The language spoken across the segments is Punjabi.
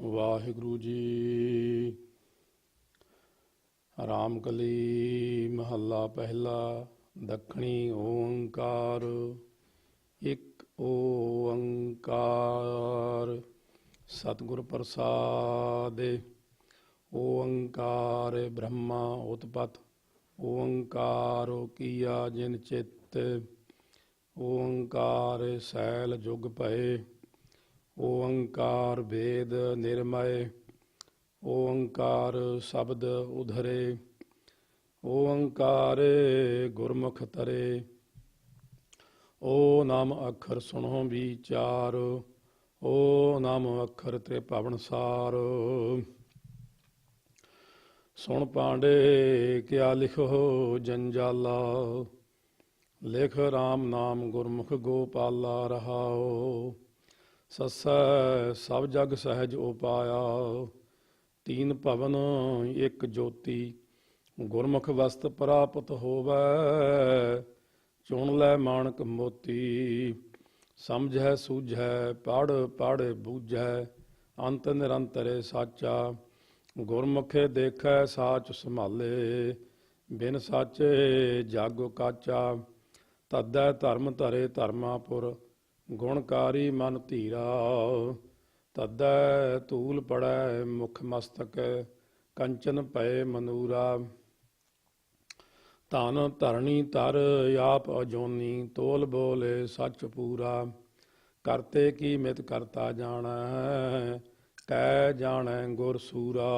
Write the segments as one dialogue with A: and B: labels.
A: ਵਾਹਿਗੁਰੂ ਜੀ। ਰਾਮਕਲੀ ਮਹੱਲਾ ਪਹਿਲਾ। ਦੱਖਣੀ ਓੰਕਾਰ। ਇੱਕ ਓੰਕਾਰ ਸਤਿਗੁਰ ਪ੍ਰਸਾਦਿ। ਓੰਕਾਰ ਬ੍ਰਹਮਾ ਉਤਪਤ। ਓੰਕਾਰ ਕੀਆ ਜਿਨ ਚਿਤ। ਓੰਕਾਰ ਸੈਲ ਜੁਗ ਭਏ। ਓੰਕਾਰ ਵੇਦ ਨਿਰਮਯ। ਓੰਕਾਰ ਸ਼ਬਦ ਉਧਰੇ। ਓੰਕਾਰ ਗੁਰਮੁਖ ਤਰੇ। ਓ ਨਾਮ ਅੱਖਰ ਸੁਣੋ ਵਿਚਾਰ। ਓ ਨਾਮ ਅੱਖਰ ਤ੍ਰਿਭਵਨ ਸਾਰ। ਸੁਣ ਪਾਂਡੇ ਕਿਆ ਲਿਖੋ ਜੰਜਾਲਾ। ਲਿਖ ਰਾਮ ਨਾਮ ਗੁਰਮੁਖ ਗੋਪਾਲਾ ਰਹਾਓ। ਸੱਸੈ ਸਭ ਜਗ ਸਹਿਜ ਉਪਾਇਆ। ਤੀਨ ਭਵਨ ਇੱਕ ਜੋਤੀ। ਗੁਰਮੁਖ ਵਸਤ ਪ੍ਰਾਪਤ ਹੋਵੈ। ਚੁਣ ਲੈ ਮਾਣਕ ਮੋਤੀ। ਸਮਝੈ ਸੂਝੈ ਪੜ੍ਹ ਪੜ੍ਹ ਬੂਝੈ। ਅੰਤ ਨਿਰੰਤਰੇ ਸਾਚਾ। ਗੁਰਮੁਖੇ ਦੇਖੈ ਸਾਚ ਸੰਭਾਲੇ। ਬਿਨ ਸਾਚੇ ਜਾਗੋ ਕਾਚਾ। ਤਦੈ ਧਰਮ ਧਰੇ ਧਰਮਾਪੁਰ। ਗੁਣਕਾਰੀ ਮਨ ਧੀਰਾ। ਤਦੈ ਧੂਲ ਪੜੈ ਮੁਖ ਮਸਤਕ। ਕੰਚਨ ਭਏ ਮਨੂਰਾ। ਧਨ ਧਰਣੀ ਧਰ ਆਪ ਅਜੋਨੀ। ਤੋਲ ਬੋਲੇ ਸੱਚ ਪੂਰਾ। ਕਰਤੇ ਕੀ ਮਿਤ ਕਰਤਾ ਜਾਣੈ। ਕੈ ਜਾਣੈ ਗੁਰ ਸੂਰਾ।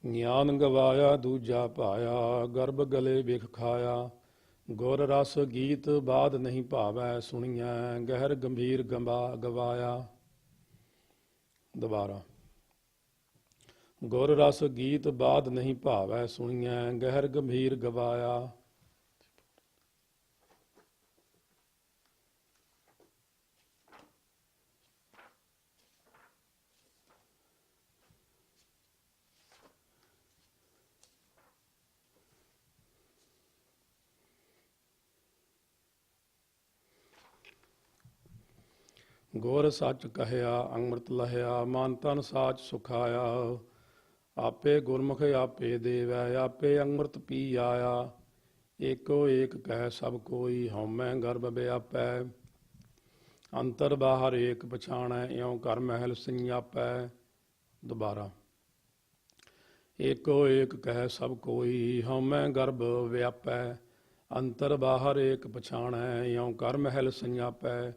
A: ਗਿਆਨ ਗਵਾਇਆ ਦੂਜਾ ਪਾਇਆ। ਗਰਭ ਗਲੇ ਵਿਖ ਖਾਇਆ। ਗੁਰ ਰਸ ਗੀਤ ਬਾਦ ਨਹੀਂ ਭਾਵੈ। ਸੁਣੀਐ ਗਹਿਰ ਗੰਭੀਰ ਗਵਾਇਆ। ਦੁਬਾਰਾ। ਗੁਰ ਰਸ ਗੀਤ ਬਾਦ ਨਹੀਂ ਭਾਵੈ। ਸੁਣੀਐ ਗਹਿਰ ਗੰਭੀਰ ਗਵਾਇਆ। ਗੁਰ ਸੱਚ ਕਹਿਆ ਅੰਮ੍ਰਿਤ ਲਹਿਆ। ਮਨ ਤਨ ਸਾਚ ਸੁਖਾਇਆ। ਆਪੇ ਗੁਰਮੁਖ ਆਪੇ ਦੇਵੈ। ਆਪੇ ਅੰਮ੍ਰਿਤ ਪੀ ਆਇਆ। ਏਕੋ ਏਕ ਕਹਿ ਸਭ ਕੋਈ। ਹਉਮੈ ਗਰਭ ਵਿਆਪੈ। ਅੰਤਰ ਬਾਹਰ ਏਕ ਪਛਾਣੈ। ਇਉ ਘਰ ਮਹਿਲ ਸੰਜਾਪੈ। ਦੁਬਾਰਾ। ਏਕੋ ਏਕ ਕਹਿ ਸਭ ਕੋਈ। ਹਉਮੈ ਗਰਭ ਵਿਆਪੈ। ਅੰਤਰ ਬਾਹਰ ਏਕ ਪਛਾਣੈ। ਇਉ ਘਰ ਮਹਿਲ ਸੰਜਾਪੈ।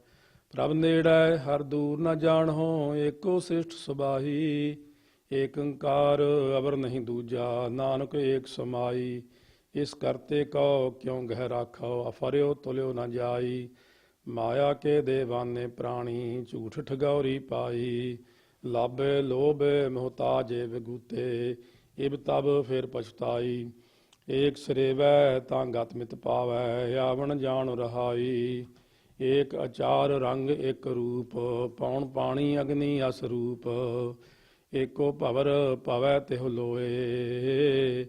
A: ਪ੍ਰਭ ਨੇੜੈ ਹਰ ਦੂਰ ਨ ਜਾਣਹੁ। ਏਕੋ ਸਿਸ਼ਟ ਸੁਬਾਹੀ। ਏਕ ਓੰਕਾਰ ਅਵਰ ਨਹੀਂ ਦੂਜਾ। ਨਾਨਕ ਏਕ ਸਮਾਈ। ਇਸ ਕਰਤੇ ਕਉ ਕਿਉ ਗਹਿ ਰਾਖੋ। ਅਫਰਿਓ ਤੁਲਿਓ ਨ ਜਾਈ। ਮਾਇਆ ਕੇ ਦੇਵਾਨੇ ਪ੍ਰਾਣੀ। ਝੂਠ ਠਗੌਰੀ ਪਾਈ। ਲਾਭੇ ਲੋਭੇ ਮੁਹਤਾਜੇ ਵਿਗੂਤੇ। ਇਬ ਤਬ ਫਿਰ ਪਛਤਾਈ। ਏਕ ਸਰੇਵੈ ਤਾਂ ਗਤ ਮਿਤ ਪਾਵੈ। ਆਵਣ ਜਾਣ ਰਹਾਈ। ਏਕ ਅਚਾਰ ਰੰਗ ਇੱਕ ਰੂਪ। ਪੌਣ ਪਾਣੀ ਅਗਨੀ ਅਸ ਰੂਪ। ਏਕੋ ਭਵਰ ਭਵੈ ਤਿਹੁ ਲੋਏ।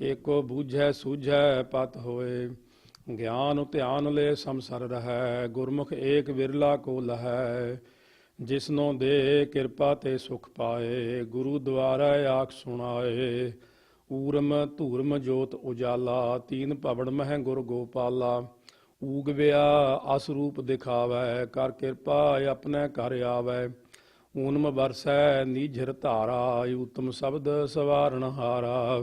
A: ਏਕੋ ਬੂਝੈ ਸੂਝੈ ਪਤ ਹੋਏ। ਗਿਆਨ ਧਿਆਨ ਲੈ ਸੰਸਰ ਰਹੈ। ਗੁਰਮੁਖ ਏਕ ਵਿਰਲਾ ਕੋ ਲਹੈ। ਜਿਸਨੋ ਦੇ ਕਿਰਪਾ ਤੇ ਸੁਖ ਪਾਏ। ਗੁਰੂ ਦੁਆਰਾ ਆਖ ਸੁਣਾਏ। ਊਰਮ ਧੂਰਮ ਜੋਤ ਉਜਾਲਾ। ਤੀਨ ਭਵਨ ਮਹਿ ਗੁਰ ਗੋਪਾਲਾ। ਊਗਵਿਆ ਅਸ ਰੂਪ ਦਿਖਾਵੈ। ਕਰ ਕਿਰਪਾ ਆਪਣੇ ਘਰ ਆਵੈ। ਊਨਮ ਬਰਸੈ ਨੀਝਰ ਧਾਰਾ। ਊਤਮ ਸ਼ਬਦ ਸਵਾਰਨ ਹਾਰਾ।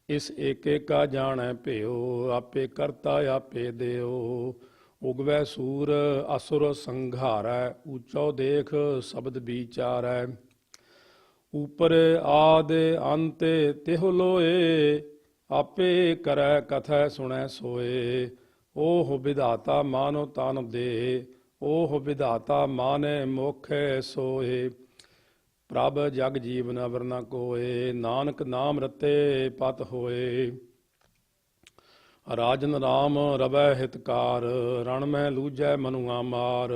A: ਇਸ ਏਕ ਏਕਾ ਜਾਣੈ ਭਿਓ। ਆਪੇ ਕਰਤਾ ਆਪੇ ਦਿਓ। ਉਗਵੈ ਸੂਰ ਅਸੁਰ ਸੰਘਾਰੈ। ਊਚੋ ਦੇਖ ਸ਼ਬਦ ਵਿਚਾਰੈ। ਉਪਰ ਆਦ ਅੰਤ ਤਿਹੁ ਲੋਏ। ਆਪੇ ਕਰੈ ਕਥੈ ਸੁਣੈ ਸੋਏ। ਓਹ ਵਿਧਾਤਾ ਮਾਨੋ ਤਨ ਦੇ। ਓਹ ਵਿਧਾਤਾ ਮਾਨੈ ਮੋਖੈ ਸੋਏ। ਪ੍ਰਭ ਜਗ ਜੀਵਨ ਅਵਰ ਨ ਕੋਏ। ਨਾਨਕ ਨਾਮ ਰਤੇ ਪਤ ਹੋਏ। ਰਾਜਨ ਰਾਮ ਰਵੈ ਹਿਤਕਾਰ। ਰਣ ਮਹਿ ਲੂਜੈ ਮਨੁਆ ਮਾਰ।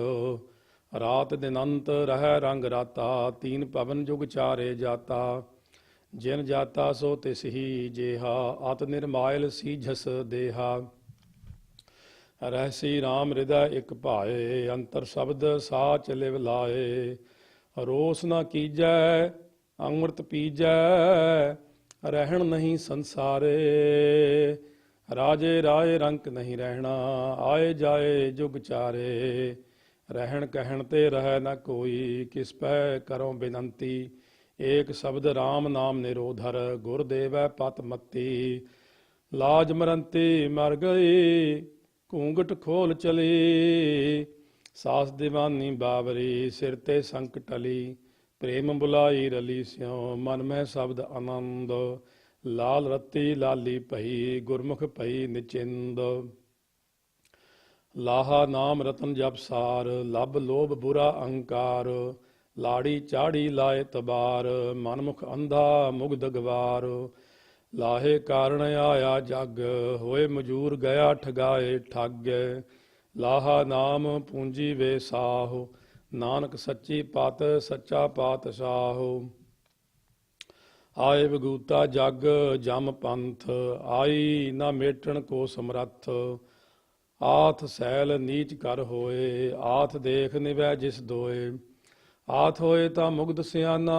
A: ਰਾਤ ਦਿਨ ਅੰਤ ਰਹਿ ਰੰਗ ਰਾਤਾ। ਤੀਨ ਭਵਨ ਜੁਗ ਚਾਰੇ ਜਾਤਾ। ਜਿਨ ਜਾਤਾ ਸੋ ਤਿਸ ਹੀ ਜੇਹਾ, ਅਤ ਨਿਰਮਾਇਲ ਸੀਝਸ ਦੇਹਾ। ਰਹਿਸੀ ਰਾਮ ਹਿਰਦੈ ਇਕ ਭਾਏ, ਅੰਤਰ ਸ਼ਬਦ ਸਾਚ ਲਿਵ ਲਾਏ। ਰੋਸ ਨਾ ਕੀਜੈ ਅੰਮ੍ਰਿਤ ਪੀਜੈ, ਰਹਿਣ ਨਹੀਂ ਸੰਸਾਰੇ। ਰਾਜੇ ਰਾਏ ਰੰਕ ਨਹੀਂ ਰਹਿਣਾ, ਆਏ ਜਾਏ ਜੁਗ ਚਾਰੇ। ਰਹਿਣ ਕਹਿਣ ਤੇ ਰਹਿ ਨਾ ਕੋਈ, ਕਿਸ ਪੈ ਕਰੋ ਬੇਨੰਤੀ। ਏਕ ਸ਼ਬਦ ਰਾਮ ਨਾਮ ਨਿਰੋਧਰ, ਗੁਰ ਦੇਵੈ ਪਤ ਮਤੀ। ਲਾਜ ਮਰੰਤੀ ਮਰ ਗਈ, ਘੂੰਗਟ ਖੋਲ ਚਲੀ। ਸਾਸ ਦੀਵਾਨੀ ਬਾਵਰੀ, ਸਿਰ ਤੇ ਸੰਕਟ ਟਲੀ। ਪ੍ਰੇਮ ਬੁਲਾਈ ਰਲੀ ਸਿਉ, ਮਨ ਮਹਿ ਸ਼ਬਦ ਆਨੰਦ। ਲਾਲ ਰਤੀ ਲਾਲੀ ਭਈ, ਗੁਰਮੁਖ ਭਈ ਨਿਚਿੰਦ। ਲਾਹਾ ਨਾਮ ਰਤਨ ਜਪ ਸਾਰ, ਲੱਭ ਲੋਭ ਬੁਰਾ ਅਹੰਕਾਰ। ਲਾੜੀ ਚਾੜੀ ਲਾਏ ਤਬਾਰ, ਮਨਮੁਖ ਅੰਧਾ ਮੁਗਧ ਗਵਾਰ। ਲਾਹੇ ਕਾਰਣ ਆਇਆ ਜਗ, ਹੋਏ ਮਜੂਰ ਗਿਆ ਠਗਾਏ ਠੱਗ। ਲਾਹਾ ਨਾਮ ਪੂੰਜੀ ਵੇ ਸਾਹੁ, ਨਾਨਕ ਸੱਚੀ ਪਤ ਸੱਚਾ ਪਾਤਸ਼ਾਹ। ਆਏ ਬਗੂਤਾ ਜਗ ਜਮ ਪੰਥ, ਆਈ ਨਾ ਮੇਟਣ ਕੋ ਸਮਰੱਥ। ਆਥ ਸੈਲ ਨੀਚ ਕਰ ਹੋਏ, ਆਥ ਦੇਖ ਨਿਵੈ ਜਿਸ ਦੋਏ। ਆਥ ਹੋਏ ਤਾਂ ਮੁਗਧ ਸਿਆਨਾ,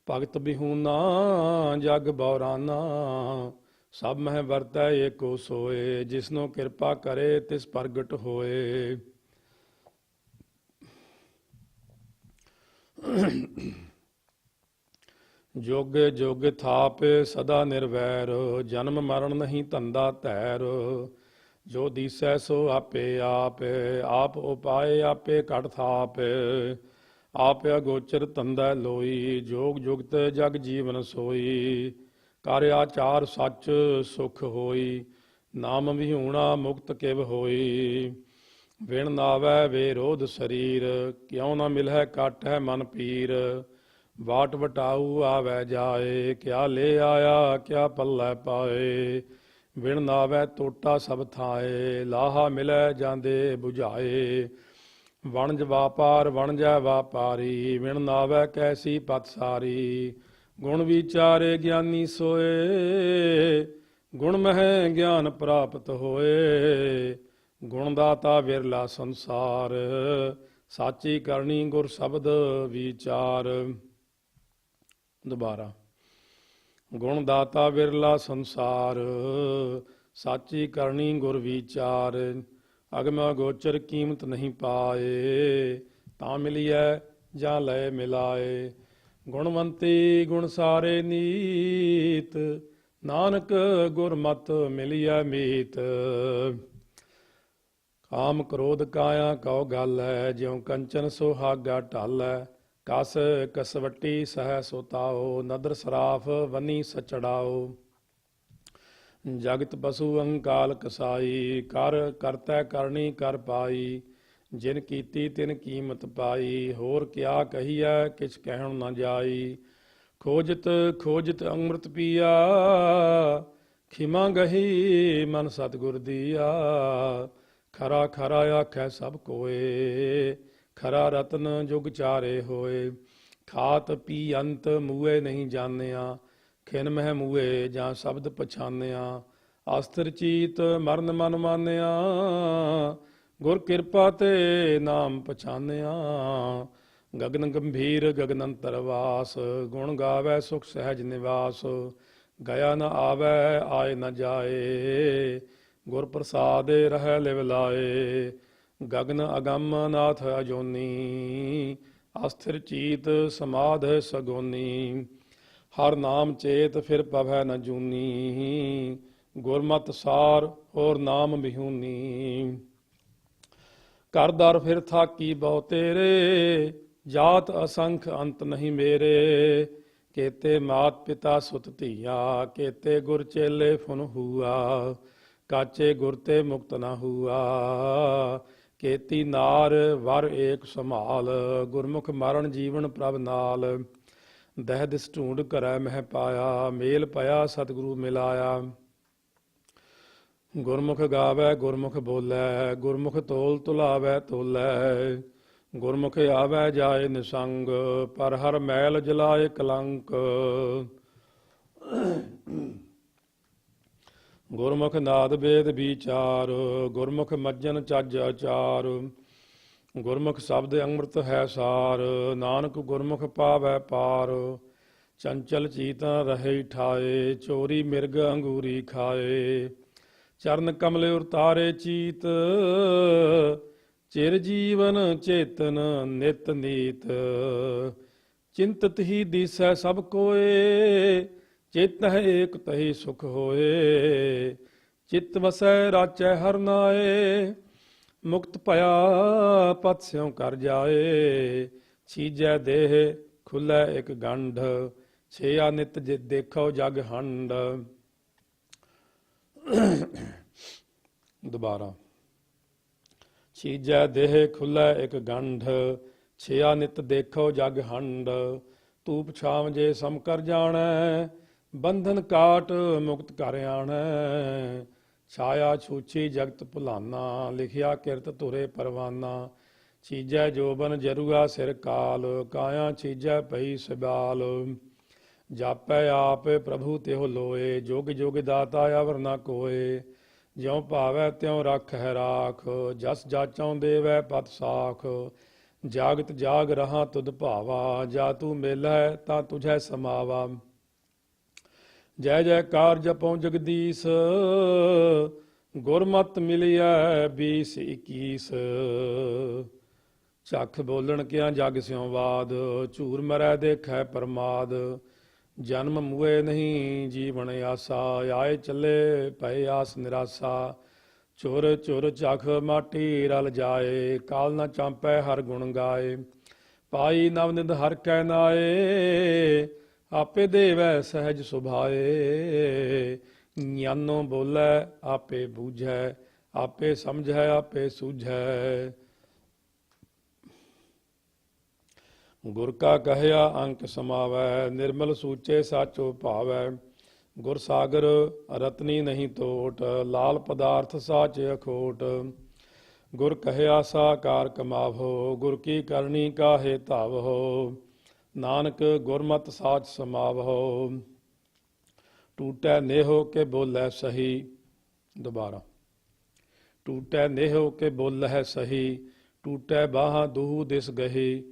A: ਭਗਤ ਬਿਹੂਨਾ ਜਗ ਬੌਰਾਨਾ। ਸਭ ਮਹਿ ਵਰਤੈ ਏਕੋ ਸੋਏ, ਜਿਸਨੋ ਕਿਰਪਾ ਕਰੇ ਤਿਸ ਪ੍ਰਗਟ ਹੋਏ। ਜੋਗੇ ਜੋਗ ਥਾਪ ਸਦਾ ਨਿਰਵੈਰ, ਜਨਮ ਮਰਨ ਨਹੀਂ ਧੰਦਾ ਧੈਰ। ਜੋ ਦੀਸੈ ਸੋ ਆਪੇ ਆਪ, ਆਪ ਉਪਾਏ ਆਪੇ ਘਟ ਥਾਪ। ਆਪ ਅਗੋਚਰ ਧੰਦਾ ਲੋਈ, ਜੋਗ ਜੁਗਤ ਜਗ ਜੀਵਨ ਸੋਈ। ਕਰ ਆਚਾਰ ਸੱਚ ਸੁਖ ਹੋਈ, ਨਾਮ ਵਿਹੂਣਾ ਮੁਕਤ ਕਿਵ ਹੋਈ। ਵਿਣ ਨਾਵੈ ਵੇਰੋਧ ਸਰੀਰ, ਕਿਉ ਨਾ ਮਿਲਹਿ ਕਾਟੈ ਮਨ ਪੀਰ। ਵਾਟ ਵਟਾਊ ਆਵੈ ਜਾਏ, ਕਿਆ ਲੈ ਆਇਆ ਕਿਆ ਪੱਲੇ ਪਾਏ। ਵਿਣ ਨਾਵੈ ਟੋਟਾ ਸਭ ਥਾਏ, ਲਾਹਾ ਮਿਲੈ ਜਾਂਦੇ ਬੁਝਾਏ। ਵਣਜ ਵਾਪਾਰ ਵਣਜੈ ਵਾਪਾਰੀ, ਵਿਣ ਨਾਵੈ ਕੈਸੀ ਪਤ ਸਾਰੀ। ਗੁਣ ਵਿਚਾਰੇ ਗਿਆਨੀ ਸੋਏ, ਗੁਣ ਮਹਿ ਗਿਆਨ ਪ੍ਰਾਪਤ ਹੋਏ। ਗੁਣ ਦਾਤਾ ਵਿਰਲਾ ਸੰਸਾਰ, ਸਾਚੀ ਕਰਨੀ ਗੁਰ ਸ਼ਬਦ ਵਿਚਾਰ। ਦੁਬਾਰਾ। ਗੁਣ ਦਾਤਾ ਵਿਰਲਾ ਸੰਸਾਰ, ਸਾਚੀ ਕਰਨੀ ਗੁਰ ਵਿਚਾਰ। ਅਗਮ ਅਗੋਚਰ ਕੀਮਤ ਨਹੀਂ ਪਾਏ, ਤਾਂ ਮਿਲੀਐ ਜਾਂ ਲਏ ਮਿਲਾਏ। ਗੁਣਵੰਤੀ ਗੁਣ ਸਾਰੇ ਨੀਤ, ਨਾਨਕ ਗੁਰਮਤਿ ਮਿਲੀਐ ਮੀਤ। ਕਾਮ ਕ੍ਰੋਧ ਕਾਇਆ ਕਉ ਗਾਲੈ, ਜਿਉ ਕੰਚਨ ਸੁਹਾਗਾ ਢਾਲੈ। ਕਸ ਕਸਵੱਟੀ ਸਹਿ ਸੁਤਾਓ, ਨਦਰ ਸਰਾਫ ਵਨੀ ਸਚੜਾਓ। ਜਗਤ ਪਸ਼ੂ ਅੰਕਾਲ ਕਸਾਈ, ਕਰ ਕਰਤੈ ਕਰਨੀ ਕਰ ਪਾਈ। ਜਿਨ ਕੀਤੀ ਤਿਨ ਕੀਮਤ ਪਾਈ, ਹੋਰ ਕਿਆ ਕਹੀਐ ਕਿਛ ਕਹਿਣ ਨਾ ਜਾਈ। ਖੋਜਤ ਖੋਜਤ ਅੰਮ੍ਰਿਤ ਪੀਆ, ਖਿਮਾ ਗਹੀ ਮਨ ਸਤਿਗੁਰ ਦੀਆ। ਖਰਾ ਖਰਾ ਆਖੈ ਸਭ ਕੋਏ, ਖਰਾ ਰਤਨ ਜੁਗ ਚਾਰੇ ਹੋਏ। ਖਾਤ ਪੀ ਅੰਤ ਮੂਏ ਨਹੀਂ ਜਾਣਿਆ, ਖਿਨ ਮਹਿ ਮੂਏ ਜਾਂ ਸ਼ਬਦ ਪਛਾਨਿਆ। ਅਸਥਿਰ ਚੀਤ ਮਰਨ ਮਨ ਮਾਨਿਆ, ਗੁਰ ਕਿਰਪਾ ਤੇ ਨਾਮ ਪਛਾਨਿਆ। ਗਗਨ ਗੰਭੀਰ ਗਗਨ ਅੰਤਰ ਵਾਸ, ਗੁਣ ਗਾਵੈ ਸੁਖ ਸਹਿਜ ਨਿਵਾਸ। ਗਿਆ ਨ ਆਵੈ ਆਏ ਨ ਜਾਏ, ਗੁਰ ਪ੍ਰਸਾਦਿ ਰਹਿ ਲਿਵ ਲਾਏ। ਗਗਨ ਅਗੰਮ ਨਾਥ ਅਜੋਨੀ, ਅਸਥਿਰ ਚੀਤ ਸਮਾਧ ਸਗੋਨੀ। ਹਰ ਨਾਮ ਚੇਤ ਫਿਰ ਪਵੈ ਨ ਜੂਨੀ, ਗੁਰਮਤਿ ਸਾਰ ਹੋਰ ਨਾਮ ਬਿਹੂਨੀ। ਘਰ ਦਰ ਫਿਰ ਥਾਕੀ ਬਹੁ ਤੇਰੇ, ਜਾਤ ਅਸੰਖ ਅੰਤ ਨਹੀਂ ਮੇਰੇ। ਕੇਤੇ ਮਾਤ ਪਿਤਾ ਸੁਤ ਧੀਆ, ਕੇਤੇ ਗੁਰ ਚੇਲੇ ਫੁਨ ਹੂਆ। ਕਾਚੇ ਗੁਰ ਤੇ ਮੁਕਤ ਨਾ ਹੂਆ, ਕੇਤੀ ਨਾਰ ਵਰ ਏਕ ਸੰਭਾਲ। ਗੁਰਮੁਖ ਮਰਨ ਜੀਵਨ ਪ੍ਰਭ ਨਾਲ, ਦਹਿ ਦਿਸ ਢੂੰਡ ਕਰੈ ਮਹਿ ਪਾਇਆ। ਮੇਲ ਪਿਆ ਸਤਿਗੁਰੂ ਮਿਲਾਇਆ। ਗੁਰਮੁਖ ਗਾਵੈ ਗੁਰਮੁਖ ਬੋਲੈ, ਗੁਰਮੁਖ ਤੋਲ ਤੁਲਾਵੈ ਤੋਲੈ। ਗੁਰਮੁਖ ਆਵੈ ਜਾਏ ਨਿਸੰਗ, ਪਰ ਹਰ ਮੈਲ ਜਲਾਏ ਕਲੰਕ। ਗੁਰਮੁਖ ਨਾਦ ਵੇਦ ਵਿਚਾਰ, ਗੁਰਮੁਖ ਮੱਜਨ ਚੱਜ ਅਚਾਰ। ਗੁਰਮੁਖ ਸ਼ਬਦ ਅੰਮ੍ਰਿਤ ਹੈ ਸਾਰ, ਨਾਨਕ ਗੁਰਮੁਖ ਪਾਵੈ ਪਾਰ। ਚੰਚਲ ਚੀਤਨ ਰਹੇ ਠਾਏ, ਚੋਰੀ ਮਿਰਗ ਅੰਗੂਰੀ ਖਾਏ। ਚਰਨ ਕਮਲੇ ਉਰਤਾਰੇ ਚੀਤ, ਚਿਰ ਜੀਵਨ ਚੇਤਨ ਨਿਤ ਨੀਤ। ਚਿੰਤਤ ਹੀ ਦੀਸੈ ਸਭ ਕੋਏ, ਚੇਤਹਿ ਏਕ ਤਹੀ ਸੁਖ ਹੋਏ। ਚਿਤ ਵਸੈ ਰਾਚੈ ਹਰਿ ਨਾਏ, ਮੁਕਤ ਭਇਆ ਪਤ ਸਿਉ ਕਰ ਜਾਏ। ਛੀਜੈ ਦੇਹ ਖੁੱਲੈ ਇਕ ਗੰਢ, ਛੇਆ ਨਿਤ ਦੇਖੋ ਜਗ ਹੰਡ। ਦੁਬਾਰਾ। ਛੀਜੈ ਦੇਹ ਖੁੱਲੈ ਇਕ ਗੰਢ, ਛੇਆ ਨਿਤ ਦੇਖੋ ਜਗ ਹੰਡ। ਧੂਪ ਛਾਵ ਜੇ ਸਮ ਕਰ ਜਾਣੈ, ਬੰਧਨ ਕਾਟ ਮੁਕਤ ਕਰ ਆਣੈ। ਛਾਇਆ ਛੂਛੀ ਜਗਤ ਭੁਲਾਨਾ, ਲਿਖਿਆ ਕਿਰਤ ਧੁਰੇ ਪਰਵਾਨਾ। ਛੀਜੈ ਜੋਬਨ ਜਰੂਆ ਸਿਰ ਕਾਲ, ਕਾਇਆ ਛੀਜੈ ਪਈ ਸਬਾਲ। ਜਾਪੈ ਆਪ ਪ੍ਰਭੂ ਤਿਹੁ ਲੋਏ, ਜੁਗ ਜੁਗ ਦਾਤਾ ਅਵਰ ਨ ਕੋਏ। ਜਿਉ ਭਾਵੈ ਤਿਉ ਰੱਖੈ ਰਾਖ, ਜਸ ਜਾਚਉ ਦੇਵੈ ਪਤ ਸਾਖ। ਜਾਗਤ ਜਾਗ ਰਹਾ ਤੁਧ ਭਾਵਾ, ਜਾ ਤੂੰ ਮੇਲੈ ਤਾਂ ਤੁਝੈ ਸਮਾਵਾ। ਜੈ ਜੈਕਾਰ ਜਪਉ ਜਗਦੀਸ਼, ਗੁਰਮਤਿ ਮਿਲਿਐ 20-21। ਝੱਖ ਬੋਲਣ ਕਿਆ ਜਗ ਸਿਉ ਬਾਦ, ਝੂਰ ਮਰੈ ਦੇਖੈ ਪਰਮਾਦ। ਜਨਮ ਮੁਏ ਨਹੀਂ ਜੀਵਨ ਆਸਾ, ਆਏ ਚੱਲੇ ਪਏ ਆਸ ਨਿਰਾਸਾ। ਚੁਰ ਚੁਰ ਚਖ ਮਾਟੀ ਰਲ ਜਾਏ, ਕਾਲ ਨਾ ਚਾਂਪੈ ਹਰ ਗੁਣ ਗਾਏ। ਪਾਈ ਨਵ ਨਿਧ ਹਰ ਕੈ ਨਾਏ, ਆਪੇ ਦੇਵੈ ਸਹਿਜ ਸੁਭਾਏ। ਗਿਆਨੋ ਬੋਲੇ ਆਪੇ ਬੂਝੈ, ਆਪੇ ਸਮਝੈ ਆਪੇ ਸੂਝੈ। ਗੁਰ ਕਾ ਕਹਿਆ ਅੰਕ ਸਮਾਵੈ, ਨਿਰਮਲ ਸੂਚੇ ਸਾਚੋ ਭਾਵੈ। ਗੁਰ ਸਾਗਰ ਰਤਨੀ ਨਹੀਂ ਤੋਟ, ਲਾਲ ਪਦਾਰਥ ਸਾਚ ਅਖੋਟ। ਗੁਰ ਕਹਿਆ ਸਾਕਾਰ ਕਮਾਵੋ, ਗੁਰ ਕੀ ਕਰਨੀ ਕਾਹੇ ਧਾਵੋ। ਨਾਨਕ ਗੁਰਮਤਿ ਸਾਚ ਸਮਾਵੋ, ਟੂਟੈ ਨੇਹੋ ਕੇ ਬੋਲੇ ਸਹੀ। ਦੁਬਾਰਾ। ਟੂਟੈ ਨੇਹੋ ਕੇ ਬੋਲੇ ਸਹੀ, ਟੂਟੈ ਬਾਹਾਂ ਦੂਹ ਦਿਸ ਗਹੀ।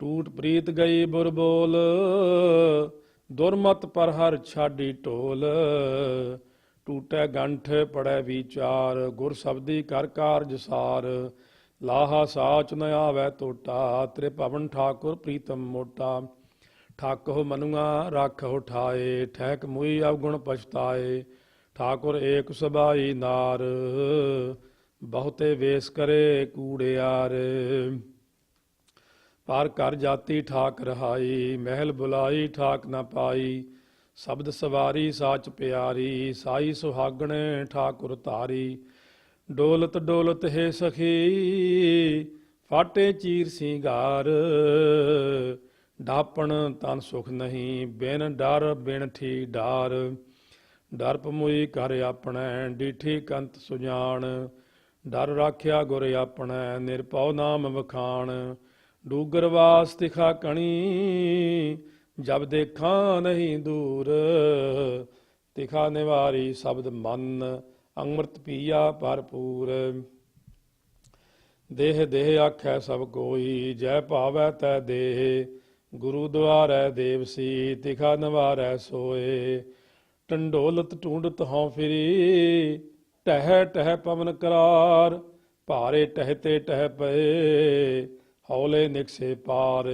A: ਟੂਟ ਪ੍ਰੀਤ ਗਈ ਬੁਰ ਬੋਲ, ਦੁਰਮਤ ਪਰ ਹਰ ਛਾਡੀ ਢੋਲ। ਟੂਟੈ ਗੰਠ ਪੜੈ ਵਿਚਾਰ, ਗੁਰ ਸ਼ਬਦੀ ਕਰ ਕਾਰਜ ਸਾਰ। ਲਾਹਾ ਸਾਚ ਨ ਆਵੈ ਟੋਟਾ, ਤ੍ਰਿਭਵਨ ਠਾਕੁਰ ਪ੍ਰੀਤਮ ਮੋਟਾ। ਠਾਕਹੁ ਮਨੁਆ ਰਾਖਹੁ ਠਾਏ, ਠਹਿਕ ਮੁਈ ਅਵਗੁਣ ਪਛਤਾਏ। ਠਾਕੁਰ ਏਕ ਸੁਭਾਈ ਨਾਰ, ਬਹੁਤੇ ਵੇਸ ਕਰੇ ਕੂੜਿਆਰ। ਪਰ ਕਰ ਜਾਤੀ ਠਾਕ ਰਹਾਈ, ਮਹਿਲ ਬੁਲਾਈ ਠਾਕ ਨ ਪਾਈ। ਸ਼ਬਦ ਸਵਾਰੀ ਸਾਚ ਪਿਆਰੀ, ਸਾਈ ਸੁਹਾਗਣੇ ਠਾਕੁਰ ਧਾਰੀ। ਡੋਲਤ ਡੋਲਤ ਹੈ ਸਖੀ, ਫਾਟੇ ਚੀਰ ਸਿੰਗਾਰ। ਡਾਪਣ ਤਨ ਸੁਖ ਨਹੀਂ, ਬਿਨ ਡਰ ਬਿਨ ਠੀ ਡਾਰ। ਡਰ ਪਮੁਈ ਕਰ ਆਪਣੈ, ਡੀਠੀ ਕੰਤ ਸੁਜਾਨ। ਡਰ ਰਾਖਿਆ ਗੁਰ ਆਪਣੈ, ਨਿਰਭਉ ਨਾਮ ਵਖਾਣ। ਡੂਗਰ ਵਾਸ ਤਿਖਾ ਕਣੀ, ਜਬ ਦੇਖਾਂ ਨਹੀਂ ਦੂਰ। ਤਿਖਾ ਨਿਵਾਰੀ ਸ਼ਬਦ ਮਨ, ਅੰਮ੍ਰਿਤ ਪੀਆ ਭਰਪੂਰ। ਦੇਹ ਦੇਹ ਆਖੈ ਸਭ ਕੋਈ, ਜੈ ਭਾਵੈ ਤੈ ਦੇਹ। ਗੁਰੂ ਦੁਆਰੈ ਦੇਵਸੀ, ਤਿਖਾ ਨਿਵਾਰੈ ਸੋਏ। ਟੰਡੋਲਤ ਢੂੰਡਤ ਹਉ ਫਿਰੀ, ਟਹਿ ਟਹਿ ਪਵਨ ਕਰਾਰ। ਭਾਰੇ ਟਹਿਤੇ ਟਹਿ ਪਏ, ਹੌਲੇ ਨਿਕਸੇ ਪਾਰ।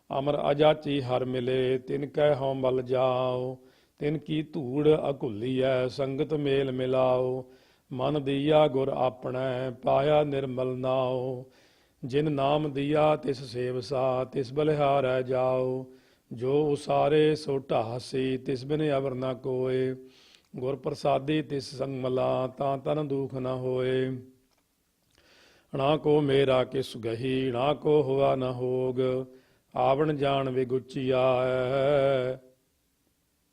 A: ਅਮਰ ਅਜਾਚੀ ਹਰ ਮਿਲੇ, ਤਿਨ ਕੈ ਹਉ ਮਲ ਜਾਓ। ਤਿਨ ਕੀ ਧੂੜ ਅਘੁਲੀਐ, ਸੰਗਤ ਮੇਲ ਮਿਲਾਓ। ਮਨ ਦੀਆ ਗੁਰ ਆਪਣੈ, ਪਾਇਆ ਨਿਰਮਲ ਨਾਉ। ਜਿਨ ਨਾਮ ਦੀਆ ਤਿਸ ਸੇਵਸਾ, ਤਿਸ ਬਲਿਹਾਰੈ ਜਾਓ। ਜੋ ਉਸਾਰੇ ਸੋ ਢਾਸੀ, ਤਿਸ ਬਿਨ ਅਵਰ ਨ ਕੋਏ। ਗੁਰ ਪ੍ਰਸਾਦੀ ਤਿਸ ਸੰਗ ਮਲਾ, ਤਾਂ ਤਨ ਦੁਖ ਨ ਹੋਏ। ਨਾ ਕੋ ਮੇਰਾ ਕਿਸ ਗਹੀ, ਨਾ ਕੋ ਹੋਆ ਨ ਹੋਗ। ਆਵਣ ਜਾਣ ਵਿਗੁਚੀਆ।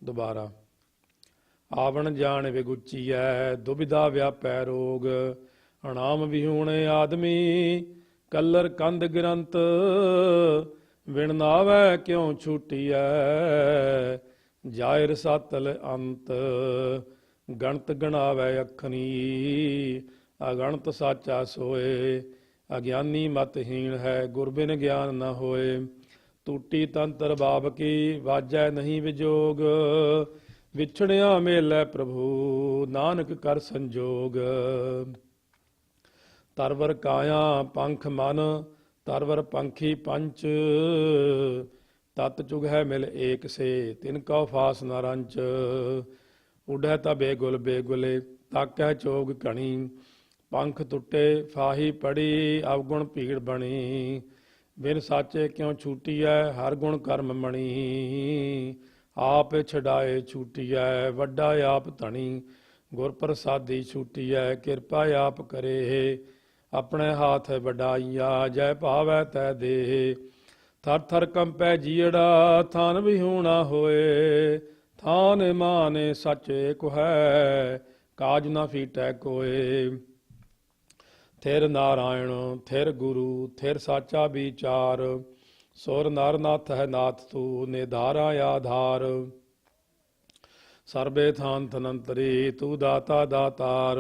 A: ਦੁਬਾਰਾ। ਆਵਣ ਜਾਣ ਵਿਗੁਚੀਐ, ਦੁਬਿਧਾ ਵਿਆਪੈ ਰੋਗ। ਅਣਾਮ ਵਿਹੂਣੇ ਆਦਮੀ, ਕਲਰ ਕੰਧ ਗ੍ਰੰਥ ਵਿਣ ਨਾਵੈ ਕਿਉ ਛੂਟੀਐ। ਜਾਇ ਰਸਾਤਲ ਅੰਤ ਗਣਤ ਗਣਾਵੈ ਅਖਨੀ। ਅਗਣਤ ਸਾਚਾ ਸੋਏ ਅਗਿਆਨੀ ਮਤਹੀਣ ਹੈ। ਗੁਰ ਬਿਨ ਗਿਆਨ ਨ ਹੋਏ। ਟੂਟੀ ਤੰਤਰ ਬਾਬ ਕੀ ਵਾਜੈ ਨਹੀਂ ਵਿਜੋਗ। ਵਿਛੜਿਆ ਮੇਲੈ ਪ੍ਰਭੂ ਨਾਨਕ ਕਰ ਸੰਜੋਗ। ਤਰਵਰ ਕਾਇਆ ਪੰਖ ਮਨ ਤਰਵਰ ਪੰਖੀ ਪੰਚ। ਤਤ ਚੁਗ ਹੈ ਮਿਲ ਏਕ ਸੇ ਤਿਨ ਕਉ ਫਾਸ ਨ ਰੰਚ। ਉਡੈ ਤਾ ਬੇਗੁਲ ਬੇਗੁਲੇ ਤਾਕੈ ਚੋਗ ਘਣੀ। ਪੰਖ ਟੁੱਟੇ ਫਾਹੀ ਪੜੀ ਅਵਗੁਣ ਭੀੜ ਬਣੀ। ਬਿਨ ਸਾਚੇ ਕਿਉ ਛੂਟੀਐ ਹਰ ਗੁਣ ਕਰਮ ਮਣੀ। ਆਪ ਛਡਾਏ ਛੂਟੀਐ ਵੱਡਾ ਆਪ ਧਣੀ। ਗੁਰ ਪ੍ਰਸਾਦੀ ਛੂਟੀਐ ਕਿਰਪਾ ਆਪ ਕਰੇ। ਆਪਣੇ ਹਾਥ ਵਡਾਈਆ ਜੈ ਭਾਵੈ ਤੈ ਦੇ। ਥਰ ਥਰ ਕੰਪੈ ਜੀੜਾ ਥਾਨ ਵਿਹੂਣਾ ਹੋਏ। ਥਾਨ ਮਾਨੇ ਸੱਚ ਏਕ ਹੈ ਕਾਜ ਨਾ ਫੀਟੈ ਕੋਏ। ਥਿਰ ਨਾਰਾਇਣ ਥਿਰ ਗੁਰੂ ਥਿਰ ਸਾਚਾ ਵਿਚਾਰ। ਸੁਰ ਨਰ ਨਾਥ ਹੈ ਨਾਥ ਤੂੰ ਨਿਧਾਰਾ ਆਧਾਰ। ਸਰਬੇ ਥਾਨ ਥਨੰਤਰੀ ਤੂੰ ਦਾਤਾ ਦਾਤਾਰ।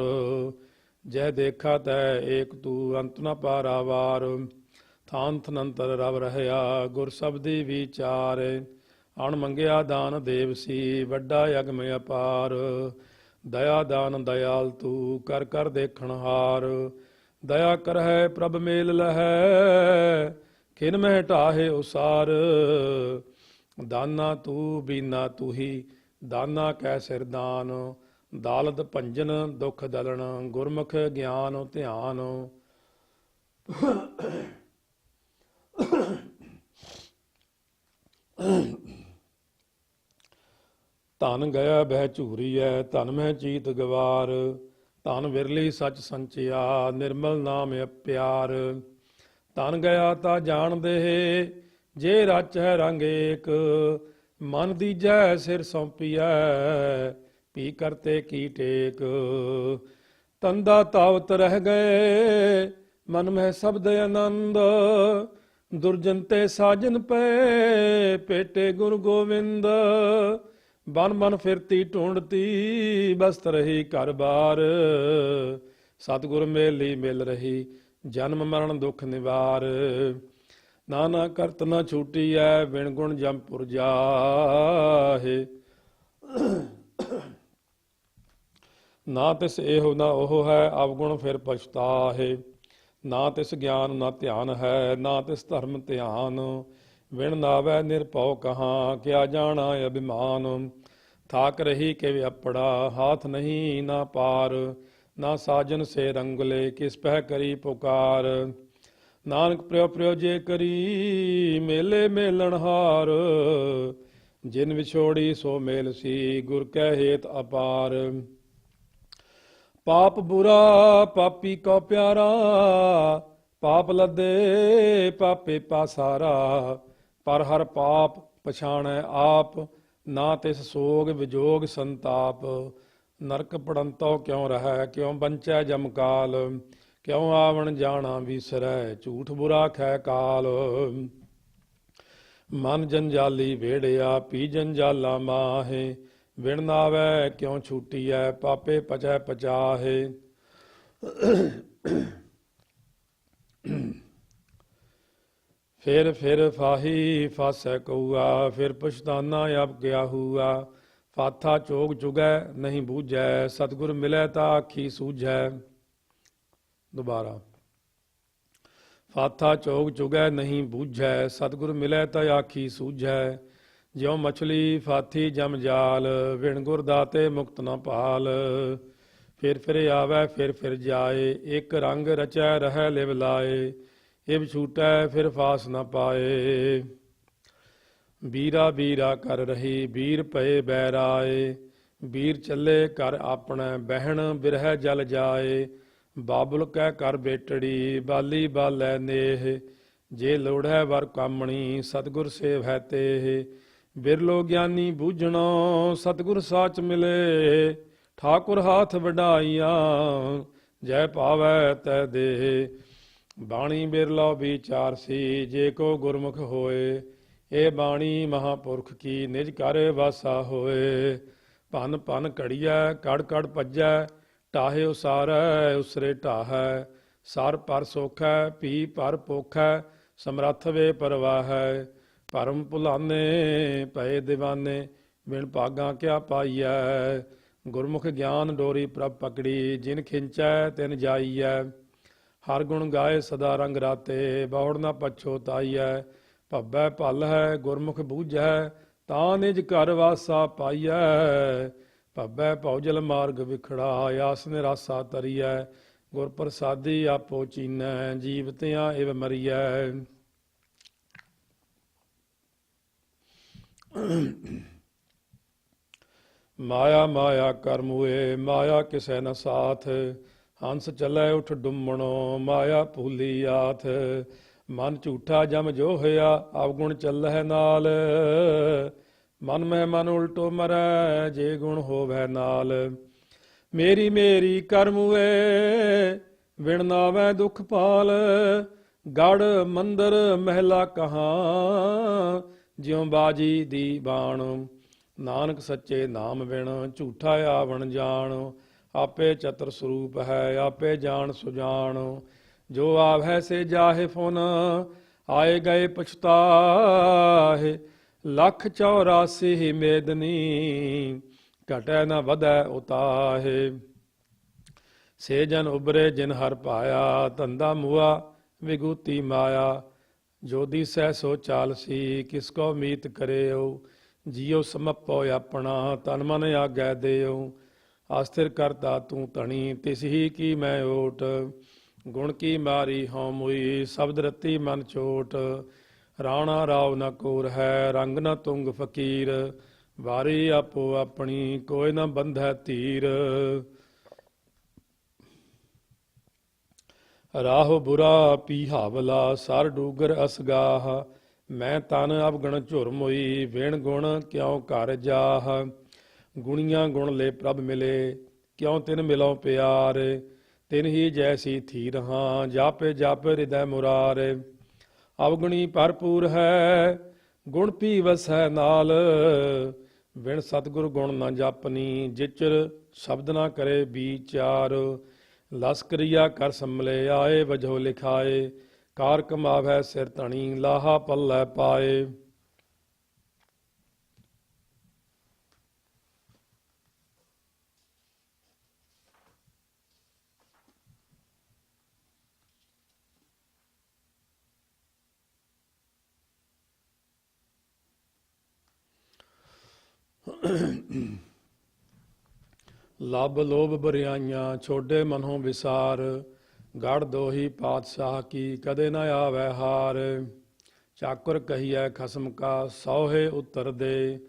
A: ਜਹ ਦੇਖਾ ਤੈ ਏਕ ਤੂੰ ਅੰਤ ਨ ਪਾਰਾਵਾਰ। ਥਾਨ ਥਨੰਤਰ ਰਵ ਰਹਿਆ ਗੁਰ ਸਬਦੀ ਵਿਚਾਰ। ਅਣ ਮੰਗਿਆ ਦਾਨ ਦੇਵਸੀ ਵੱਡਾ ਅਗਮ ਅਪਾਰ। ਦਇਆ ਦਾਨ ਦਇਆਲ ਤੂੰ ਕਰ ਕਰ ਦੇਖਣ ਹਾਰ। ਦਇਆ ਕਰਹਿ ਪ੍ਰਭ ਮੇਲ ਲਹੈ ਖਿਨ ਮਹਿ ਢਾਹੇ ਉਸਾਰ। ਦਾਨਾ ਤੂੰ ਬੀਨਾ ਤੂਹੀ ਦਾਨਾ ਕੈ ਸਿਰ ਦਾਨ। ਦਾਲਦ ਭੰਜਨ ਦੁਖ ਦਲਣ ਗੁਰਮੁਖ ਗਿਆਨ ਧਿਆਨ। ਧਨ ਗਿਆ ਬਹਿ ਝੂਰੀਐ ਧਨ ਮਹਿ ਚੀਤ ਗਵਾਰ। ਧਨ ਵਿਰਲੀ ਸੱਚ ਸੰਚਿਆ ਨਿਰਮਲ ਨਾਮ ਪਿਆਰ। ਧਨ ਗਿਆ ਤਾਂ ਜਾਣਦੇ ਜੇ ਰਚ ਹੈ ਰੰਗ ਏਕ। ਮਨ ਦੀਜੈ ਸਿਰ ਸੌਂਪੀਐ ਪੀ ਕਰਤੇ ਕੀ ਟੇਕ। ਤੰਦਾ ਤਾਵਤ ਰਹਿ ਗਏ ਮਨ ਮਹਿ ਸ਼ਬਦ ਆਨੰਦ। ਦੁਰਜਨ ਤੇ ਸਾਜਨ ਪਏ ਪੇਟੇ ਗੁਰੂ ਗੋਵਿੰਦ। ਬਨ ਬਨ ਫਿਰਤੀ ਢੂੰਡਤੀ ਬਸਤ ਰਹੀ ਘਰ ਬਾਰ। ਸਤਿਗੁਰ ਮੇਲੀ ਮਿਲ ਰਹੀ ਜਨਮ ਮਰਨ ਦੁਖ ਨਿਵਾਰ। ਨਾਨਾ ਕਰਤ ਨ ਛੂਟੀਐ ਬਿਨ ਗੁਣ ਜਮਪੁਰ ਜਾਹੇ। ਨਾ ਤਿਸ ਇਹੋ ਨਾ ਉਹ ਹੈ ਅਵਗੁਣ ਫਿਰ ਪਛਤਾਹੇ। ਨਾ ਤਿਸ ਗਿਆਨ ਨਾ ਧਿਆਨ ਹੈ ਨਾ ਤਿਸ ਧਰਮ ਧਿਆਨ। ਵਿਣ ਨਾਵੈ ਨਿਰਭਉ ਕਹਾਂ ਕਿਆ ਜਾਣਾ ਅਭਿਮਾਨ। ਥਾਕ ਰਹੀ ਕਿ ਵਿਅਪੜਾ ਹਾਥ ਨਹੀਂ ਨਾ ਪਾਰ। ਨਾ ਸਾਜਨ ਸੇ ਰੰਗਲੇ ਕਿਸ ਪਹਿ ਕਰੀ ਪੁਕਾਰ। ਨਾਨਕ ਪ੍ਰਿਉ ਪ੍ਰਿਉ ਜੇ ਕਰੀ ਮੇਲੇ ਮੇਲਣ ਹਾਰ। ਜਿਨ ਵਿਛੋੜੀ ਸੋ ਮੇਲ ਸੀ ਗੁਰ ਕੈ ਹੇਤ ਅਪਾਰ। ਪਾਪ ਬੁਰਾ ਪਾਪੀ ਕਉ ਪਿਆਰਾ ਪਾਪ ਲੱਦੇ ਪਾਪੇ ਪਾਸਾਰਾ। ਪਰ ਹਰ ਪਾਪ ਪਛਾਣੈ ਆਪ ਨਾ ਤਿਸ ਸੋਗ ਵਿਜੋਗ ਸੰਤਾਪ। ਨਰਕ ਪੜੰਤੋ ਕਿਉ ਰਹੈ ਕਿਉ ਬੰਚੈ ਜਮਕਾਲ। ਕਿਉ ਆਵਣ ਜਾਣਾ ਵਿਸਰੈ ਝੂਠ ਬੁਰਾ ਖੈ ਕਾਲ। ਮਨ ਜੰਜਾਲੀ ਵੇੜਿਆ ਪੀ ਜੰਜਾਲਾ ਮਾਹੇ। ਵਿਣ ਨਾਵੈ ਕਿਉ ਛੂਟੀਐ ਪਾਪੇ ਪਚੈ ਪਚਾਹੇ। ਫਿਰ ਫਾਹੀ ਫਾਸੈ ਕਊਆ ਫਿਰ ਪਛਤਾਨਾ ਅਬ ਗਿਆ ਹੂਆ। ਫਾਥਾ ਚੋਗ ਚੁਗੈ ਨਹੀਂ ਬੂਝੈ ਸਤਿਗੁਰ ਮਿਲੈ ਤਾਂ ਆਖੀ ਸੂਝੈ। ਦੁਬਾਰਾ। ਫਾਥਾ ਚੋਗ ਚੁਗੈ ਨਹੀਂ ਬੂਝੈ ਸਤਿਗੁਰ ਮਿਲੈ ਤਾਂ ਆਖੀ ਸੂਝੈ। ਜਿਉ ਮਛਲੀ ਫਾਥੀ ਜਮ ਜਾਲ ਵਿਣ ਗੁਰ ਦਾਤੇ ਮੁਕਤ ਨ ਭਾਲ। ਫਿਰ ਆਵੈ ਫਿਰ ਜਾਏ ਇੱਕ ਰੰਗ ਰਚੈ ਰਹਿ ਲਿਵ ਲਾਏ। ਇਬ ਛੂਟੈ ਫਿਰ ਫਾਸ ਨ ਪਾਏ। ਬੀਰਾ ਬੀਰਾ ਕਰ ਰਹੀ ਬੀਰ ਪਏ ਬੈਰਾਏ। ਬੀਰ ਚੱਲੇ ਘਰ ਆਪਣੈ ਬਹਿਣ ਬਿਰਹਿ ਜਲ ਜਾਏ। ਬਾਬੁਲ ਕਹਿ ਕਰ ਬੇਟੜੀ ਬਾਲੀ ਬਾਲੈ ਨੇਹ। ਜੇ ਲੋੜੈ ਵਰ ਕਾਮਣੀ ਸਤਿਗੁਰ ਸੇਵ ਹੈ ਤੇਹ। ਬਿਰਲੋ ਗਿਆਨੀ ਬੂਝਣੋ ਸਤਿਗੁਰ ਸਾਚ ਮਿਲੇ। ਠਾਕੁਰ ਹਾਥ ਵਡਾਈਆਂ ਜੈ ਭਾਵੈ ਤੈ ਦੇ। ਬਾਣੀ ਬਿਰਲਾ ਵਿਚਾਰ ਸੀ, ਜੇ ਕੋ ਗੁਰਮੁਖ ਹੋਏ। ਇਹ ਬਾਣੀ ਮਹਾਂਪੁਰਖ ਕੀ, ਨਿਜ ਘਰ ਵਾਸਾ ਹੋਏ। ਭਨ ਭਨ ਘੜੀਐ, ਕੜ ਕੜ ਭੱਜੈ, ਟਾਹੇ ਉਸਾਰੈ, ਉਸਰੇ ਢਾਹੈ। ਸਰ ਪਰ ਸੋਖੈ, ਪੀ ਪਰ ਪੋਖੈ, ਸਮਰੱਥ ਵੇ ਪਰਵਾਹੈ। ਭਰਮ ਭੁਲਾਨੇ ਭਏ ਦੀਵਾਨੇ, ਬਿਨ ਭਾਗਾਂ ਕਿਆ ਪਾਈਐ। ਗੁਰਮੁਖ ਗਿਆਨ ਡੋਰੀ ਪ੍ਰਭ ਪਕੜੀ, ਜਿਨ ਖਿੰਚੈ ਤਿਨ ਜਾਈਐ। ਹਰ ਗੁਣ ਗਾਏ ਸਦਾ ਰੰਗ ਰਾਤੇ, ਬਹੁੜ ਨਾ ਪਛੋਤਾਈਐ। ਭੱਬੈ ਭਲ ਹੈ, ਗੁਰਮੁਖ ਬੂਝੈ, ਤਾਂ ਨਿਜ ਘਰ ਵਾਸਾ ਪਾਈਐ। ਭੱਬੈ ਭਉਜਲ ਮਾਰਗ ਵਿਖੜਾ, ਆਸ ਨਿਰਾਸਾ ਤਰੀਐ। ਗੁਰ ਪ੍ਰਸਾਦੀ ਆਪੋ ਚੀਨੈ, ਜੀਵਤਿਆਂ ਇਵ ਮਰੀਐ। ਮਾਇਆ ਮਾਇਆ ਕਰ ਮੂਏ, ਮਾਇਆ ਕਿਸੈ ਨ ਸਾਥ। ਹੰਸ ਚੱਲੈ ਉਠ ਡੁੰਮਣੋ, ਮਾਇਆ ਭੂਲੀ ਆਥ। ਮਨ ਝੂਠਾ ਜਮ ਜੋ ਹੋਇਆ, ਅਵਗੁਣ ਚੱਲਹਿ ਨਾਲ। ਮਨ ਮਹਿ ਮਨ ਉਲਟੋ ਮਰੈ, ਜੇ ਗੁਣ ਹੋਵੈ ਨਾਲ। ਮੇਰੀ ਮੇਰੀ ਕਰ ਮੂਏ, ਵਿਣ ਨਾਵੈ ਦੁਖ ਪਾਲ। ਗੜ ਮੰਦਰ ਮਹਿਲਾ ਕਹਾਂ, ਜਿਉ ਬਾਜੀ ਦੀ ਬਾਣ। ਨਾਨਕ ਸੱਚੇ ਨਾਮ ਵਿਣ, ਝੂਠਾ ਆਵਣ ਜਾਣ। ਆਪੇ ਚਤਰ ਸਰੂਪ ਹੈ, ਆਪੇ ਜਾਣ ਸੁਜਾਨ। ਜੋ ਆਵੈ ਸੇ ਜਾਹੇ ਫੁਨ, ਆਏ ਗਏ ਪਛਤਾਹੇ। 184 ਮੇਦਨੀ, ਘਟੈ ਨ ਵਧੈ ਉਤਾਹੇ। ਸੇ ਜਨ ਉਬਰੇ ਜਿਨ ਹਰ ਪਾਇਆ, ਧੰਦਾ ਮੁਆ ਵਿਗੂਤੀ ਮਾਇਆ। ਜੋ ਦੀਸੈ ਸੋ ਚਾਲਸੀ, ਕਿਸ ਕੋ ਮੀਤ ਕਰਿਓ। ਜੀਉ ਸਮਪੋ ਆਪਣਾ, ਤਨ ਮਨ ਆਗੈ ਦਿਓ। ਆਸਥਿਰ ਕਰਤਾ ਤੂੰ ਧਣੀ, ਤਿਸ ਹੀ ਕੀ ਮੈਂ ਓਟ। ਗੁਣ ਕੀ ਮਾਰੀ ਹਉ ਮੁਈ, ਸ਼ਬਦ ਰਤੀ ਮਨ ਚੋਟ। ਰਾਣਾ ਰਾਵ ਨ ਕੋਰ ਹੈ, ਰੰਗ ਨ ਤੁੰਗ ਫਕੀਰ। ਵਾਰੀ ਆਪੋ ਆਪਣੀ, ਕੋਈ ਨ ਬੰਧੈ ਧੀਰ। ਰਾਹੁ ਬੁਰਾ ਪੀਹਾਵਲਾ, ਸਰ ਡੂਗਰ ਅਸਗਾਹ। ਮੈਂ ਤਨ ਅਵਗਣ ਝੁਰ ਮੋਈ, ਵਿਣ ਗੁਣ ਕਿਉ ਘਰ ਜਾਹ। ਗੁਣੀਆਂ ਗੁਣ ਲੈ ਪ੍ਰਭ ਮਿਲੇ, ਕਿਉ ਤਿਨ ਮਿਲੋ ਪਿਆਰ। ਤਿਨ ਹੀ ਜੈਸੀ ਥੀ ਰਹਾ, ਜਾਪੇ ਜਾਪੇ ਹਿਰਦੈ ਮੁਰਾਰ। ਅਵਗੁਣੀ ਭਰਪੂਰ ਹੈ, ਗੁਣ ਪੀ ਵਸੈ ਨਾਲ। ਵਿਣ ਸਤਿਗੁਰ ਗੁਣ ਨ ਜਾਪਨੀ, ਜਿਚਰ ਸ਼ਬਦ ਨਾ ਕਰੇ ਵਿਚਾਰ। ਲਸਕਰੀਆ ਕਰ ਸੰਭਲੇ, ਆਏ ਵਜੋ ਲਿਖਾਏ। ਕਾਰ ਕਮਾਵੈ ਸਿਰ ਧਣੀ, ਲਾਹਾ ਪੱਲੇ ਪਾਏ। ਲੱਭ ਲੋਭ ਬਰਿਆਈਆਂ, ਛੋਡੇ ਮਨੋਂ ਵਿਸਾਰ। ਗੜ ਦੋਹੀ ਪਾਤਸ਼ਾਹ ਕੀ, ਕਦੇ ਨ ਆਵੈ ਹਾਰ। ਚਾਕਰ ਕਹੀਐ ਖਸਮ ਕਾ, ਸੌਹੇ ਉੱਤਰ ਦੇ।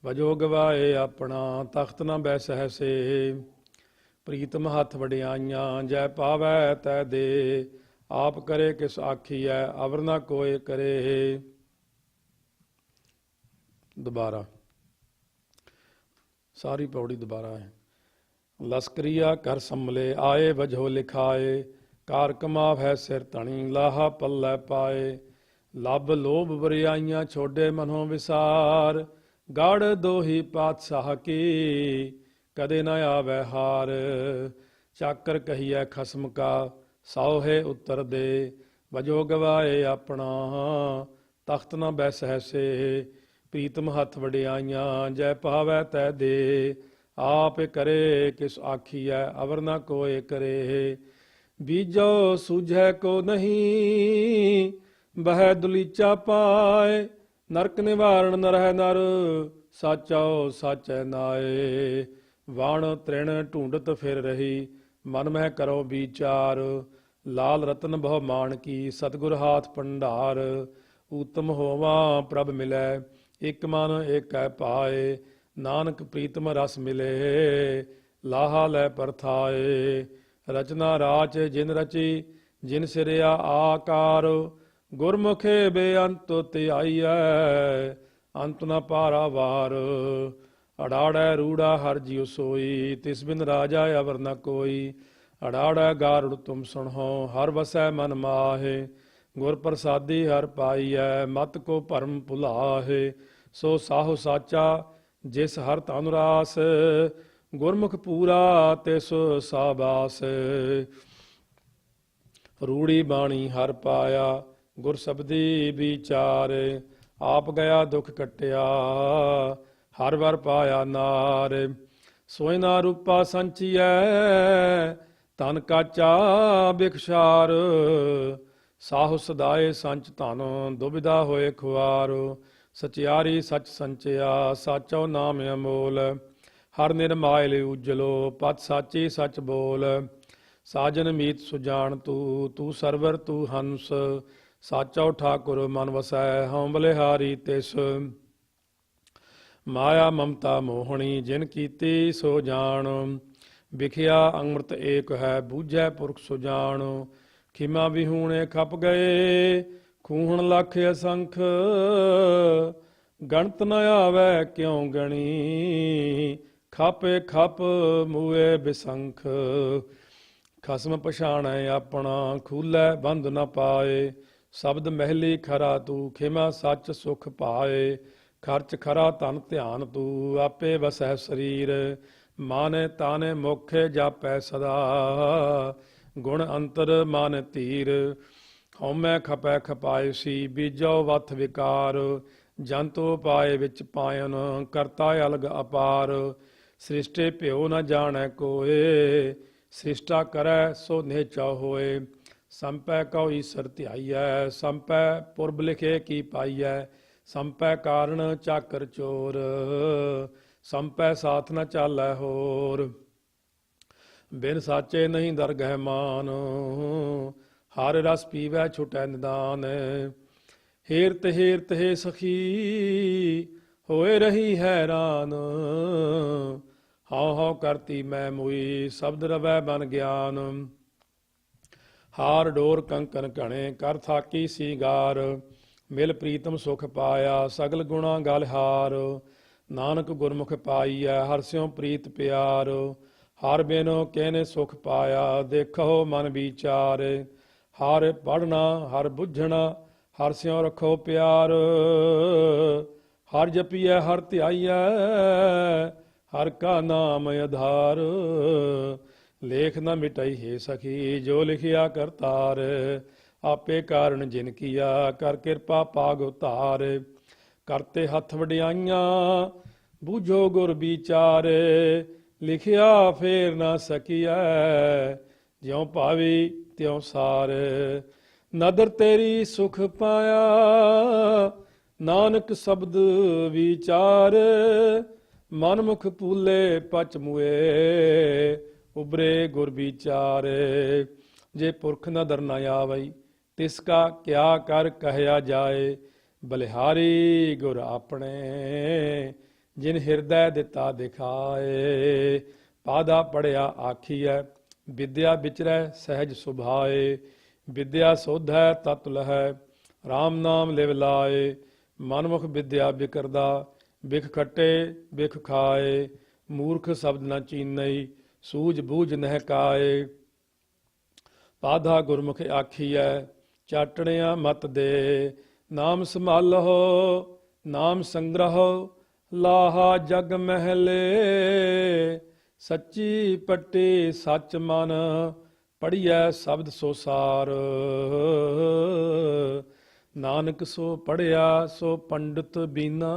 A: ਵਜੋ ਗਵਾਏ ਆਪਣਾ, ਤਖਤ ਨ ਬੈਸਹਿ ਸੇ। ਪ੍ਰੀਤਮ ਹੱਥ ਵਡਿਆਈਆਂ, ਜੈ ਪਾਵੈ ਤੈ ਦੇ। ਆਪ ਕਰੇ ਕਿਸ ਆਖੀਐ, ਅਵਰ ਨ ਕੋਇ ਕਰੇ। ਦੁਬਾਰਾ ਸਾਰੀ ਪੌੜੀ ਦੁਬਾਰਾ ਹੈ। ਲਸਕਰੀਆ ਕਰ ਸੰਭਲੇ, ਆਏ ਵਜੋ ਲਿਖਾਏ। ਕਾਰ ਕਮਾਵੈ ਸਿਰ ਧਣੀ, ਲਾਹਾ ਪੱਲੇ ਪਾਏ। ਲੱਭ ਲੋਭ ਬਰਿਆਈਆਂ, ਛੋਡੇ ਮਨੋਂ ਵਿਸਾਰ। ਗੜ ਦੋਹੀ ਪਾਤਸ਼ਾਹ ਕੀ, ਕਦੇ ਨ ਆਵੈ ਹਾਰ। ਚਾਕਰ ਕਹੀਐ ਖਸਮ ਕਾ, ਸੌਹੇ ਉੱਤਰ ਦੇ। ਵਜੋ ਗਵਾਏ ਆਪਣਾ, ਤਖਤ ਨ ਬੈਸਹਿ ਸੇ। ਪ੍ਰੀਤਮ ਹੱਥ ਵਡਿਆਈਆਂ, ਜੈ ਪਾਵੈ ਤੈ ਦੇ। ਆਪ ਕਰੇ ਕਿਸ ਆਖੀਐ, ਅਵਰ ਨ ਕੋਇ ਕਰੇ। ਬੀਜੋ ਸੂਝੈ ਕੋ ਨਹੀਂ, ਬਹਿ ਦੁਲੀਚਾ ਪਾਏ। ਨਰਕ ਨਿਵਾਰਣ ਨਰਹਿ ਨਰ, ਸਾਚੋ ਸਾਚੈ ਨਾਏ। ਵਣ ਤ੍ਰਿਣ ਢੂੰਡਤ ਫਿਰ ਰਹੀ, ਮਨ ਮਹਿ ਕਰੋ ਵਿਚਾਰ। ਲਾਲ ਰਤਨ ਬਹੁ ਮਾਣ ਕੀ, ਸਤਿਗੁਰ ਹਾਥ ਭੰਡਾਰ। ਊਤਮ ਹੋਵਾ ਪ੍ਰਭ ਮਿਲੈ, ਇਕ ਮਨ ਏਕੈ ਪਾਏ। ਨਾਨਕ ਪ੍ਰੀਤਮ ਰਸ ਮਿਲੇ, ਲਾਹਾ ਲੈ ਪਰਥਾਏ। ਰਚਨਾ ਰਾਚ ਜਿਨ ਰਚੀ, ਜਿਨ ਸਿਰਿਆ ਆਕਾਰ। ਗੁਰਮੁਖੇ ਬੇਅੰਤ ਧਿਆਈਐ, ਅੰਤ ਨ ਪਾਰਾਵਾਰ। ਅੜਾੜੈ ਰੂੜਾ ਹਰ ਜਿਉ ਸੋਈ, ਤਿਸ ਬਿਨ ਰਾਜਾ ਅਵਰ ਨ ਕੋਈ। ਅੜਾੜਾ ਗਾਰੁੜ ਤੁਮ ਸੁਣੋ, ਹਰ ਵਸੈ ਮਨ ਮਾਹੇ। ਗੁਰ ਪ੍ਰਸਾਦੀ ਹਰ ਪਾਈਐ, ਮਤ ਕੋ ਭਰਮ ਭੁਲਾਹੇ। ਸੋ ਸਾਹੋ ਸਾਚਾ ਜਿਸ ਹਰ ਤਨ ਰਾਸ, ਗੁਰਮੁਖ ਪੂਰਾ ਤਿਸ ਸਾਬਾਸ। ਰੂੜੀ ਬਾਣੀ ਹਰ ਪਾਇਆ, ਗੁਰ ਸਬਦੀ ਵਿਚਾਰੇ। ਆਪ ਗਿਆ ਦੁਖ ਕਟਿਆ, ਹਰ ਵਰ ਪਾਇਆ ਨਾਰ। ਸੋਇਨਾ ਰੂਪਾ ਸੰਚੀਐ, ਤਨ ਕਾਚਾ ਬਿਖਸ਼ਾਰ। ਸਾਹੁ ਸਦਾਏ ਸੰਚ ਧਨ, ਦੁਬਿਧਾ ਹੋਏ ਖੁਆਰ। ਸਚਿਆਰੀ ਸਚ ਸੰਚਿਆ, ਸਾਚੋ ਨਾਮ ਅਮੋਲ। ਹਰ ਨਿਰਮਾਇਲ ਉਜਲੋ, ਪਤ ਸਾਚੀ ਸਚ ਬੋਲ। ਸਾਜਨ ਮੀਤ ਸੁਜਾਨ ਤੂੰ, ਤੂੰ ਸਰਵਰ ਤੂੰ ਹੰਸ। ਸਾਚੋ ਠਾਕੁਰ ਮਨ ਵਸੈ, ਹਉ ਬਲਿਹਾਰੀ ਤਿਸ। ਮਾਇਆ ਮਮਤਾ ਮੋਹਣੀ, ਜਿਨ ਕੀਤੀ ਸੋ ਜਾਣ। ਵਿਖਿਆ ਅੰਮ੍ਰਿਤ ਏਕ ਹੈ, ਬੂਝੈ ਪੁਰਖ ਸੁਜਾਨ। ਖਿਮਾ ਵਿਹੂਣੇ ਖਪ ਗਏ, ਖੂਹਣ ਲੱਖ ਅਸੰਖ। ਗਣਤ ਨ ਆਵੈ ਕਿਉ ਗਣੀ, ਖਾਪੇ ਖਪ ਮੂਏ ਬਿਸੰਖ। ਖਸਮ ਪਛਾਣੈ ਆਪਣਾ, ਖੂਲੈ ਬੰਧ ਨ ਪਾਏ। ਸ਼ਬਦ ਮਹਿਲੀ ਖਰਾ ਤੂੰ, ਖਿਮਾ ਸੱਚ ਸੁਖ ਪਾਏ। ਖਰਚ ਖਰਾ ਧਨ ਧਿਆਨ ਤੂੰ, ਆਪੇ ਵਸੈ ਸਰੀਰ। ਮਾਨੇ ਤਾਨੇ ਮੋਖੇ ਜਾਪੈ ਸਦਾ, ਗੁਣ ਅੰਤਰ ਮਨ ਧੀਰ। ਹਉਮੈ ਖਪੈ ਖਪਾਇਸੀ, ਬੀਜੋ ਵਥ ਵਿਕਾਰ। ਜੰਤੂ ਪਾਏ ਵਿੱਚ ਪਾਇਨ, ਕਰਤਾ ਅਲਗ ਅਪਾਰ। ਸ੍ਰਿਸ਼ਟੇ ਭਿਓ ਨ ਜਾਣੈ ਕੋਏ, ਸ੍ਰਿਸ਼ਟਾ ਕਰੈ ਸੋ ਨਿਹਚਾ ਹੋਏ। ਸੰਪੈ ਕਉ ਈਸਰ ਧਿਆਈਐ, ਸੰਪੈ ਪੁਰਬ ਲਿਖੇ ਕੀ ਪਾਈਐ। ਸੰਪੈ ਕਾਰਣ ਚਾਕਰ ਚੋਰ, ਸੰਪੈ ਸਾਥ ਨ ਚਾਲੈ ਹੋਰ। ਬਿਨ ਸਾਚੇ ਨਹੀਂ ਦਰਗਹਿ ਮਾਨ, ਹਰ ਰਸ ਪੀਵੈ ਛੁਟੈ ਨਿਦਾਨ। ਹੇਰਤ ਹੇਰਤ ਹੈ ਸਖੀ, ਹੋਏ ਰਹੀ ਹੈਰਾਨ। ਹਉ ਹਉ ਕਰਤੀ ਮੈਂ ਮੋਈ, ਸ਼ਬਦ ਰਵੈ ਬਨ ਗਿਆਨ। ਹਾਰ ਡੋਰ ਕੰਕਨ ਘਣੇ, ਕਰ ਥਾਕੀ ਸੀਗਾਰ। ਮਿਲ ਪ੍ਰੀਤਮ ਸੁਖ ਪਾਇਆ, ਸਗਲ ਗੁਣਾ ਗਲ ਹਾਰ। ਨਾਨਕ ਗੁਰਮੁਖ ਪਾਈਐ, ਹਰਸਿਉ ਪ੍ਰੀਤ ਪਿਆਰ। ਹਰ ਬਿਨੋ ਕਹਿਨੇ ਸੁਖ ਪਾਇਆ, ਦੇਖੋ ਮਨ ਵਿਚਾਰ। ਹਰ ਪੜਨਾ ਹਰ ਬੁੱਝਣਾ, ਹਰ ਸਿਉ ਰੱਖੋ ਪਿਆਰ। ਹਰ ਜਪੀਐ ਹਰ ਧਿਆਈਐ, ਹਰ ਕਾ ਨਾਮ ਆਧਾਰ। ਲੇਖ ਨ ਮਿਟਈ ਹੈ ਸਖੀ, ਜੋ ਲਿਖਿਆ ਕਰਤਾਰ। ਆਪੇ ਕਾਰਨ ਜਿਨ ਕੀਆ, ਕਰ ਕਿਰਪਾ ਪਾਗ ਉਤਾਰ। ਕਰਤੇ ਹੱਥ ਵਡਿਆਈਆਂ, ਬੂਝੋ ਗੁਰ ਵਿਚਾਰੇ। ਲਿਖਿਆ ਫੇਰ ਨਾ ਸਕੀਐ, ਜਿਉ ਭਾਵੀ ਤਿਉ ਸਾਰ। ਨਦਰ ਤੇਰੀ ਸੁਖ ਪਾਇਆ, ਨਾਨਕ ਸ਼ਬਦ ਵਿਚਾਰ। ਮਨ ਮੁਖ ਪੂਲੇ ਪਚ ਮੁਏ, ਉਬਰੇ ਗੁਰ ਵਿਚਾਰੇ। ਜੇ ਪੁਰਖ ਨਦਰ ਨ ਆਵਈ, ਤਿਸ ਕਾ ਕਿਆ ਕਰ ਕਹਿਆ ਜਾਏ। ਬਲਿਹਾਰੀ ਗੁਰ ਆਪਣੇ, ਜਿਨ ਹਿਰਦੈ ਦਿੱਤਾ ਦਿਖਾਏ। ਪਾਦਾ ਪੜਿਆ ਆਖੀਐ, ਵਿਦਿਆ ਵਿਚਰੈ ਸਹਿਜ ਸੁਭਾਏ। ਵਿਦਿਆ ਸੋਧੈ ਤਤ ਲਹੈ, ਰਾਮ ਨਾਮ ਲਿਵ ਲਾਏ। ਮਨਮੁਖ ਵਿਦਿਆ ਬਿਕਰਦਾ, ਬਿਖ ਖੱਟੇ ਬਿਖ ਖਾਏ। ਮੂਰਖ ਸ਼ਬਦ ਨ ਚੀਨਈ, ਸੂਝ ਬੂਝ ਨਹਿ ਕਾਏ। ਪਾਧਾ ਗੁਰਮੁਖ ਆਖੀਐ, ਚਾਟਣਿਆ ਮਤ ਦੇ। ਨਾਮ ਸੰਭਾਲਹੁ ਨਾਮ ਸੰਗ੍ਰਹੁ, ਲਾਹਾ ਜਗ ਮਹਿਲੇ। ਸੱਚੀ ਪੱਟੀ ਸੱਚ ਮਨ, ਪੜੀਐ ਸ਼ਬਦ ਸੋ ਸਾਰ। ਨਾਨਕ ਸੋ ਪੜਿਆ ਸੋ ਪੰਡਿਤ ਬੀਨਾ,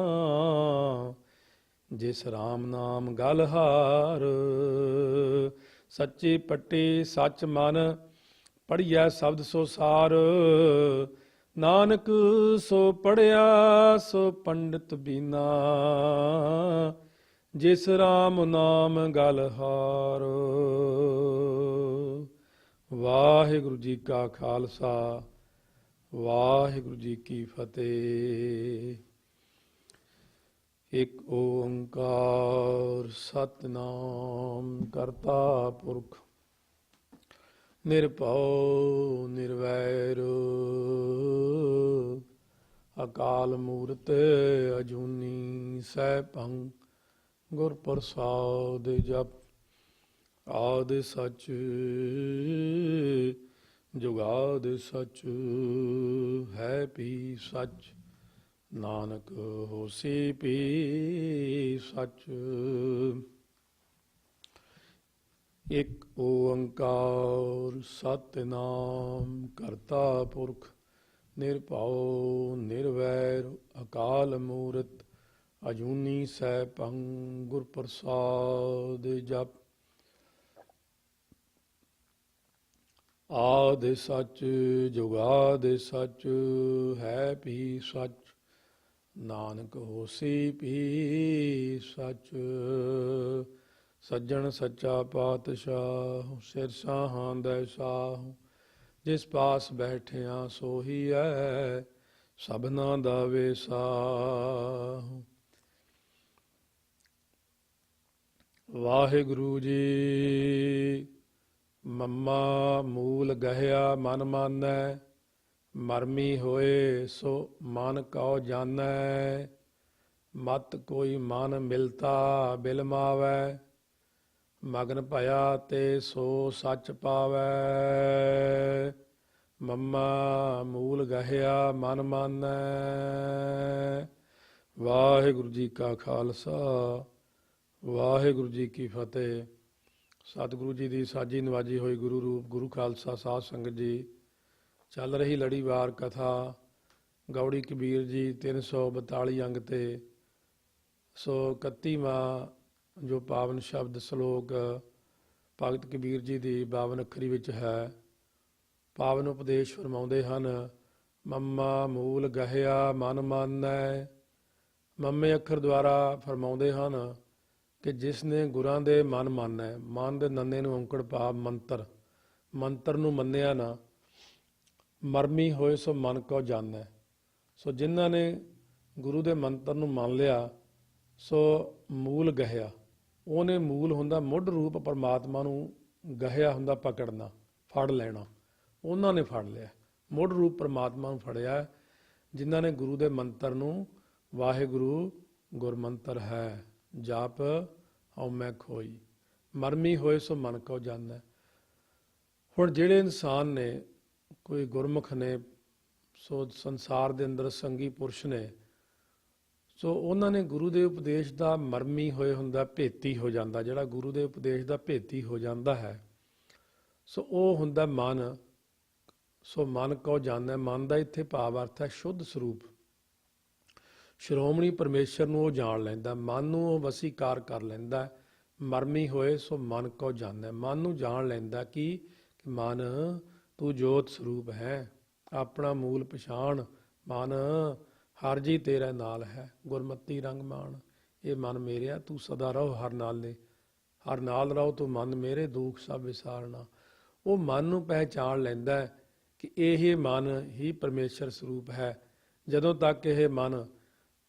A: ਜਿਸ ਰਾਮ ਨਾਮ ਗਲ ਹਾਰ। ਸੱਚੀ ਪੱਟੀ ਸੱਚ ਮਨ, ਪੜੀਐ ਸ਼ਬਦ ਸੋ ਸਾਰ। ਨਾਨਕ ਸੋ ਪੜਿਆ ਸੋ ਪੰਡਿਤ ਬੀਨਾ, ਜਿਸ ਰਾਮ ਨਾਮ ਗਲ ਹਾਰ। ਵਾਹਿਗੁਰੂ ਜੀ ਕਾ ਖਾਲਸਾ, ਵਾਹਿਗੁਰੂ ਜੀ ਕੀ ਫਤਿਹ। ਇਕ ਓੰਕਾਰ ਸਤਿਨਾਮ ਕਰਤਾ ਪੁਰਖ, ਨਿਰਭਉ ਨਿਰਵੈਰ। ਅਕਾਲ ਮੂਰਤ ਅਜੂਨੀ ਸੈਭੰ, ਗੁਰ ਪ੍ਰਸਾਦਿ ਜਪ। ਆਦਿ ਸਚ ਜੁਗਾਦ ਸਚ ਹੈ ਵੀ ਸਚ ਨਾਨਕ ਹੋਸੀ ਵੀ ਸਚ। ਇਕ ਓੰਕਾਰ ਸਤਿਨਾਮ ਕਰਤਾ ਪੁਰਖ ਨਿਰਭਉ ਨਿਰਵੈਰ ਅਕਾਲ ਮੂਰਤ ਅਜੂਨੀ ਸੈਭੰ ਗੁਰ ਪ੍ਰਸਾਦ ਜਪ। ਆਦਿ ਸਚ ਜੁਗਾਦ ਸਚ ਹੈ ਵੀ ਸਚ ਨਾਨਕ ਹੋਸੀ ਵੀ ਸਚ। ਸੱਜਣ ਸੱਚਾ ਪਾਤਸ਼ਾਹ ਸਿਰ ਸਾਹਾਂ ਦੈ ਸਾਹੁ ਜਿਸ ਪਾਸ ਬੈਠਿਆ ਸੋਹੀ ਹੈ ਸਭਨਾ ਦਾ ਵੇਸਾਹੁ। ਵਾਹਿਗੁਰੂ ਜੀ ਮੱਮਾ ਮੂਲ ਗਹਿਆ ਮਨ ਮਾਨੈ ਮਰਮੀ ਹੋਏ ਸੋ ਮਨ ਕਉ ਜਾਣੈ। ਮਤ ਕੋਈ ਮਨ ਮਿਲਤਾ ਬਿਲਮਾਵੈ ਮਗਨ ਭਇਆ ਤੇ ਸੋ ਸੱਚ ਪਾਵੈ। ਮੱਮਾ ਮੂਲ ਗਹਿਆ ਮਨ ਮਾਨੈ। ਵਾਹਿਗੁਰੂ ਜੀ ਕਾ ਖਾਲਸਾ ਵਾਹਿਗੁਰੂ ਜੀ ਕੀ ਫਤਿਹ। ਸਤਿਗੁਰੂ ਜੀ ਦੀ ਸਾਜੀ ਨਵਾਜੀ ਹੋਈ ਗੁਰੂ ਰੂਪ ਗੁਰੂ ਖਾਲਸਾ ਸਾਧ ਸੰਗਤ ਜੀ, ਚੱਲ ਰਹੀ ਲੜੀਵਾਰ ਕਥਾ ਗੌੜੀ ਕਬੀਰ ਜੀ 342 ਅੰਗ ਤੇ 131ਵਾਂ ਜੋ ਪਾਵਨ ਸ਼ਬਦ ਸਲੋਕ ਭਗਤ ਕਬੀਰ ਜੀ ਦੀ 52 ਅੱਖਰੀ ਵਿੱਚ ਹੈ। ਪਾਵਨ ਉਪਦੇਸ਼ ਫਰਮਾਉਂਦੇ ਹਨ, ਮੱਮਾ ਮੂਲ ਗਹਿਆ ਮਨ ਮਾਨੈ। ਮੱਮੇ ਅੱਖਰ ਦੁਆਰਾ ਫਰਮਾਉਂਦੇ ਹਨ ਕਿ ਜਿਸ ਨੇ ਗੁਰਾਂ ਦੇ ਮਨ ਮਾਨੈ, ਮਨ ਦੇ ਨੰਨੇ ਨੂੰ ਔਂਕੜ ਭਾਵ ਮੰਤਰ, ਮੰਤਰ ਨੂੰ ਮੰਨਿਆ ਨਾ, ਮਰਮੀ ਹੋਏ ਸੋ ਮਨ ਕਉ ਜਾਣੈ। ਸੋ ਜਿਨ੍ਹਾਂ ਨੇ ਗੁਰੂ ਦੇ ਮੰਤਰ ਨੂੰ ਮੰਨ ਲਿਆ ਸੋ ਮੂਲ ਗਹਿਆ, ਉਹਨੇ ਮੂਲ ਹੁੰਦਾ ਮੁੱਢ ਰੂਪ ਪਰਮਾਤਮਾ ਨੂੰ, ਗਹਿਆ ਹੁੰਦਾ ਪਕੜਨਾ, ਫੜ ਲੈਣਾ, ਉਹਨਾਂ ਨੇ ਫੜ ਲਿਆ, ਮੁੱਢ ਰੂਪ ਪਰਮਾਤਮਾ ਨੂੰ ਫੜਿਆ ਜਿਨ੍ਹਾਂ ਨੇ ਗੁਰੂ ਦੇ ਮੰਤਰ ਨੂੰ, ਵਾਹਿਗੁਰੂ ਗੁਰਮੰਤਰ ਹੈ ਜਾਪ ਹਉ ਮੈਂ ਖੋਈ ਮਰਮੀ ਹੋਏ ਸੋ ਮਨ ਕਉ ਜਾਣੈ। ਹੁਣ ਜਿਹੜੇ ਇਨਸਾਨ ਨੇ, ਕੋਈ ਗੁਰਮੁਖ ਨੇ, ਸੋ ਸੰਸਾਰ ਦੇ ਅੰਦਰ ਸੰਗੀ ਪੁਰਸ਼ ਨੇ, ਸੋ ਉਹਨਾਂ ਨੇ ਗੁਰੂ ਦੇ ਉਪਦੇਸ਼ ਦਾ ਮਰਮੀ ਹੋਏ ਹੁੰਦਾ, ਭੇਤੀ ਹੋ ਜਾਂਦਾ, ਜਿਹੜਾ ਗੁਰੂ ਦੇ ਉਪਦੇਸ਼ ਦਾ ਭੇਤੀ ਹੋ ਜਾਂਦਾ ਹੈ ਸੋ ਉਹ ਹੁੰਦਾ ਮਨ। ਸੋ ਮਨ ਕਉ ਜਾਣੈ, ਮਨ ਦਾ ਇੱਥੇ ਭਾਵ ਅਰਥ ਹੈ ਸ਼ੁੱਧ ਸਰੂਪ, ਸ਼੍ਰੋਮਣੀ ਪਰਮੇਸ਼ਰ ਨੂੰ ਉਹ ਜਾਣ ਲੈਂਦਾ, ਮਨ ਨੂੰ ਉਹ ਵਸੀਕਾਰ ਕਰ ਲੈਂਦਾ। ਮਰਮੀ ਹੋਏ ਸੋ ਮਨ ਕਉ ਜਾਣੈ, ਮਨ ਨੂੰ ਜਾਣ ਲੈਂਦਾ ਕਿ ਮਨ ਤੂੰ ਜੋਤ ਸਰੂਪ ਹੈ, ਆਪਣਾ ਮੂਲ ਪਛਾਣ। ਮਨ ਹਰ ਜੀ ਤੇਰੇ ਨਾਲ ਹੈ, ਗੁਰਮਤੀ ਰੰਗ ਮਾਣ। ਇਹ ਮਨ ਮੇਰਿਆ ਤੂੰ ਸਦਾ ਰਹੋ ਹਰ ਨਾਲੇ, ਹਰ ਨਾਲ ਰਹੋ ਤੂੰ ਮਨ ਮੇਰੇ ਦੁੱਖ ਸਭ ਵਿਸਾਰਨਾ। ਉਹ ਮਨ ਨੂੰ ਪਹਿਚਾਣ ਲੈਂਦਾ ਕਿ ਇਹ ਮਨ ਹੀ ਪਰਮੇਸ਼ਰ ਸਰੂਪ ਹੈ। ਜਦੋਂ ਤੱਕ ਇਹ ਮਨ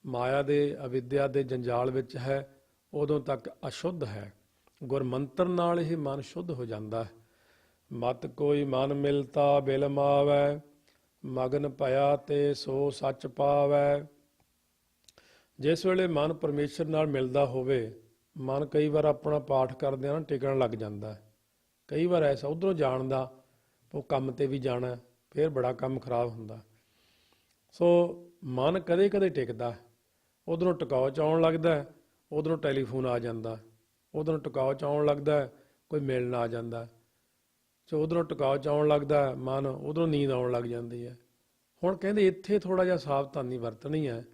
A: ਮਾਇਆ ਦੇ ਅਵਿਦਿਆ ਦੇ ਜੰਜਾਲ ਵਿੱਚ ਹੈ ਉਦੋਂ ਤੱਕ ਅਸ਼ੁੱਧ ਹੈ। ਗੁਰਮੰਤਰ ਨਾਲ ਇਹ ਮਨ ਸ਼ੁੱਧ ਹੋ ਜਾਂਦਾ ਹੈ। ਮਤ ਕੋਈ ਮਨ ਮਿਲਤਾ ਬਿਲਮਾਵੈ ਮਗਨ ਭਇਆ ਤੇ ਸੋ ਸੱਚ ਪਾਵੈ। ਜਿਸ ਵੇਲੇ ਮਨ ਪਰਮੇਸ਼ਰ ਨਾਲ ਮਿਲਦਾ ਹੋਵੇ, ਮਨ ਕਈ ਵਾਰ ਆਪਣਾ ਪਾਠ ਕਰਦਿਆਂ ਨਾ ਟਿਕਣ ਲੱਗ ਜਾਂਦਾ ਹੈ। ਕਈ ਵਾਰ ਐਸਾ ਉੱਧਰੋਂ ਜਾਣਦਾ, ਉਹ ਕੰਮ ਤੇ ਵੀ ਜਾਣਾ, ਫਿਰ ਬੜਾ ਕੰਮ ਖਰਾਬ ਹੁੰਦਾ। ਸੋ ਮਨ ਕਦੇ ਕਦੇ ਟਿਕਦਾ, ਉਧਰੋਂ ਟਿਕਾਓ 'ਚ ਆਉਣ ਲੱਗਦਾ, ਉਧਰੋਂ ਟੈਲੀਫੋਨ ਆ ਜਾਂਦਾ, ਉਧਰੋਂ ਟਿਕਾਓ 'ਚ ਆਉਣ ਲੱਗਦਾ, ਕੋਈ ਮਿਲਣ ਆ ਜਾਂਦਾ, ਸੋ ਉਧਰੋਂ ਟਿਕਾਓ 'ਚ ਆਉਣ ਲੱਗਦਾ ਮਨ, ਉਧਰੋਂ ਨੀਂਦ ਆਉਣ ਲੱਗ ਜਾਂਦੀ ਹੈ। ਹੁਣ ਕਹਿੰਦੇ ਇੱਥੇ ਥੋੜ੍ਹਾ ਜਿਹਾ ਸਾਵਧਾਨੀ ਵਰਤਣੀ ਹੈ।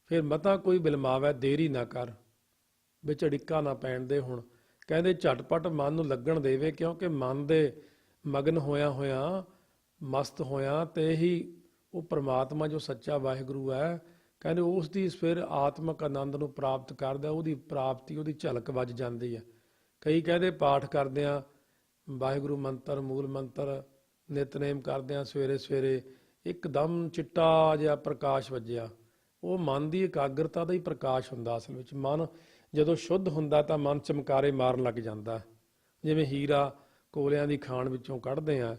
A: ਫਿਰ ਮਤਾ ਕੋਈ ਬਿਲਮਾਵੈ ਦੇਰੀ ਨਾ ਕਰ, ਵਿੱਚ ਅੜਿੱਕਾ ਨਾ ਪੈਣ ਦੇ। ਹੁਣ ਕਹਿੰਦੇ ਝਟਪਟ ਮਨ ਨੂੰ ਲੱਗਣ ਦੇਵੇ, ਕਿਉਂਕਿ ਮਨ ਦੇ ਮਗਨ ਹੋਇਆਂ ਮਸਤ ਹੋਇਆਂ ਤੇ ਹੀ ਉਹ ਪ੍ਰਮਾਤਮਾ ਜੋ ਸੱਚਾ ਵਾਹਿਗੁਰੂ ਹੈ, ਕਹਿੰਦੇ ਉਸ ਦੀ ਫਿਰ ਆਤਮਕ ਆਨੰਦ ਨੂੰ ਪ੍ਰਾਪਤ ਕਰਦਾ, ਉਹਦੀ ਪ੍ਰਾਪਤੀ, ਉਹਦੀ ਝਲਕ ਵੱਜ ਜਾਂਦੀ ਹੈ। ਕਈ ਕਹਿੰਦੇ ਪਾਠ ਕਰਦਿਆਂ ਵਾਹਿਗੁਰੂ ਮੰਤਰ, ਮੂਲ ਮੰਤਰ ਨਿਤਨੇਮ ਕਰਦਿਆਂ ਸਵੇਰੇ ਸਵੇਰੇ ਇੱਕਦਮ ਚਿੱਟਾ ਜਿਹਾ ਪ੍ਰਕਾਸ਼ ਵੱਜਿਆ, ਉਹ ਮਨ ਦੀ ਇਕਾਗਰਤਾ ਦਾ ਹੀ ਪ੍ਰਕਾਸ਼ ਹੁੰਦਾ। ਅਸਲ ਵਿੱਚ ਮਨ ਜਦੋਂ ਸ਼ੁੱਧ ਹੁੰਦਾ ਤਾਂ ਮਨ ਚਮਕਾਰੇ ਮਾਰਨ ਲੱਗ ਜਾਂਦਾ, ਜਿਵੇਂ ਹੀਰਾ ਕੋਲਿਆਂ ਦੀ ਖਾਣ ਵਿੱਚੋਂ ਕੱਢਦੇ ਆ,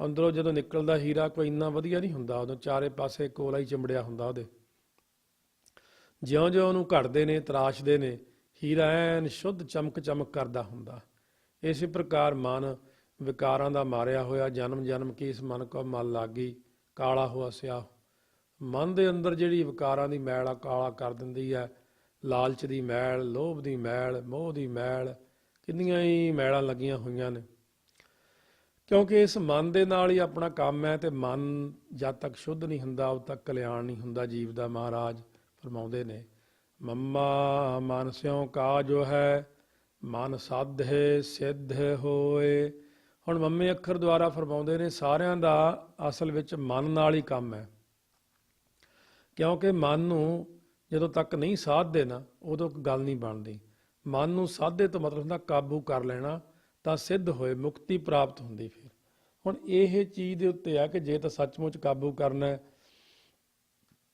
A: ਅੰਦਰੋਂ ਜਦੋਂ ਨਿਕਲਦਾ ਹੀਰਾ ਕੋਈ ਇੰਨਾ ਵਧੀਆ ਨਹੀਂ ਹੁੰਦਾ, ਉਦੋਂ ਚਾਰੇ ਪਾਸੇ ਕੋਲਾ ਹੀ ਚਿੰਬੜਿਆ ਹੁੰਦਾ ਉਹਦੇ। ਜਿਉਂ-ਜਿਉਂ ਉਹਨੂੰ ਘੜਦੇ ਨੇ, ਤਰਾਸ਼ਦੇ ਨੇ, ਹੀਰਾ ਐਨ ਸ਼ੁੱਧ ਚਮਕ ਕਰਦਾ ਹੁੰਦਾ। ਇਸੇ ਪ੍ਰਕਾਰ ਮਨ ਵਿਕਾਰਾਂ ਦਾ ਮਾਰਿਆ ਹੋਇਆ, ਜਨਮ ਜਨਮ ਕੀ ਇਸ ਮਨ ਕੋ ਮਲ ਲਾਗੀ, ਕਾਲਾ ਹੋਆ ਸਿਆਹ। ਮਨ ਦੇ ਅੰਦਰ ਜਿਹੜੀ ਵਿਕਾਰਾਂ ਦੀ ਮੈਲ ਆ ਕਾਲਾ ਕਰ ਦਿੰਦੀ ਹੈ। ਲਾਲਚ ਦੀ ਮੈਲ, ਲੋਭ ਦੀ ਮੈਲ, ਮੋਹ ਦੀ ਮੈਲ, ਕਿੰਨੀਆਂ ਹੀ ਮੈਲਾਂ ਲੱਗੀਆਂ ਹੋਈਆਂ ਨੇ। ਕਿਉਂਕਿ ਇਸ ਮਨ ਦੇ ਨਾਲ ਹੀ ਆਪਣਾ ਕੰਮ ਹੈ, ਤੇ ਮਨ ਜਦ ਤੱਕ ਸ਼ੁੱਧ ਨਹੀਂ ਹੁੰਦਾ ਉਦ ਤੱਕ ਕਲਿਆਣ ਨਹੀਂ ਹੁੰਦਾ ਜੀਵ ਦਾ। ਮਹਾਰਾਜ ਫਰਮਾਉਂਦੇ ਨੇ, ਮੰਮਾ ਮਨ ਸਿਉ ਕਾ ਜੋ ਹੈ, ਮਨ ਸਾਧੇ ਸਿੱਧ ਹੋਏ। ਹੁਣ ਮੰਮੇ ਅੱਖਰ ਦੁਆਰਾ ਫਰਮਾਉਂਦੇ ਨੇ ਸਾਰਿਆਂ ਦਾ ਅਸਲ ਵਿੱਚ ਮਨ ਨਾਲ ਹੀ ਕੰਮ ਹੈ। ਕਿਉਂਕਿ ਮਨ ਨੂੰ ਜਦੋਂ ਤੱਕ ਨਹੀਂ ਸਾਧਦੇ ਨਾ ਉਦੋਂ ਗੱਲ ਨਹੀਂ ਬਣਦੀ। ਮਨ ਨੂੰ ਸਾਧੇ ਤੋਂ ਮਤਲਬ ਹੁੰਦਾ ਕਾਬੂ ਕਰ ਲੈਣਾ, ਤਾਂ ਸਿੱਧ ਹੋਏ, ਮੁਕਤੀ ਪ੍ਰਾਪਤ ਹੁੰਦੀ। ਫਿਰ ਹੁਣ ਇਹ ਚੀਜ਼ ਦੇ ਉੱਤੇ ਆ ਕਿ ਜੇ ਤਾਂ ਸੱਚਮੁੱਚ ਕਾਬੂ ਕਰਨਾ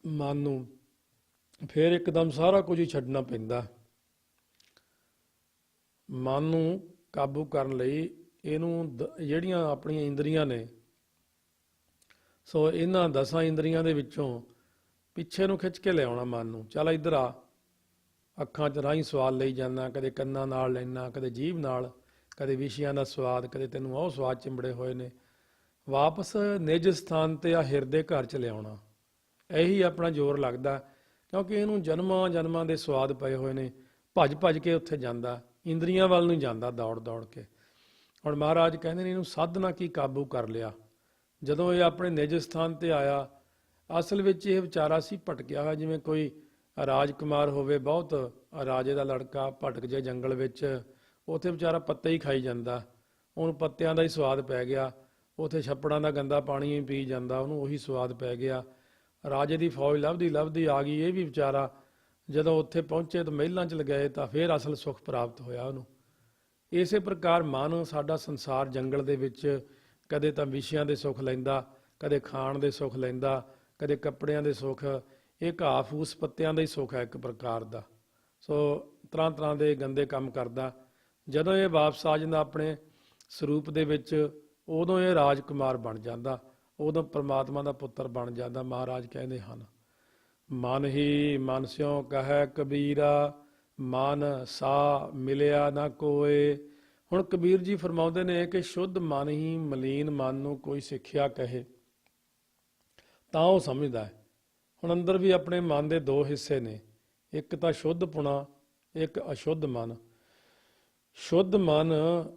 A: ਮਨ ਨੂੰ, ਫਿਰ ਇੱਕਦਮ ਸਾਰਾ ਕੁਝ ਹੀ ਛੱਡਣਾ ਪੈਂਦਾ। ਮਨ ਨੂੰ ਕਾਬੂ ਕਰਨ ਲਈ ਇਹਨੂੰ ਜਿਹੜੀਆਂ ਆਪਣੀਆਂ ਇੰਦਰੀਆਂ ਨੇ, ਸੋ ਇਹਨਾਂ 10 ਇੰਦਰੀਆਂ ਦੇ ਵਿੱਚੋਂ ਪਿੱਛੇ ਨੂੰ ਖਿੱਚ ਕੇ ਲਿਆਉਣਾ ਮਨ ਨੂੰ। ਚੱਲ ਇੱਧਰ ਆ, ਅੱਖਾਂ 'ਚ ਰਾਹੀਂ ਸਵਾਦ ਲਈ ਜਾਂਦਾ, ਕਦੇ ਕੰਨਾਂ ਨਾਲ ਲੈਣਾ, ਕਦੇ ਜੀਭ ਨਾਲ, ਕਦੇ ਵਿਸ਼ਿਆਂ ਦਾ ਸਵਾਦ, ਕਦੇ ਤੈਨੂੰ ਉਹ ਸਵਾਦ ਚਿੰਬੜੇ ਹੋਏ ਨੇ। ਵਾਪਸ ਨਿਜ ਸਥਾਨ 'ਤੇ ਆ ਹਿਰਦੇ ਘਰ 'ਚ ਲਿਆਉਣਾ, ਇਹੀ ਆਪਣਾ ਜ਼ੋਰ ਲੱਗਦਾ। ਕਿਉਂਕਿ ਇਹਨੂੰ ਜਨਮਾਂ ਜਨਮਾਂ ਦੇ ਸਵਾਦ ਪਏ ਹੋਏ ਨੇ, ਭੱਜ ਭੱਜ ਕੇ ਉੱਥੇ ਜਾਂਦਾ, ਇੰਦਰੀਆਂ ਵੱਲ ਨੂੰ ਜਾਂਦਾ ਦੌੜ ਦੌੜ ਕੇ। ਹੁਣ ਮਹਾਰਾਜ ਕਹਿੰਦੇ ਨੇ ਇਹਨੂੰ ਸਾਧਨਾ ਕੀ ਕਾਬੂ ਕਰ ਲਿਆ। ਜਦੋਂ ਇਹ ਆਪਣੇ ਨਿਜ ਸਥਾਨ 'ਤੇ ਆਇਆ, ਅਸਲ ਵਿੱਚ ਇਹ ਵਿਚਾਰਾ ਸੀ ਭਟਕਿਆ ਹੋਇਆ, ਜਿਵੇਂ ਕੋਈ ਰਾਜਕੁਮਾਰ ਹੋਵੇ, ਬਹੁਤ ਰਾਜੇ ਦਾ ਲੜਕਾ, ਭਟਕ ਜਾਏ ਜੰਗਲ ਵਿੱਚ, ਉੱਥੇ ਵਿਚਾਰਾ ਪੱਤੇ ਹੀ ਖਾਈ ਜਾਂਦਾ, ਉਹਨੂੰ ਪੱਤਿਆਂ ਦਾ ਹੀ ਸਵਾਦ ਪੈ ਗਿਆ। ਉੱਥੇ ਛੱਪੜਾਂ ਦਾ ਗੰਦਾ ਪਾਣੀ ਹੀ ਪੀ ਜਾਂਦਾ, ਉਹਨੂੰ ਉਹੀ ਸਵਾਦ ਪੈ ਗਿਆ। ਰਾਜੇ ਦੀ ਫੌਜ ਲੱਭਦੀ ਲੱਭਦੀ ਆ ਗਈ, ਇਹ ਵੀ ਵਿਚਾਰਾ ਜਦੋਂ ਉੱਥੇ ਪਹੁੰਚੇ ਤਾਂ ਮਹਿਲਾਂ 'ਚ ਲਗਾਏ, ਤਾਂ ਫਿਰ ਅਸਲ ਸੁੱਖ ਪ੍ਰਾਪਤ ਹੋਇਆ ਉਹਨੂੰ। ਇਸੇ ਪ੍ਰਕਾਰ ਮਨ ਸਾਡਾ ਸੰਸਾਰ ਜੰਗਲ ਦੇ ਵਿੱਚ ਕਦੇ ਤਾਂ ਵਿਸ਼ਿਆਂ ਦੇ ਸੁੱਖ ਲੈਂਦਾ, ਕਦੇ ਖਾਣ ਦੇ ਸੁੱਖ ਲੈਂਦਾ, ਕਦੇ ਕੱਪੜਿਆਂ ਦੇ ਸੁੱਖ। ਇਹ ਘਾਹ ਫੂਸ ਪੱਤਿਆਂ ਦਾ ਹੀ ਸੁੱਖ ਹੈ ਇੱਕ ਪ੍ਰਕਾਰ ਦਾ। ਸੋ ਤਰ੍ਹਾਂ ਤਰ੍ਹਾਂ ਦੇ ਗੰਦੇ ਕੰਮ ਕਰਦਾ। ਜਦੋਂ ਇਹ ਵਾਪਸ ਆ ਜਾਂਦਾ ਆਪਣੇ ਸਰੂਪ ਦੇ ਵਿੱਚ, ਉਦੋਂ ਇਹ ਰਾਜਕੁਮਾਰ ਬਣ ਜਾਂਦਾ, ਉਦੋਂ ਪਰਮਾਤਮਾ ਦਾ ਪੁੱਤਰ ਬਣ ਜਾਂਦਾ। ਮਹਾਰਾਜ ਕਹਿੰਦੇ ਹਨ, ਮਨ ਹੀ ਮਨ ਸਿਉ ਕਹੈ ਕਬੀਰਾ, ਮਨ ਸਾ ਮਿਲਿਆ ਨਾ ਕੋਏ। ਹੁਣ ਕਬੀਰ ਜੀ ਫਰਮਾਉਂਦੇ ਨੇ ਕਿ ਸ਼ੁੱਧ ਮਨ ਹੀ ਮਲੀਨ ਮਨ ਨੂੰ ਕੋਈ ਸਿੱਖਿਆ ਕਹੇ ਤਾਂ ਉਹ ਸਮਝਦਾ ਹੈ। ਹੁਣ ਅੰਦਰ ਵੀ ਆਪਣੇ ਮਨ ਦੇ 2 ਹਿੱਸੇ ਨੇ, ਇੱਕ ਤਾਂ ਸ਼ੁੱਧ ਪੁਣਾ, ਇੱਕ ਅਸ਼ੁੱਧ ਮਨ। ਸ਼ੁੱਧ ਮਨ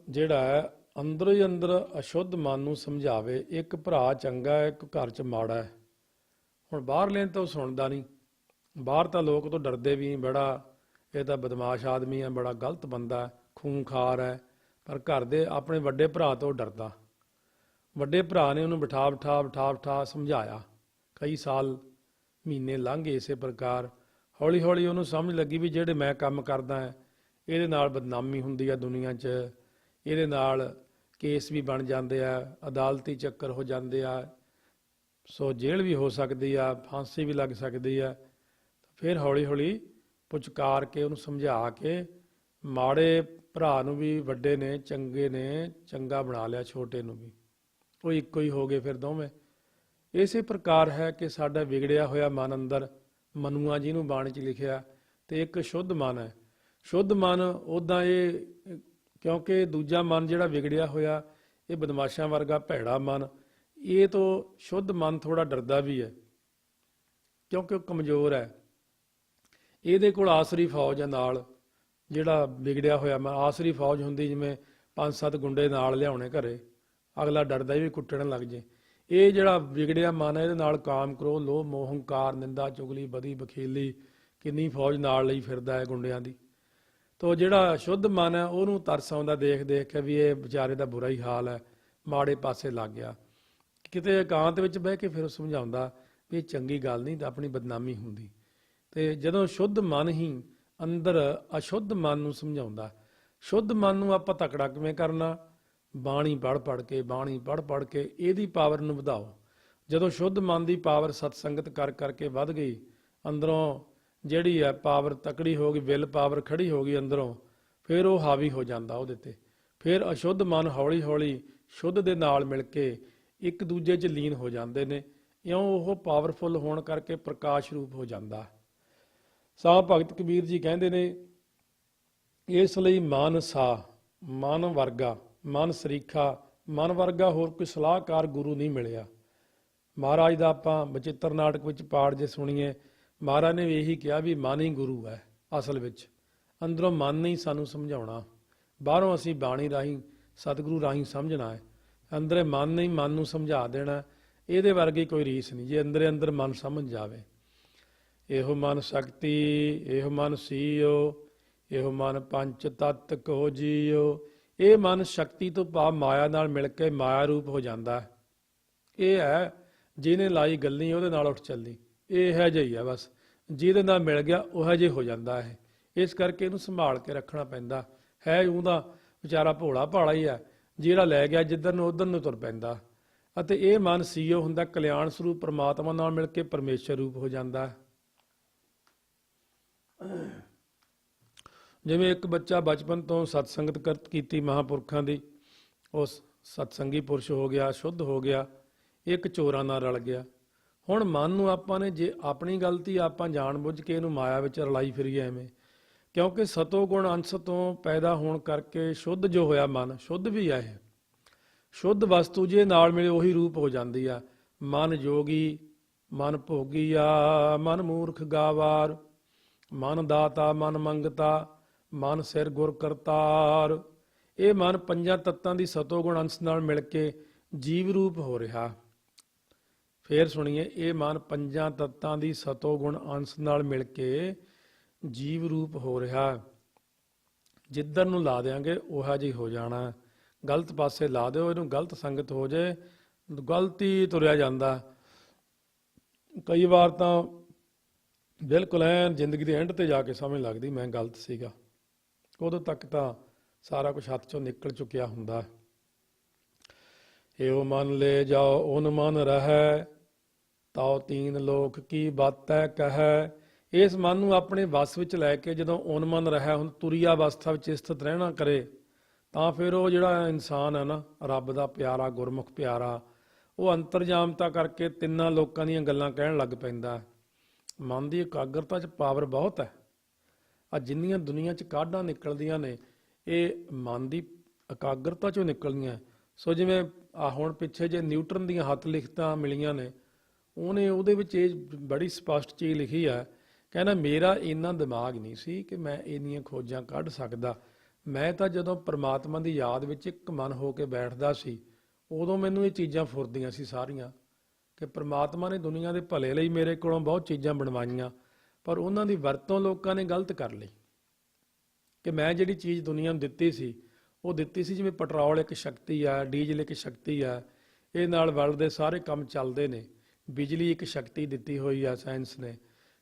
A: ਜਿਹੜਾ ਹੈ ਅੰਦਰੋਂ ਹੀ ਅੰਦਰ ਅਸ਼ੁੱਧ ਮਨ ਨੂੰ ਸਮਝਾਵੇ, ਇੱਕ ਭਰਾ ਚੰਗਾ ਹੈ, ਇੱਕ ਘਰ 'ਚ ਮਾੜਾ ਹੈ। ਹੁਣ ਬਾਹਰਲੇ ਤਾਂ ਉਹ ਸੁਣਦਾ ਨਹੀਂ, ਬਾਹਰ ਤਾਂ ਲੋਕ ਤੋਂ ਡਰਦੇ ਵੀ, ਬੜਾ ਇਹ ਤਾਂ ਬਦਮਾਸ਼ ਆਦਮੀ ਹੈ, ਬੜਾ ਗਲਤ ਬੰਦਾ, ਖੂੰਖਾਰ ਹੈ। ਪਰ ਘਰ ਦੇ ਆਪਣੇ ਵੱਡੇ ਭਰਾ ਤੋਂ ਡਰਦਾ। ਵੱਡੇ ਭਰਾ ਨੇ ਉਹਨੂੰ ਬਿਠਾ ਬਿਠਾ ਬਿਠਾ ਬਿਠਾ ਸਮਝਾਇਆ, ਕਈ ਸਾਲ ਮਹੀਨੇ ਲੰਘ ਗਏ। ਇਸੇ ਪ੍ਰਕਾਰ ਹੌਲੀ ਹੌਲੀ ਉਹਨੂੰ ਸਮਝ ਲੱਗੀ ਵੀ ਜਿਹੜੇ ਮੈਂ ਕੰਮ ਕਰਦਾ ਹੈ ਇਹਦੇ ਨਾਲ ਬਦਨਾਮੀ ਹੁੰਦੀ ਆ ਦੁਨੀਆ 'ਚ, ਇਹਦੇ ਨਾਲ ਕੇਸ ਵੀ ਬਣ ਜਾਂਦੇ ਆ, ਅਦਾਲਤੀ ਚੱਕਰ ਹੋ ਜਾਂਦੇ ਆ, ਸੋ ਜੇਲ੍ਹ ਵੀ ਹੋ ਸਕਦੀ ਆ, ਫਾਂਸੀ ਵੀ ਲੱਗ ਸਕਦੀ ਆ। ਫਿਰ ਹੌਲੀ ਹੌਲੀ ਪੁਚਕਾਰ ਕੇ ਉਹਨੂੰ ਸਮਝਾ ਕੇ ਮਾੜੇ ਭਰਾ ਨੂੰ ਵੀ ਵੱਡੇ ਨੇ ਚੰਗੇ ਨੇ ਚੰਗਾ ਬਣਾ ਲਿਆ, ਛੋਟੇ ਨੂੰ ਵੀ। ਉਹ ਇੱਕੋ ਹੀ ਹੋ ਗਏ ਫਿਰ ਦੋਵੇਂ। ਇਸੇ ਪ੍ਰਕਾਰ ਹੈ ਕਿ ਸਾਡਾ ਵਿਗੜਿਆ ਹੋਇਆ ਮਨ ਅੰਦਰ, ਮਨੂਆ ਜਿਹਨੂੰ ਬਾਣੀ 'ਚ ਲਿਖਿਆ, ਤੇ ਇੱਕ ਸ਼ੁੱਧ ਮਨ ਹੈ। ਸ਼ੁੱਧ ਮਨ ਉੱਦਾਂ ਇਹ, ਕਿਉਂਕਿ ਦੂਜਾ ਮਨ ਜਿਹੜਾ ਵਿਗੜਿਆ ਹੋਇਆ ਇਹ ਬਦਮਾਸ਼ਾਂ ਵਰਗਾ ਭੈੜਾ ਮਨ, ਇਹ ਤੋਂ ਸ਼ੁੱਧ ਮਨ ਥੋੜ੍ਹਾ ਡਰਦਾ ਵੀ ਹੈ, ਕਿਉਂਕਿ ਉਹ ਕਮਜ਼ੋਰ ਹੈ। ਇਹਦੇ ਕੋਲ ਆਸਰੀ ਫੌਜ ਹੈ ਨਾਲ, ਜਿਹੜਾ ਵਿਗੜਿਆ ਹੋਇਆ ਮਨ। ਆਸਰੀ ਫੌਜ ਹੁੰਦੀ ਜਿਵੇਂ 5-7 ਗੁੰਡੇ ਨਾਲ ਲਿਆਉਣੇ ਘਰੇ, ਅਗਲਾ ਡਰਦਾ ਵੀ ਕੁੱਟਣ ਲੱਗ ਜੇ। ਇਹ ਜਿਹੜਾ ਵਿਗੜਿਆ ਮਨ ਹੈ ਇਹਦੇ ਨਾਲ ਕਾਮ, ਕ੍ਰੋਧ, ਲੋਭ, ਮੋਹ, ਹੰਕਾਰ, ਨਿੰਦਾ, ਚੁਗਲੀ, ਬਦੀ, ਬਖੀਲੀ, ਕਿੰਨੀ ਫੌਜ ਨਾਲ ਲਈ ਫਿਰਦਾ ਹੈ ਗੁੰਡਿਆਂ ਦੀ। ਤੋ ਜਿਹੜਾ ਸ਼ੁੱਧ ਮਨ ਹੈ ਉਹਨੂੰ ਤਰਸ ਆਉਂਦਾ ਦੇਖ ਦੇਖ ਕੇ ਵੀ ਇਹ ਵਿਚਾਰੇ ਦਾ ਬੁਰਾ ਹੀ ਹਾਲ ਹੈ, ਮਾੜੇ ਪਾਸੇ ਲੱਗ ਗਿਆ। ਕਿਤੇ ਇਕਾਂਤ ਵਿੱਚ ਬਹਿ ਕੇ ਫਿਰ ਉਹ ਸਮਝਾਉਂਦਾ ਵੀ ਇਹ ਚੰਗੀ ਗੱਲ ਨਹੀਂ, ਤਾਂ ਆਪਣੀ ਬਦਨਾਮੀ ਹੁੰਦੀ। ਤੇ ਜਦੋਂ ਸ਼ੁੱਧ ਮਨ ਹੀ ਅੰਦਰ ਅਸ਼ੁੱਧ ਮਨ ਨੂੰ ਸਮਝਾਉਂਦਾ। ਸ਼ੁੱਧ ਮਨ ਨੂੰ ਆਪਾਂ ਤਕੜਾ ਕਿਵੇਂ ਕਰਨਾ? ਬਾਣੀ ਪੜ੍ਹ ਪੜ੍ਹ ਕੇ, ਬਾਣੀ ਪੜ੍ਹ ਪੜ੍ਹ ਕੇ ਇਹਦੀ ਪਾਵਰ ਨੂੰ ਵਧਾਓ। ਜਦੋਂ ਸ਼ੁੱਧ ਮਨ ਦੀ ਪਾਵਰ ਸਤਸੰਗਤ ਕਰ ਕਰਕੇ ਵੱਧ ਗਈ, ਅੰਦਰੋਂ ਜਿਹੜੀ ਹੈ ਪਾਵਰ ਤਕੜੀ ਹੋ ਗਈ, ਵਿਲ ਪਾਵਰ ਖੜੀ ਹੋ ਗਈ ਅੰਦਰੋਂ, ਫਿਰ ਉਹ ਹਾਵੀ ਹੋ ਜਾਂਦਾ ਉਹਦੇ ਤੇ। ਫਿਰ ਅਸ਼ੁੱਧ ਮਨ ਹੌਲੀ ਹੌਲੀ ਸ਼ੁੱਧ ਦੇ ਨਾਲ ਮਿਲ ਕੇ ਇੱਕ ਦੂਜੇ 'ਚ ਲੀਨ ਹੋ ਜਾਂਦੇ ਨੇ। ਇਉਂ ਉਹ ਪਾਵਰਫੁੱਲ ਹੋਣ ਕਰਕੇ ਪ੍ਰਕਾਸ਼ ਰੂਪ ਹੋ ਜਾਂਦਾ। ਸਾਹ ਭਗਤ ਕਬੀਰ ਜੀ ਕਹਿੰਦੇ ਨੇ, ਇਸ ਲਈ ਮਨ ਸਾ, ਮਨ ਵਰਗਾ, ਮਨ ਸਰੀਖਾ, ਮਨ ਵਰਗਾ ਹੋਰ ਕੋਈ ਸਲਾਹਕਾਰ ਗੁਰੂ ਨਹੀਂ ਮਿਲਿਆ। ਮਹਾਰਾਜ ਦਾ ਆਪਾਂ ਬਚਿੱਤਰ ਨਾਟਕ ਵਿੱਚ ਪਾਠ ਜੇ ਸੁਣੀਏ, ਮਹਾਰਾਜ ਨੇ ਵੀ ਇਹੀ ਕਿਹਾ ਵੀ ਮਨ ਹੀ ਗੁਰੂ ਹੈ ਅਸਲ ਵਿੱਚ। ਅੰਦਰੋਂ ਮਨ ਨੇ ਹੀ ਸਾਨੂੰ ਸਮਝਾਉਣਾ, ਬਾਹਰੋਂ ਅਸੀਂ ਬਾਣੀ ਰਾਹੀਂ ਸਤਿਗੁਰੂ ਰਾਹੀਂ ਸਮਝਣਾ ਹੈ। ਅੰਦਰੇ ਮਨ ਨੇ ਹੀ ਮਨ ਨੂੰ ਸਮਝਾ ਦੇਣਾ। ਇਹਦੇ ਵਰਗੀ ਕੋਈ ਰੀਸ ਨਹੀਂ ਜੇ ਅੰਦਰੇ ਅੰਦਰ ਮਨ ਸਮਝ ਜਾਵੇ। ਇਹੋ ਮਨ ਸ਼ਕਤੀ, ਇਹੋ ਮਨ ਸੀਓ, ਇਹੋ ਮਨ ਪੰਚ ਤਤ ਕੋ ਜੀਓ। ਇਹ ਮਨ ਸ਼ਕਤੀ ਤੋਂ ਭਾਵ ਮਾਇਆ ਨਾਲ ਮਿਲ ਕੇ ਮਾਇਆ ਰੂਪ ਹੋ ਜਾਂਦਾ ਹੈ। ਇਹ ਹੈ ਜਿਹਨੇ ਲਾਈ ਗੱਲੀ ਉਹਦੇ ਨਾਲ ਉੱਠ ਚੱਲੀ, ਇਹ ਹੈ ਜਿਹੀ ਹੈ ਬਸ। ਜਿਹਦੇ ਨਾਲ ਮਿਲ ਗਿਆ ਉਹ ਜਿਹੇ ਹੋ ਜਾਂਦਾ ਹੈ। ਇਸ ਕਰਕੇ ਇਹਨੂੰ ਸੰਭਾਲ ਕੇ ਰੱਖਣਾ ਪੈਂਦਾ ਹੈ। ਉਹਦਾ ਵਿਚਾਰਾ ਭੋਲਾ ਭਾਲਾ ਹੀ ਹੈ, ਜਿਹੜਾ ਲੈ ਗਿਆ ਜਿੱਧਰ ਨੂੰ ਉਧਰ ਨੂੰ ਤੁਰ ਪੈਂਦਾ। ਅਤੇ ਇਹ ਮਨ ਸੀਓ ਹੁੰਦਾ, ਕਲਿਆਣ ਸਰੂਪ ਪਰਮਾਤਮਾ ਨਾਲ ਮਿਲ ਕੇ ਪਰਮੇਸ਼ਰ ਰੂਪ ਹੋ ਜਾਂਦਾ ਹੈ। ਜਿਵੇਂ ਇੱਕ ਬੱਚਾ ਬਚਪਨ ਤੋਂ ਸਤਸੰਗਤ ਕੀਤੀ ਮਹਾਂਪੁਰਖਾਂ ਦੀ, ਉਸ ਸਤਸੰਗੀ ਪੁਰਸ਼ ਹੋ ਗਿਆ, ਸ਼ੁੱਧ ਹੋ ਗਿਆ, ਇੱਕ ਚੋਰਾਂ ਨਾਲ ਰਲ ਗਿਆ। ਹੁਣ ਮਨ ਨੂੰ ਆਪਾਂ ਨੇ ਜੇ ਆਪਣੀ ਗਲਤੀ ਆਪਾਂ ਜਾਣ ਬੁੱਝ ਕੇ ਇਹਨੂੰ ਮਾਇਆ ਵਿੱਚ ਰਲਾਈ ਫਿਰੀਏ ਐਵੇਂ, ਕਿਉਂਕਿ ਸਤੋ ਗੁਣ ਅੰਸ਼ ਤੋਂ ਪੈਦਾ ਹੋਣ ਕਰਕੇ ਸ਼ੁੱਧ ਜੋ ਹੋਇਆ ਮਨ, ਸ਼ੁੱਧ ਵੀ ਹੈ ਇਹ। ਸ਼ੁੱਧ ਵਸਤੂ ਜੇ ਨਾਲ ਮਿਲੇ ਉਹੀ ਰੂਪ ਹੋ ਜਾਂਦੀ ਆ। ਮਨ ਜੋਗੀ, ਮਨ ਭੋਗੀਆ, ਮਨ ਮੂਰਖ ਗਾਵਾਰ, ਮਨ ਦਾਤਾ, ਮਨ ਮੰਗਤਾ, ਮਨ ਸਿਰ ਗੁਰ ਕਰਤਾਰ। ਇਹ ਮਨ ਪੰਜਾਂ ਤੱਤਾਂ ਦੀ ਸਤੋ ਗੁਣ ਅੰਸ਼ ਨਾਲ ਮਿਲ ਕੇ ਜੀਵ ਰੂਪ ਹੋ ਰਿਹਾ। ਫੇਰ ਸੁਣੀਏ, ਇਹ ਮਨ ਪੰਜਾਂ ਤੱਤਾਂ ਦੀ ਸਤੋ ਗੁਣ ਅੰਸ਼ ਨਾਲ ਮਿਲ ਕੇ ਜੀਵ ਰੂਪ ਹੋ ਰਿਹਾ। ਜਿੱਧਰ ਨੂੰ ਲਾ ਦਿਆਂਗੇ ਉਹੋ ਜਿਹੀ ਹੋ ਜਾਣਾ। ਗਲਤ ਪਾਸੇ ਲਾ ਦਿਓ ਇਹਨੂੰ, ਗਲਤ ਸੰਗਤ ਹੋ ਜਾਏ, ਗਲਤੀ ਤੁਰਿਆ ਜਾਂਦਾ। ਕਈ ਵਾਰ ਤਾਂ ਬਿਲਕੁਲ ਐਨ ਜ਼ਿੰਦਗੀ ਦੇ ਐਂਡ ਤੇ ਜਾ ਕੇ ਸਮਝ ਲੱਗਦੀ ਮੈਂ ਗਲਤ ਸੀਗਾ। ਉਦੋਂ ਤੱਕ ਤਾਂ ਸਾਰਾ ਕੁਝ ਹੱਥ ਚੋਂ ਨਿਕਲ ਚੁੱਕਿਆ ਹੁੰਦਾ। ਇਹੋ ਮਨ ਲੈ ਜਾਓ ਓਨ ਮਨ ਰਹੈ, ਤਾਉ ਤੀਨ ਲੋਕ ਕੀ ਬਾਤੈ ਕਹੈ। ਇਸ ਮਨ ਨੂੰ ਆਪਣੇ ਵਸ ਵਿੱਚ ਲੈ ਕੇ ਜਦੋਂ ਓਨ ਮਨ ਰਹਿ, ਹੁਣ ਤੁਰੀਆ ਅਵਸਥਾ ਵਿੱਚ ਸਥਿਤ ਰਹਿਣਾ ਕਰੇ, ਤਾਂ ਫਿਰ ਉਹ ਜਿਹੜਾ ਇਨਸਾਨ ਹੈ ਨਾ, ਰੱਬ ਦਾ ਪਿਆਰਾ, ਗੁਰਮੁਖ ਪਿਆਰਾ, ਉਹ ਅੰਤਰਜਾਮਤਾ ਕਰਕੇ ਤਿੰਨਾਂ ਲੋਕਾਂ ਦੀਆਂ ਗੱਲਾਂ ਕਹਿਣ ਲੱਗ ਪੈਂਦਾ। ਮਨ ਦੀ ਇਕਾਗਰਤਾ 'ਚ ਪਾਵਰ ਬਹੁਤ ਹੈ। ਆ ਜਿੰਨੀਆਂ ਦੁਨੀਆ 'ਚ ਕਾਢਾਂ ਨਿਕਲਦੀਆਂ ਨੇ ਇਹ ਮਨ ਦੀ ਇਕਾਗਰਤਾ 'ਚੋਂ ਨਿਕਲਦੀਆਂ। ਸੋ ਜਿਵੇਂ ਆ ਹੁਣ ਪਿੱਛੇ ਜੇ ਨਿਊਟਨ ਦੀਆਂ ਹੱਥ ਲਿਖਤਾਂ ਮਿਲੀਆਂ ਨੇ, ਉਹਨੇ ਉਹਦੇ ਵਿੱਚ ਇਹ ਬੜੀ ਸਪਸ਼ਟ ਚੀਜ਼ ਲਿਖੀ ਹੈ, ਕਹਿੰਦਾ ਮੇਰਾ ਇੰਨਾ ਦਿਮਾਗ ਨਹੀਂ ਸੀ ਕਿ ਮੈਂ ਇੰਨੀਆਂ ਖੋਜਾਂ ਕੱਢ ਸਕਦਾ। ਮੈਂ ਤਾਂ ਜਦੋਂ ਪਰਮਾਤਮਾ ਦੀ ਯਾਦ ਵਿੱਚ ਇੱਕ ਮਨ ਹੋ ਕੇ ਬੈਠਦਾ ਸੀ, ਉਦੋਂ ਮੈਨੂੰ ਇਹ ਚੀਜ਼ਾਂ ਫੁਰਦੀਆਂ ਸੀ ਸਾਰੀਆਂ, ਕਿ ਪਰਮਾਤਮਾ ਨੇ ਦੁਨੀਆ ਦੇ ਭਲੇ ਲਈ ਮੇਰੇ ਕੋਲੋਂ ਬਹੁਤ ਚੀਜ਼ਾਂ ਬਣਵਾਈਆਂ, ਪਰ ਉਹਨਾਂ ਦੀ ਵਰਤੋਂ ਲੋਕਾਂ ਨੇ ਗਲਤ ਕਰ ਲਈ। ਕਿ ਮੈਂ ਜਿਹੜੀ ਚੀਜ਼ ਦੁਨੀਆ ਨੂੰ ਦਿੱਤੀ ਸੀ, ਉਹ ਦਿੱਤੀ ਸੀ ਜਿਵੇਂ ਪੈਟਰੋਲ ਇੱਕ ਸ਼ਕਤੀ ਆ, ਡੀਜ਼ਲ ਇੱਕ ਸ਼ਕਤੀ ਆ, ਇਹ ਨਾਲ ਵਰਲਡ ਦੇ ਸਾਰੇ ਕੰਮ ਚੱਲਦੇ ਨੇ। ਬਿਜਲੀ ਇੱਕ ਸ਼ਕਤੀ ਦਿੱਤੀ ਹੋਈ ਆ ਸਾਇੰਸ ਨੇ।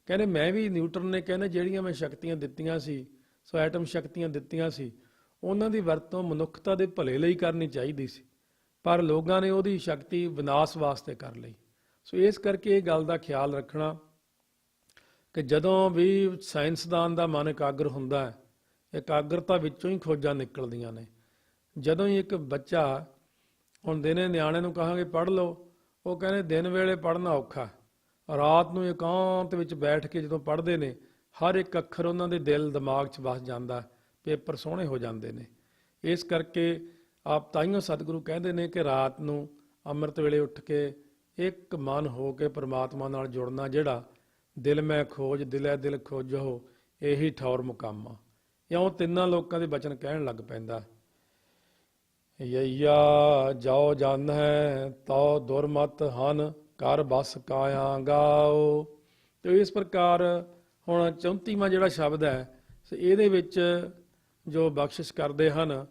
A: ਕਹਿੰਦੇ ਮੈਂ ਵੀ, ਨਿਊਟਨ ਨੇ ਕਹਿੰਦੇ ਜਿਹੜੀਆਂ ਮੈਂ ਸ਼ਕਤੀਆਂ ਦਿੱਤੀਆਂ ਸੀ, ਸੋ ਐਟਮ ਸ਼ਕਤੀਆਂ ਦਿੱਤੀਆਂ ਸੀ, ਉਹਨਾਂ ਦੀ ਵਰਤੋਂ ਮਨੁੱਖਤਾ ਦੇ ਭਲੇ ਲਈ ਕਰਨੀ ਚਾਹੀਦੀ ਸੀ, ਪਰ ਲੋਕਾਂ ਨੇ ਉਹਦੀ ਸ਼ਕਤੀ ਵਿਨਾਸ਼ ਵਾਸਤੇ ਕਰ ਲਈ। ਸੋ ਇਸ ਕਰਕੇ ਇਹ ਗੱਲ ਦਾ ਖਿਆਲ ਰੱਖਣਾ ਕਿ ਜਦੋਂ ਵੀ ਸਾਇੰਸਦਾਨ ਦਾ ਮਨ ਇਕਾਗਰ ਹੁੰਦਾ ਹੈ, ਇਕਾਗਰਤਾ ਵਿੱਚੋਂ ਹੀ ਖੋਜਾਂ ਨਿਕਲਦੀਆਂ ਨੇ। ਜਦੋਂ ਹੀ ਇੱਕ ਬੱਚਾ, ਹੁਣ ਦਿਨੇ ਨਿਆਣੇ ਨੂੰ ਕਹਾਂਗੇ ਪੜ੍ਹ ਲਓ, ਉਹ ਕਹਿੰਦੇ ਦਿਨ ਵੇਲੇ ਪੜ੍ਹਨਾ ਔਖਾ, ਰਾਤ ਨੂੰ ਇਕਾਂਤ ਵਿੱਚ ਬੈਠ ਕੇ ਜਦੋਂ ਪੜ੍ਹਦੇ ਨੇ, ਹਰ ਇੱਕ ਅੱਖਰ ਉਹਨਾਂ ਦੇ ਦਿਲ ਦਿਮਾਗ 'ਚ ਵਸ ਜਾਂਦਾ, ਪੇਪਰ ਸੋਹਣੇ ਹੋ ਜਾਂਦੇ ਨੇ। ਇਸ ਕਰਕੇ ਆਪ ਤਾਈਓ ਸਤਿਗੁਰੂ ਕਹਿੰਦੇ ਨੇ ਕਿ ਰਾਤ ਨੂੰ ਅੰਮ੍ਰਿਤ ਵੇਲੇ ਉੱਠ ਕੇ ਇੱਕ ਮਨ ਹੋ ਕੇ ਪਰਮਾਤਮਾ ਨਾਲ ਜੁੜਨਾ, ਜਿਹੜਾ ਦਿਲ ਮੈਂ ਖੋਜ ਦਿਲੈ ਦਿਲ ਖੋਜੋ, ਇਹੀ ਠੌਰ ਮੁਕਾਮਾ। ਇਉਂ ਤਿੰਨਾਂ ਲੋਕਾਂ ਦੇ ਬਚਨ ਕਹਿਣ ਲੱਗ ਪੈਂਦਾ। ਯਈਆ ਜਾਓ ਜਾਣੈ ਤਉ ਦੁਰਮਤ ਹਨ, ਕਰ ਬਸ ਕਾਇਆ ਗਾਓ। ਤੇ ਇਸ ਪ੍ਰਕਾਰ ਹੁਣ 34ਵਾਂ ਜਿਹੜਾ ਸ਼ਬਦ ਹੈ, ਇਹਦੇ ਵਿੱਚ ਜੋ ਬਖਸ਼ਿਸ਼ ਕਰਦੇ ਹਨ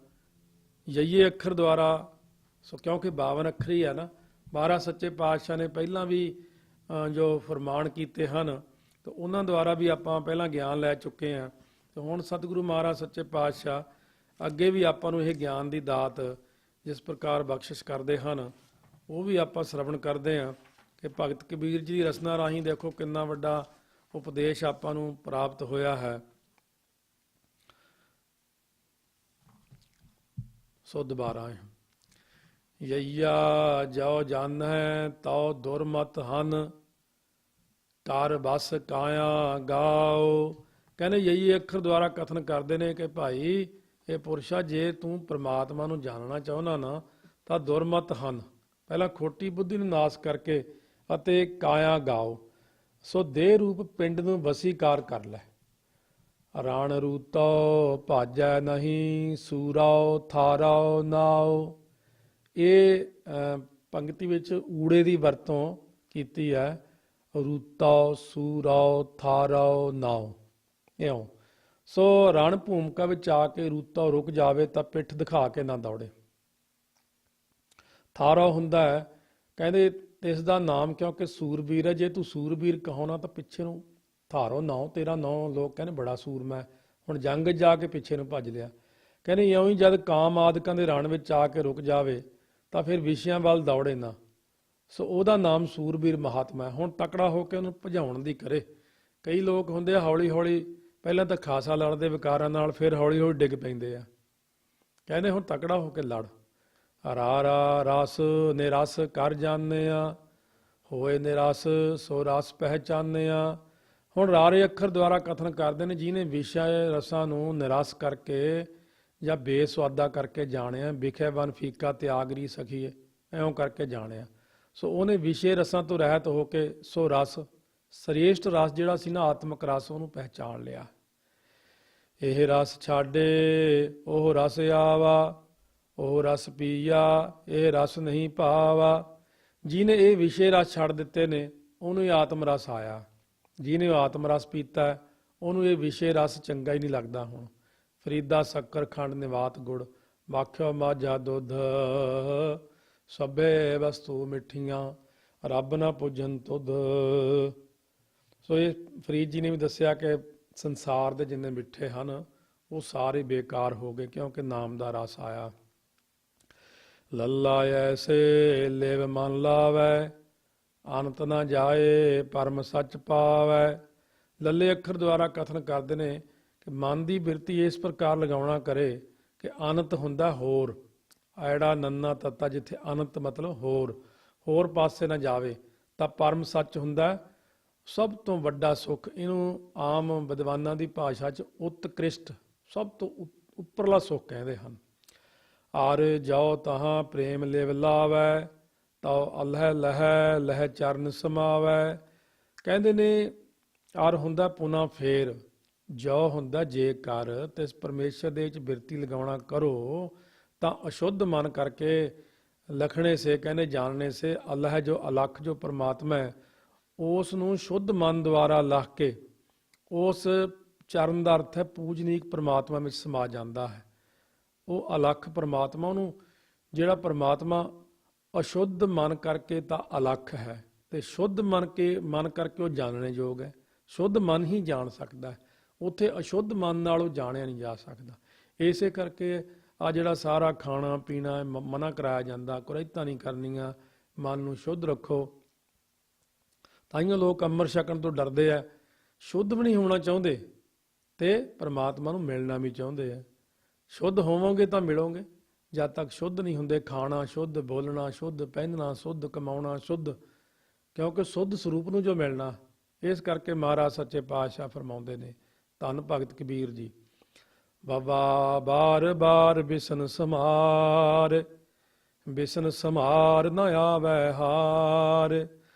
A: ਯਈਏ ਅੱਖਰ ਦੁਆਰਾ। ਸੋ ਕਿਉਂਕਿ 52 ਅੱਖਰ ਹੀ ਹੈ ਨਾ, ਮਹਾਰਾਜ ਸੱਚੇ ਪਾਤਸ਼ਾਹ ਨੇ ਪਹਿਲਾਂ ਵੀ ਜੋ ਫਰਮਾਨ ਕੀਤੇ ਹਨ, ਤੇ ਉਹਨਾਂ ਦੁਆਰਾ ਵੀ ਆਪਾਂ ਪਹਿਲਾਂ ਗਿਆਨ ਲੈ ਚੁੱਕੇ ਹਾਂ। ਤੇ ਹੁਣ ਸਤਿਗੁਰੂ ਮਹਾਰਾਜ ਸੱਚੇ ਪਾਤਸ਼ਾਹ ਅੱਗੇ ਵੀ ਆਪਾਂ ਨੂੰ ਇਹ ਗਿਆਨ ਦੀ ਦਾਤ ਜਿਸ ਪ੍ਰਕਾਰ ਬਖਸ਼ਿਸ਼ ਕਰਦੇ ਹਨ, ਉਹ ਵੀ ਆਪਾਂ ਸ਼ਰਵਣ ਕਰਦੇ ਹਾਂ। ਕਿ ਭਗਤ ਕਬੀਰ ਜੀ ਦੀ ਰਸਨਾ ਰਾਹੀਂ ਦੇਖੋ ਕਿੰਨਾ ਵੱਡਾ ਉਪਦੇਸ਼ ਆਪਾਂ ਨੂੰ ਪ੍ਰਾਪਤ ਹੋਇਆ ਹੈ। ਸੋ ਦੁਬਾਰਾ ਯਈਆ ਜਾਓ ਜਾਣੈ ਤਉ ਦੁਰਮਤ ਹਨ, ਕਰ ਬਸ ਕਾਇਆ ਗਾਓ। ਕਹਿੰਦੇ ਯਈ ਅੱਖਰ ਦੁਆਰਾ ਕਥਨ ਕਰਦੇ ਨੇ ਕਿ ਭਾਈ ਇਹ ਪੁਰਸ਼ਾ ਜੇ ਤੂੰ ਪ੍ਰਮਾਤਮਾ ਨੂੰ ਜਾਣਨਾ ਚਾਹੁੰਦਾ ਨਾ ਤਾਂ ਦੁਰਮਤ ਹਨ। ਪਹਿਲਾਂ ਖੋਟੀ ਬੁੱਧੀ ਨੂੰ ਨਾਸ ਕਰਕੇ ਅਤੇ ਕਾਇਆ ਗਾਓ, ਸੋ ਦੇਹ ਰੂਪ ਪਿੰਡ ਨੂੰ ਵਸੀਕਾਰ ਕਰ ਲੈ। ਰਣ ਰੂਤੋ ਭਾਜੈ ਨਹੀਂ, ਸੂਰਾਓ ਥਾਰਾਓ ਨਾਓ। ਇਹ ਪੰਕਤੀ ਵਿੱਚ ਊੜੇ ਦੀ ਵਰਤੋਂ ਕੀਤੀ ਹੈ। ਰੂਤਾਓ ਸੂਰਾਓ ਥਾਰਾਓ ਨਾਓ ਇਉਂ। ਸੋ ਰਣ ਭੂਮਿਕਾ ਵਿੱਚ ਆ ਕੇ ਰੂਤਾਓ ਰੁਕ ਜਾਵੇ ਤਾਂ ਪਿੱਠ ਦਿਖਾ ਕੇ ਨਾ ਦੌੜੇ। ਥਾਰਾਓ ਹੁੰਦਾ ਹੈ ਕਹਿੰਦੇ ਇਸ ਦਾ ਨਾਮ ਕਿਉਂਕਿ ਸੂਰਬੀਰ ਹੈ। ਜੇ ਤੂੰ ਸੂਰਬੀਰ ਕਹੋ ਨਾ ਤਾਂ ਪਿੱਛੇ ਨੂੰ ਥਾਰੋ ਨਾਉ, ਤੇਰਾ ਨਾਉ ਲੋਕ ਕਹਿੰਦੇ ਬੜਾ ਸੂਰਮਾ। ਹੁਣ ਜੰਗ ਜਾ ਕੇ ਪਿੱਛੇ ਨੂੰ ਭੱਜ ਲਿਆ। ਕਹਿੰਦੇ ਇਉਂ ਹੀ ਜਦ ਕਾਮ ਆਦਿਕਾਂ ਦੇ ਰਣ ਵਿੱਚ ਆ ਕੇ ਰੁਕ ਜਾਵੇ ਤਾਂ ਫਿਰ ਵਿਸ਼ਿਆਂ ਵੱਲ ਦੌੜੇ ਨਾ, ਸੋ ਉਹਦਾ ਨਾਮ ਸੂਰਬੀਰ ਮਹਾਤਮਾ। ਹੁਣ ਤਕੜਾ ਹੋ ਕੇ ਉਹਨੂੰ ਭਜਾਉਣ ਦੀ ਕਰੇ। ਕਈ ਲੋਕ ਹੁੰਦੇ ਆ ਹੌਲੀ ਹੌਲੀ ਪਹਿਲਾਂ ਤਾਂ ਖਾਸਾ ਲੜਦੇ ਵਿਕਾਰਾਂ ਨਾਲ, ਫਿਰ ਹੌਲੀ ਹੌਲੀ ਡਿੱਗ ਪੈਂਦੇ ਆ। ਕਹਿੰਦੇ ਹੁਣ ਤਕੜਾ ਹੋ ਕੇ ਲੜ। ਰਾ ਰਸ ਨਿਰਸ ਕਰ ਜਾਣਿਆ, ਹੋਏ ਨਿਰਸ ਸੋ ਰਸ ਪਹਿਚਾਨਿਆ। ਹੁਣ ਰਾਰੇ ਅੱਖਰ ਦੁਆਰਾ ਕਥਨ ਕਰਦੇ ਨੇ ਜਿਹਨੇ ਵਿਸ਼ਾ ਰਸਾਂ ਨੂੰ ਨਿਰਸ ਕਰਕੇ ਜਾਂ ਬੇਸਵਾਦਾ ਕਰਕੇ ਜਾਣਿਆ। ਵਿਖੇ ਬਨ ਫੀਕਾ ਤਿਆਗਰੀ ਸਖੀਏ, ਇਉਂ ਕਰਕੇ ਜਾਣਿਆ। ਸੋ ਉਹਨੇ ਵਿਸ਼ੇ ਰਸਾਂ ਤੋਂ ਰਹਿਤ ਹੋ ਕੇ ਸੋ ਰਸ ਸ੍ਰੇਸ਼ਟ ਰਸ ਜਿਹੜਾ ਸੀ ਨਾ ਆਤਮਕ ਰਸ, ਉਹਨੂੰ ਪਹਿਚਾਣ ਲਿਆ। ਇਹ ਰਸ ਛਾਡੇ ਉਹ ਰਸ ਆਵਾ, ਉਹ ਰਸ ਪੀਆ ਇਹ ਰਸ ਨਹੀਂ ਭਾਵਾ। ਜਿਹਨੇ ਇਹ ਵਿਸ਼ੇ ਰਸ ਛੱਡ ਦਿੱਤੇ ਨੇ ਉਹਨੂੰ ਇਹ ਆਤਮ ਰਸ ਆਇਆ। ਜਿਹਨੇ ਆਤਮ ਰਸ ਪੀਤਾ ਉਹਨੂੰ ਇਹ ਵਿਸ਼ੇ ਰਸ ਚੰਗਾ ਹੀ ਨਹੀਂ ਲੱਗਦਾ। ਹੁਣ ਫਰੀਦਾ ਸ਼ੱਕਰ ਖੰਡ ਨਿਵਾਤ ਗੁੜ, ਵਾਖਿਓ ਮਾਝਾ ਦੁੱਧ, ਸਭੇ ਵਸਤੂ ਮਿੱਠੀਆਂ ਰੱਬ ਨਾ ਪੁੱਜਣ ਤੁਧ। ਸੋ ਇਹ ਫਰੀਦ ਜੀ ਨੇ ਵੀ ਦੱਸਿਆ ਕਿ ਸੰਸਾਰ ਦੇ ਜਿੰਨੇ ਮਿੱਠੇ ਹਨ ਉਹ ਸਾਰੇ ਬੇਕਾਰ ਹੋ ਗਏ ਕਿਉਂਕਿ ਨਾਮ ਦਾ ਰਸ ਆਇਆ। ਲੱਲਾ ਐਸੇ ਲਿਵ ਮਨ ਲਾਵੈ, ਅੰਤ ਨਾ ਜਾਏ ਪਰਮ ਸੱਚ ਪਾਵੈ। ਲੱਲੇ ਅੱਖਰ ਦੁਆਰਾ ਕਥਨ ਕਰਦੇ ਨੇ ਕਿ ਮਨ ਦੀ ਬਿਰਤੀ ਇਸ ਪ੍ਰਕਾਰ ਲਗਾਉਣਾ ਕਰੇ ਕਿ ਅਨੰਤ ਹੁੰਦਾ ਹੋਰ। ਐੜਾ ਨੰਨਾ ਤੱਤਾ ਜਿੱਥੇ ਅਨੰਤ ਮਤਲਬ ਹੋਰ ਪਾਸੇ ਨਾ ਜਾਵੇ ਤਾਂ ਪਰਮ ਸੱਚ ਹੁੰਦਾ ਸਭ ਤੋਂ ਵੱਡਾ ਸੁੱਖ। ਇਹਨੂੰ ਆਮ ਵਿਦਵਾਨਾਂ ਦੀ ਭਾਸ਼ਾ 'ਚ ਉਤਕ੍ਰਿਸ਼ਟ, ਸਭ ਤੋਂ ਉੱਪਰਲਾ ਸੁੱਖ ਕਹਿੰਦੇ ਹਨ। ਆਰ ਜਾਓ ਤਹਾਂ ਪ੍ਰੇਮ ਲਿਵ ਲਾਵੈ, ਤਉ ਅਲਹਿ ਲਹਿ ਲਹਿ ਚਰਨ ਸਮਾਵੈ। ਕਹਿੰਦੇ ਨੇ ਆਰ ਹੁੰਦਾ ਪੁਨਾ ਫੇਰ, ਜੋ ਹੁੰਦਾ ਜੇ ਕਰ, ਤੇ ਇਸ ਪਰਮੇਸ਼ਰ ਦੇ ਵਿੱਚ ਬਿਰਤੀ ਲਗਾਉਣਾ ਕਰੋ ਤਾਂ ਅਸ਼ੁੱਧ ਮਨ ਕਰਕੇ ਲਖਣੇ ਸੇ ਕਹਿੰਦੇ ਜਾਣਨੇ ਸੇ ਅੱਲਾਹ ਜੋ ਅਲੱਖ ਜੋ ਪਰਮਾਤਮਾ ਹੈ ਉਸ ਨੂੰ ਸ਼ੁੱਧ ਮਨ ਦੁਆਰਾ ਲਖ ਕੇ ਉਸ ਚਰਨ ਦਾ ਅਰਥ ਹੈ ਪੂਜਨੀਕ ਪਰਮਾਤਮਾ ਵਿੱਚ ਸਮਾ ਜਾਂਦਾ ਹੈ। ਉਹ ਅਲੱਖ ਪਰਮਾਤਮਾ, ਉਹਨੂੰ ਜਿਹੜਾ ਪਰਮਾਤਮਾ ਅਸ਼ੁੱਧ ਮਨ ਕਰਕੇ ਤਾਂ ਅਲੱਖ ਹੈ ਤੇ ਸ਼ੁੱਧ ਮਨ ਕਰਕੇ ਉਹ ਜਾਣਨੇ ਯੋਗ ਹੈ। ਸ਼ੁੱਧ ਮਨ ਹੀ ਜਾਣ ਸਕਦਾ ਹੈ, ਉੱਥੇ ਅਸ਼ੁੱਧ ਮਨ ਨਾਲ ਉਹ ਜਾਣਿਆ ਨਹੀਂ ਜਾ ਸਕਦਾ। ਇਸੇ ਕਰਕੇ ਆ ਜਿਹੜਾ ਸਾਰਾ ਖਾਣਾ ਪੀਣਾ ਮਨਾ ਕਰਾਇਆ ਜਾਂਦਾ, ਕੁਰੈਤਾਂ ਨਹੀਂ ਕਰਨੀਆਂ, ਮਨ ਨੂੰ ਸ਼ੁੱਧ ਰੱਖੋ। ਤਾਈਓ ਲੋਕ ਅੰਮ੍ਰਿਤ ਛਕਣ ਤੋਂ ਡਰਦੇ ਆ, ਸ਼ੁੱਧ ਵੀ ਨਹੀਂ ਹੋਣਾ ਚਾਹੁੰਦੇ ਤੇ ਪਰਮਾਤਮਾ ਨੂੰ ਮਿਲਣਾ ਵੀ ਚਾਹੁੰਦੇ ਆ। ਸ਼ੁੱਧ ਹੋਵੋਗੇ ਤਾਂ ਮਿਲੋਗੇ, ਜਦ ਤੱਕ ਸ਼ੁੱਧ ਨਹੀਂ ਹੁੰਦੇ ਖਾਣਾ ਸ਼ੁੱਧ, ਬੋਲਣਾ ਸ਼ੁੱਧ, ਪਹਿਨਣਾ ਸ਼ੁੱਧ, ਕਮਾਉਣਾ ਸ਼ੁੱਧ, ਕਿਉਂਕਿ ਸ਼ੁੱਧ ਸਰੂਪ ਨੂੰ ਜੋ ਮਿਲਣਾ। ਇਸ ਕਰਕੇ ਮਹਾਰਾਜ ਸੱਚੇ ਪਾਤਸ਼ਾਹ ਫਰਮਾਉਂਦੇ ਨੇ, ਧੰਨ ਭਗਤ ਕਬੀਰ ਜੀ, ਬਾਬਾ ਬਾਰ ਬਾਰ ਬਿਸਨ ਸਮਾਰ, ਬਿਸਨ ਸਮਾਰ ਨਾ ਆਵੈ ਹਾਰ।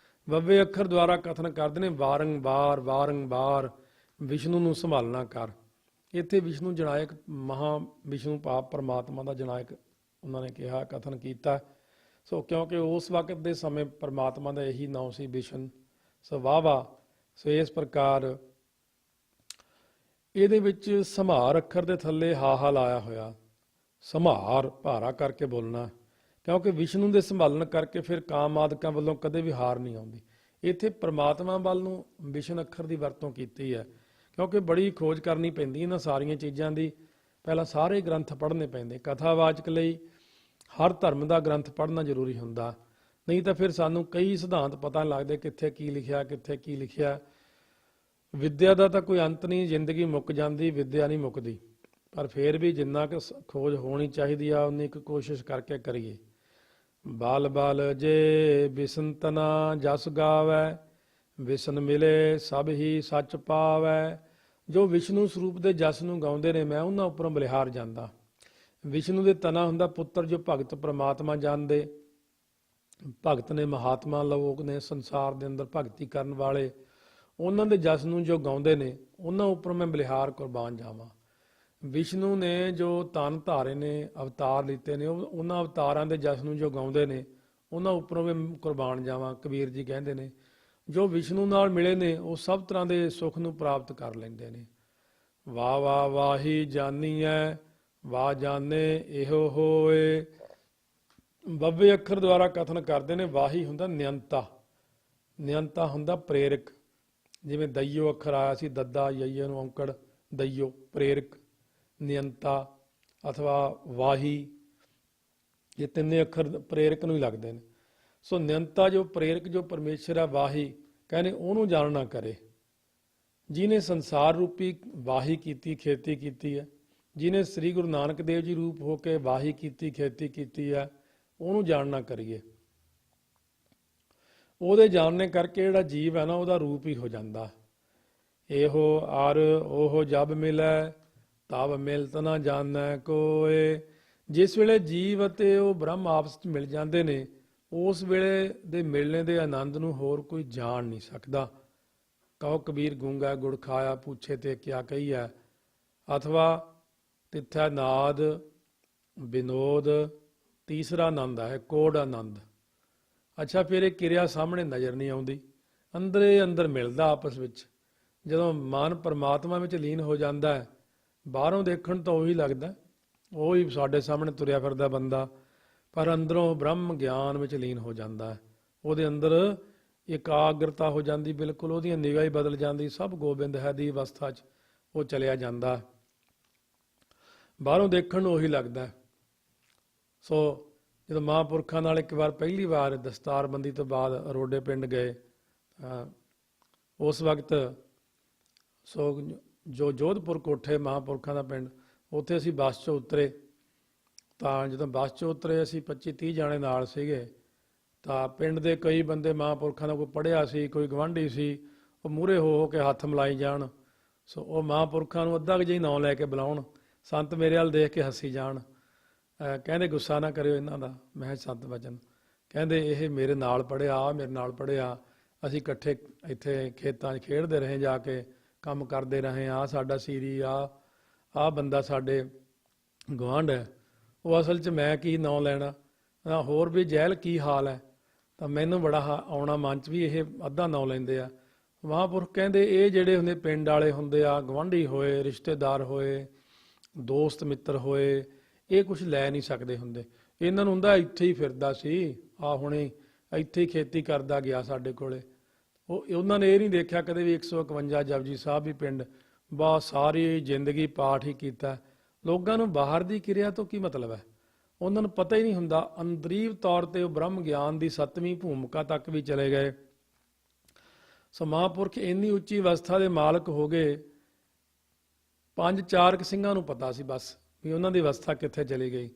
A: ਵੱਵੇ ਅੱਖਰ ਦੁਆਰਾ ਕਥਨ ਕਰਦੇ ਨੇ ਵਾਰੰਬਾਰ ਵਿਸ਼ਨੂੰ ਨੂੰ ਸੰਭਾਲਣਾ ਕਰ। ਇੱਥੇ ਵਿਸ਼ਨੂੰ ਜਨਾਇਕ ਮਹਾ ਵਿਸ਼ਨੂੰ ਪਾਪ ਪਰਮਾਤਮਾ ਦਾ ਜਨਾਇਕ ਉਹਨਾਂ ਨੇ ਕਿਹਾ, ਕਥਨ ਕੀਤਾ। ਸੋ ਕਿਉਂਕਿ ਉਸ ਵਕਤ ਦੇ ਸਮੇਂ ਪਰਮਾਤਮਾ ਦਾ ਇਹੀ ਨਾਮ ਸੀ ਵਿਸ਼ਨ। ਸੋ ਵਾਹ। ਸੋ ਇਸ ਪ੍ਰਕਾਰ ਇਹਦੇ ਵਿੱਚ ਸੰਭਾਰ ਅੱਖਰ ਦੇ ਥੱਲੇ ਹਾ ਲਾਇਆ ਹੋਇਆ। ਸੰਭਾਰ ਭਾਰਾ ਕਰਕੇ ਬੋਲਣਾ, ਕਿਉਂਕਿ ਵਿਸ਼ਨੂੰ ਦੇ ਸੰਭਾਲਣ ਕਰਕੇ ਫਿਰ ਕਾਮ ਆਦਿਕਾਂ ਵੱਲੋਂ ਕਦੇ ਵੀ ਹਾਰ ਨਹੀਂ ਆਉਂਦੀ। ਇੱਥੇ ਪਰਮਾਤਮਾ ਵੱਲ ਨੂੰ ਵਿਸ਼ਨ ਅੱਖਰ ਦੀ ਵਰਤੋਂ ਕੀਤੀ ਹੈ ਕਿਉਂਕਿ ਬੜੀ ਖੋਜ ਕਰਨੀ ਪੈਂਦੀ ਇਹਨਾਂ ਸਾਰੀਆਂ ਚੀਜ਼ਾਂ ਦੀ। ਪਹਿਲਾਂ ਸਾਰੇ ਗ੍ਰੰਥ ਪੜ੍ਹਨੇ ਪੈਂਦੇ। ਕਥਾਵਾਚਕ ਲਈ ਹਰ ਧਰਮ ਦਾ ਗ੍ਰੰਥ ਪੜ੍ਹਨਾ ਜ਼ਰੂਰੀ ਹੁੰਦਾ, ਨਹੀਂ ਤਾਂ ਫਿਰ ਸਾਨੂੰ ਕਈ ਸਿਧਾਂਤ ਪਤਾ ਨਹੀਂ ਲੱਗਦੇ ਕਿੱਥੇ ਕੀ ਲਿਖਿਆ ਕਿੱਥੇ ਕੀ ਲਿਖਿਆ। ਵਿੱਦਿਆ ਦਾ ਤਾਂ ਕੋਈ ਅੰਤ ਨਹੀਂ, ਜ਼ਿੰਦਗੀ ਮੁੱਕ ਜਾਂਦੀ, ਵਿੱਦਿਆ ਨਹੀਂ ਮੁੱਕਦੀ। ਪਰ ਫਿਰ ਵੀ ਜਿੰਨਾ ਕੁ ਖੋਜ ਹੋਣੀ ਚਾਹੀਦੀ ਆ ਉਨੀ ਕੁ ਕੋਸ਼ਿਸ਼ ਕਰਕੇ ਕਰੀਏ। ਬਲ ਬਲ ਜੇ ਬਿਸਨ ਤਨਾ ਜਸ ਗਾਵੈ, ਵਿਸ਼ਨ ਮਿਲੇ ਸਭ ਹੀ ਸੱਚ ਪਾਵੈ। ਜੋ ਵਿਸ਼ਨੂੰ ਸਰੂਪ ਦੇ ਜਸ ਨੂੰ ਗਾਉਂਦੇ ਨੇ ਮੈਂ ਉਹਨਾਂ ਉੱਪਰੋਂ ਬਲਿਹਾਰ ਜਾਂਦਾ। ਵਿਸ਼ਨੂੰ ਦੇ ਤਨਾ ਹੁੰਦਾ ਪੁੱਤਰ, ਜੋ ਭਗਤ ਪ੍ਰਮਾਤਮਾ ਜਾਣਦੇ। ਭਗਤ ਨੇ, ਮਹਾਤਮਾ ਲੋਕ ਨੇ, ਸੰਸਾਰ ਦੇ ਅੰਦਰ ਭਗਤੀ ਕਰਨ ਵਾਲੇ, ਉਹਨਾਂ ਦੇ ਜਸ ਨੂੰ ਜੋ ਗਾਉਂਦੇ ਨੇ, ਉਹਨਾਂ ਉੱਪਰ ਮੈਂ ਬਲਿਹਾਰ ਕੁਰਬਾਨ ਜਾਵਾਂ। ਵਿਸ਼ਨੂੰ ਨੇ ਜੋ ਤਨ ਧਾਰੇ ਨੇ, ਅਵਤਾਰ ਲਿੱਤੇ ਨੇ, ਉਹਨਾਂ ਅਵਤਾਰਾਂ ਦੇ ਜਸ ਨੂੰ ਜੋ ਗਾਉਂਦੇ ਨੇ, ਉਹਨਾਂ ਉੱਪਰੋਂ ਮੈਂ ਕੁਰਬਾਨ ਜਾਵਾਂ। ਕਬੀਰ ਜੀ ਕਹਿੰਦੇ ਨੇ ਜੋ ਵਿਸ਼ਨੂੰ ਨਾਲ ਮਿਲੇ ਨੇ ਉਹ ਸਭ ਤਰ੍ਹਾਂ ਦੇ ਸੁੱਖ ਨੂੰ ਪ੍ਰਾਪਤ ਕਰ ਲੈਂਦੇ ਨੇ। ਵਾਹ ਵਾਹ ਵਾਹੀ ਜਾਨੀਐ, ਵਾਹ ਜਾਣੇ ਇਹੋ ਹੋਏ। ਬੱਬੇ ਅੱਖਰ ਦੁਆਰਾ ਕਥਨ ਕਰਦੇ ਨੇ। ਵਾਹੀ ਹੁੰਦਾ ਨਿਯੰਤਾ, ਨਿਯੰਤਾ ਹੁੰਦਾ ਪ੍ਰੇਰਕ। ਜਿਵੇਂ ਦਈਓ ਅੱਖਰ ਆਇਆ ਸੀ, ਦੱਦਾ ਯਈਏ ਨੂੰ ਔਂਕੜ, ਦਈਓ ਪ੍ਰੇਰਕ, ਨਿਯੰਤਾ ਅਥਵਾ ਵਾਹੀ, ਇਹ ਤਿੰਨੇ ਅੱਖਰ ਪ੍ਰੇਰਕ ਨੂੰ ਹੀ ਲੱਗਦੇ ਨੇ। ਸੋ ਨਿਯੰਤਾ ਜੋ ਪ੍ਰੇਰਕ ਜੋ ਪਰਮੇਸ਼ਰ ਹੈ, ਵਾਹੀ ਕਹਿੰਦੇ ਉਹਨੂੰ ਜਾਣਨਾ ਕਰੇ। ਜਿਹਨੇ ਸੰਸਾਰ ਰੂਪੀ ਵਾਹੀ ਕੀਤੀ, ਖੇਤੀ ਕੀਤੀ ਹੈ, ਜਿਹਨੇ ਸ੍ਰੀ ਗੁਰੂ ਨਾਨਕ ਦੇਵ ਜੀ ਰੂਪ ਹੋ ਕੇ ਵਾਹੀ ਕੀਤੀ, ਖੇਤੀ ਕੀਤੀ ਹੈ, ਉਹਨੂੰ ਜਾਣਨਾ ਕਰੀਏ। ਉਹਦੇ ਜਾਣਨੇ ਕਰਕੇ ਜਿਹੜਾ ਜੀਵ ਹੈ ਨਾ, ਉਹਦਾ ਰੂਪ ਹੀ ਹੋ ਜਾਂਦਾ। ਇਹੋ ਅਰ ਉਹ ਜਬ ਮਿਲੈ, ਤਬ ਮਿਲਤ ਨਾ ਜਾਣੈ ਕੋਏ। ਜਿਸ ਵੇਲੇ ਜੀਵ ਅਤੇ ਉਹ ਬ੍ਰਹਮ ਆਪਸ ਵਿੱਚ ਮਿਲ ਜਾਂਦੇ ਨੇ, ਉਸ ਵੇਲੇ ਦੇ ਮਿਲਣੇ ਦੇ ਆਨੰਦ ਨੂੰ ਹੋਰ ਕੋਈ ਜਾਣ ਨਹੀਂ ਸਕਦਾ। ਕਹੋ ਕਬੀਰ ਗੂੰਗਾ ਗੁੜ ਖਾਇਆ, ਪੁੱਛੇ ਤੇ ਕਿਆ ਕਹੀਐ। ਅਥਵਾ ਤਿੱਥੈ ਨਾਦ ਵਿਨੋਦ, ਤੀਸਰਾ ਆਨੰਦ ਹੈ ਕੋੜ ਆਨੰਦ। ਅੱਛਾ, ਫਿਰ ਇਹ ਕਿਰਿਆ ਸਾਹਮਣੇ ਨਜ਼ਰ ਨਹੀਂ ਆਉਂਦੀ, ਅੰਦਰੇ ਅੰਦਰ ਮਿਲਦਾ ਆਪਸ ਵਿੱਚ। ਜਦੋਂ ਮਨ ਪਰਮਾਤਮਾ ਵਿੱਚ ਲੀਨ ਹੋ ਜਾਂਦਾ ਹੈ, ਬਾਹਰੋਂ ਦੇਖਣ ਤਾਂ ਉਹੀ ਲੱਗਦਾ, ਉਹੀ ਸਾਡੇ ਸਾਹਮਣੇ ਤੁਰਿਆ ਫਿਰਦਾ ਬੰਦਾ, ਪਰ ਅੰਦਰੋਂ ਬ੍ਰਹਮ ਗਿਆਨ ਵਿੱਚ ਲੀਨ ਹੋ ਜਾਂਦਾ ਹੈ। ਉਹਦੇ ਅੰਦਰ ਇਕਾਗਰਤਾ ਹੋ ਜਾਂਦੀ, ਬਿਲਕੁਲ ਉਹਦੀਆਂ ਨਿਗਾਹ ਹੀ ਬਦਲ ਜਾਂਦੀ। ਸਭ ਗੋਬਿੰਦ ਹੈ ਦੀ ਅਵਸਥਾ 'ਚ ਉਹ ਚਲਿਆ ਜਾਂਦਾ, ਬਾਹਰੋਂ ਦੇਖਣ ਨੂੰ ਉਹੀ ਲੱਗਦਾ। ਸੋ ਜਦੋਂ ਮਹਾਂਪੁਰਖਾਂ ਨਾਲ ਇੱਕ ਵਾਰ ਪਹਿਲੀ ਵਾਰ ਦਸਤਾਰਬੰਦੀ ਤੋਂ ਬਾਅਦ ਅਰੋਡੇ ਪਿੰਡ ਗਏ, ਉਸ ਵਕਤ ਸੋ ਜੋ ਜੋਧਪੁਰ ਕੋਠੇ ਮਹਾਂਪੁਰਖਾਂ ਦਾ ਪਿੰਡ, ਉੱਥੇ ਅਸੀਂ ਬੱਸ 'ਚੋਂ ਉਤਰੇ। ਤਾਂ ਜਦੋਂ ਬੱਸ 'ਚੋਂ ਉਤਰੇ, ਅਸੀਂ 25-30 ਜਾਣੇ ਨਾਲ ਸੀਗੇ। ਤਾਂ ਪਿੰਡ ਦੇ ਕਈ ਬੰਦੇ ਮਹਾਂਪੁਰਖਾਂ ਦਾ ਕੋਈ ਪੜ੍ਹਿਆ ਸੀ, ਕੋਈ ਗਵਾਂਢੀ ਸੀ, ਉਹ ਮੂਹਰੇ ਹੋ ਕੇ ਹੱਥ ਮਿਲਾਈ ਜਾਣ। ਸੋ ਉਹ ਮਹਾਂਪੁਰਖਾਂ ਨੂੰ ਅੱਧਾ ਕੁ ਜਿਹੀ ਨਾਂ ਲੈ ਕੇ ਬੁਲਾਉਣ, ਸੰਤ ਮੇਰੇ ਵੱਲ ਦੇਖ ਕੇ ਹੱਸੀ ਜਾਣ। ਕਹਿੰਦੇ ਗੁੱਸਾ ਨਾ ਕਰਿਓ ਇਹਨਾਂ ਦਾ। ਮੈਂ ਸੰਤ ਵਚਨ ਕਹਿੰਦੇ ਇਹ ਮੇਰੇ ਨਾਲ ਪੜ੍ਹਿਆ, ਮੇਰੇ ਨਾਲ ਪੜ੍ਹਿਆ, ਅਸੀਂ ਇਕੱਠੇ ਇੱਥੇ ਖੇਤਾਂ 'ਚ ਖੇਡਦੇ ਰਹੇ, ਜਾ ਕੇ ਕੰਮ ਕਰਦੇ ਰਹੇ। ਆਹ ਸਾਡਾ ਸੀਰੀ, ਆਹ ਬੰਦਾ ਸਾਡੇ ਗੁਆਂਢ ਹੈ। ਉਹ ਅਸਲ 'ਚ ਮੈਂ ਕੀ ਨਾਂ ਲੈਣਾ, ਹੋਰ ਵੀ ਜਹਿਲ ਕੀ ਹਾਲ ਹੈ। ਤਾਂ ਮੈਨੂੰ ਬੜਾ ਆਉਣਾ ਮਨ 'ਚ ਵੀ ਇਹ ਅੱਧਾ ਨਾਂ ਲੈਂਦੇ ਆ। ਮਹਾਂਪੁਰਖ ਕਹਿੰਦੇ ਇਹ ਜਿਹੜੇ ਹੁੰਦੇ ਪਿੰਡ ਵਾਲੇ ਹੁੰਦੇ ਆ, ਗੁਆਂਢੀ ਹੋਏ, ਰਿਸ਼ਤੇਦਾਰ ਹੋਏ, ਦੋਸਤ ਮਿੱਤਰ ਹੋਏ, ਇਹ ਕੁਝ ਲੈ ਨਹੀਂ ਸਕਦੇ ਹੁੰਦੇ। ਇਹਨਾਂ ਨੂੰ ਹੁੰਦਾ ਇੱਥੇ ਹੀ ਫਿਰਦਾ ਸੀ, ਹੁਣੇ ਇੱਥੇ ਹੀ ਖੇਤੀ ਕਰਦਾ ਗਿਆ ਸਾਡੇ ਕੋਲੇ। ਉਹਨਾਂ ਨੇ ਇਹ ਨਹੀਂ ਦੇਖਿਆ ਕਦੇ ਵੀ 151 ਜਪਜੀ ਸਾਹਿਬ ਵੀ ਪਿੰਡ, ਬਸ ਸਾਰੀ ਜ਼ਿੰਦਗੀ ਪਾਠ ਹੀ ਕੀਤਾ। ਲੋਕਾਂ ਨੂੰ ਬਾਹਰ ਦੀ ਕਿਰਿਆ ਤੋਂ ਕੀ ਮਤਲਬ ਹੈ, ਉਹਨਾਂ ਨੂੰ ਪਤਾ ਹੀ ਨਹੀਂ ਹੁੰਦਾ। ਅੰਦਰੀਵ ਤੌਰ ਤੇ ਉਹ ਬ੍ਰਹਮ ਗਿਆਨ ਦੀ 7ਵੀਂ ਭੂਮਿਕਾ ਤੱਕ ਵੀ ਚਲੇ ਗਏ। ਸੋ ਮਹਾਂਪੁਰਖ ਇੰਨੀ ਉੱਚੀ ਅਵਸਥਾ ਦੇ ਮਾਲਕ ਹੋ ਗਏ, 5-4 ਸਿੰਘਾਂ ਨੂੰ ਪਤਾ ਸੀ ਬਸ ਵੀ ਉਹਨਾਂ ਦੀ ਅਵਸਥਾ ਕਿੱਥੇ ਚਲੀ ਗਈ।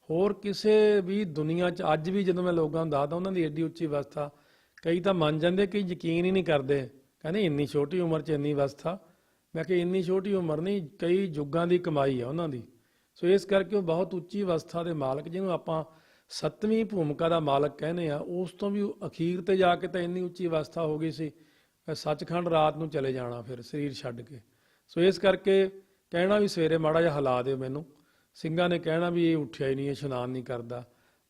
A: ਹੋਰ ਕਿਸੇ ਵੀ ਦੁਨੀਆ 'ਚ ਅੱਜ ਵੀ ਜਦੋਂ ਮੈਂ ਲੋਕਾਂ ਨੂੰ ਦੱਸਦਾ ਉਹਨਾਂ ਦੀ ਐਡੀ ਉੱਚੀ ਅਵਸਥਾ, ਕਈ ਤਾਂ ਮੰਨ ਜਾਂਦੇ, ਕਈ ਯਕੀਨ ਹੀ ਨਹੀਂ ਕਰਦੇ। ਕਹਿੰਦੇ ਇੰਨੀ ਛੋਟੀ ਉਮਰ 'ਚ ਇੰਨੀ ਅਵਸਥਾ। ਮੈਂ ਕਿਹਾ ਇੰਨੀ ਛੋਟੀ ਉਮਰ ਨਹੀਂ, ਕਈ ਯੁੱਗਾਂ ਦੀ ਕਮਾਈ ਆ ਉਹਨਾਂ ਦੀ। ਸੋ ਇਸ ਕਰਕੇ ਉਹ ਬਹੁਤ ਉੱਚੀ ਅਵਸਥਾ ਦੇ ਮਾਲਕ, ਜਿਹਨੂੰ ਆਪਾਂ 7ਵੀਂ ਭੂਮਿਕਾ ਦਾ ਮਾਲਕ ਕਹਿੰਦੇ ਆ, ਉਸ ਤੋਂ ਵੀ ਅਖੀਰ ਤੇ ਜਾ ਕੇ ਤਾਂ ਇੰਨੀ ਉੱਚੀ ਅਵਸਥਾ ਹੋ ਗਈ ਸੀ, ਸੱਚਖੰਡ ਰਾਤ ਨੂੰ ਚਲੇ ਜਾਣਾ ਫਿਰ ਸਰੀਰ ਛੱਡ ਕੇ। ਸੋ ਇਸ ਕਰਕੇ ਕਹਿਣਾ ਵੀ ਸਵੇਰੇ ਮਾੜਾ ਜਿਹਾ ਹਿਲਾ ਦਿਓ ਮੈਨੂੰ, ਸਿੰਘਾਂ ਨੇ ਕਹਿਣਾ ਵੀ ਇਹ ਉੱਠਿਆ ਹੀ ਨਹੀਂ, ਇਹ ਇਸ਼ਨਾਨ ਨਹੀਂ ਕਰਦਾ।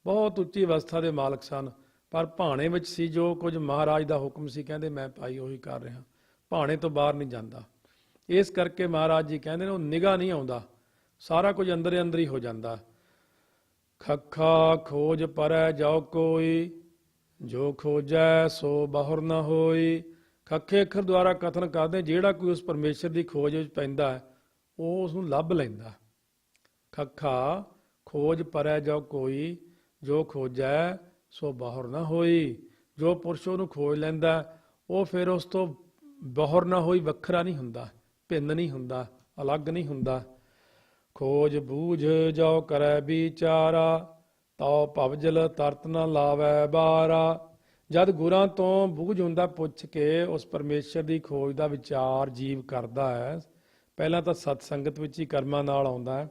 A: ਬਹੁਤ ਉੱਚੀ ਅਵਸਥਾ ਦੇ ਮਾਲਕ ਸਨ, ਪਰ ਭਾਣੇ ਵਿੱਚ ਸੀ ਜੋ ਕੁਝ ਮਹਾਰਾਜ ਦਾ ਹੁਕਮ ਸੀ, ਕਹਿੰਦੇ ਮੈਂ ਭਾਈ ਉਹੀ ਕਰ ਰਿਹਾ, ਭਾਣੇ ਤੋਂ ਬਾਹਰ ਨਹੀਂ ਜਾਂਦਾ। ਇਸ ਕਰਕੇ ਮਹਾਰਾਜ ਜੀ ਕਹਿੰਦੇ ਨੇ ਉਹ ਨਿਗਾਹ ਨਹੀਂ ਆਉਂਦਾ, ਸਾਰਾ ਕੁਝ ਅੰਦਰੇ ਅੰਦਰ ਹੀ ਹੋ ਜਾਂਦਾ। ਖੱਖਾ ਖੋਜ ਪਰੈ ਜਾਓ ਕੋਈ, ਜੋ ਖੋਜੈ ਸੋ ਬਾਹਰ ਨਾ ਹੋਈ। ਖੱਖੇ ਅੱਖਰ ਦੁਆਰਾ ਕਥਨ ਕਰਦੇ ਜਿਹੜਾ ਕੋਈ ਉਸ ਪਰਮੇਸ਼ਰ ਦੀ ਖੋਜ ਵਿੱਚ ਪੈਂਦਾ ਹੈ ਉਹ ਉਸ ਨੂੰ ਲੱਭ ਲੈਂਦਾ। ਖੱਖਾ ਖੋਜ ਪਰੈ ਜਾਓ ਕੋਈ, ਜੋ ਖੋਜੈ ਸੋ ਬਾਹਰ ਨਾ ਹੋਈ। ਜੋ ਪੁਰਸ਼ ਉਹਨੂੰ ਖੋਜ ਲੈਂਦਾ ਉਹ ਫਿਰ ਉਸ ਤੋਂ ਬਾਹਰ ਨਾ ਹੋਈ, ਵੱਖਰਾ ਨਹੀਂ ਹੁੰਦਾ, ਭਿੰਨ ਨਹੀਂ ਹੁੰਦਾ, ਅਲੱਗ ਨਹੀਂ ਹੁੰਦਾ। ਖੋਜ ਬੂਝ ਜਾਓ ਕਰੈ ਵਿਚਾਰਾ, ਤਉ ਭਵਜਲ ਤਰਤ ਨਾ ਲਾਵੈ ਬਾਰਾ। ਜਦ ਗੁਰਾਂ ਤੋਂ ਬੂਝ ਹੁੰਦਾ ਪੁੱਛ ਕੇ ਉਸ ਪਰਮੇਸ਼ਰ ਦੀ ਖੋਜ ਦਾ ਵਿਚਾਰ ਜੀਵ ਕਰਦਾ ਹੈ, ਪਹਿਲਾਂ ਤਾਂ ਸਤ ਸੰਗਤ ਵਿੱਚ ਹੀ ਕਰਮਾਂ ਨਾਲ ਆਉਂਦਾ ਹੈ,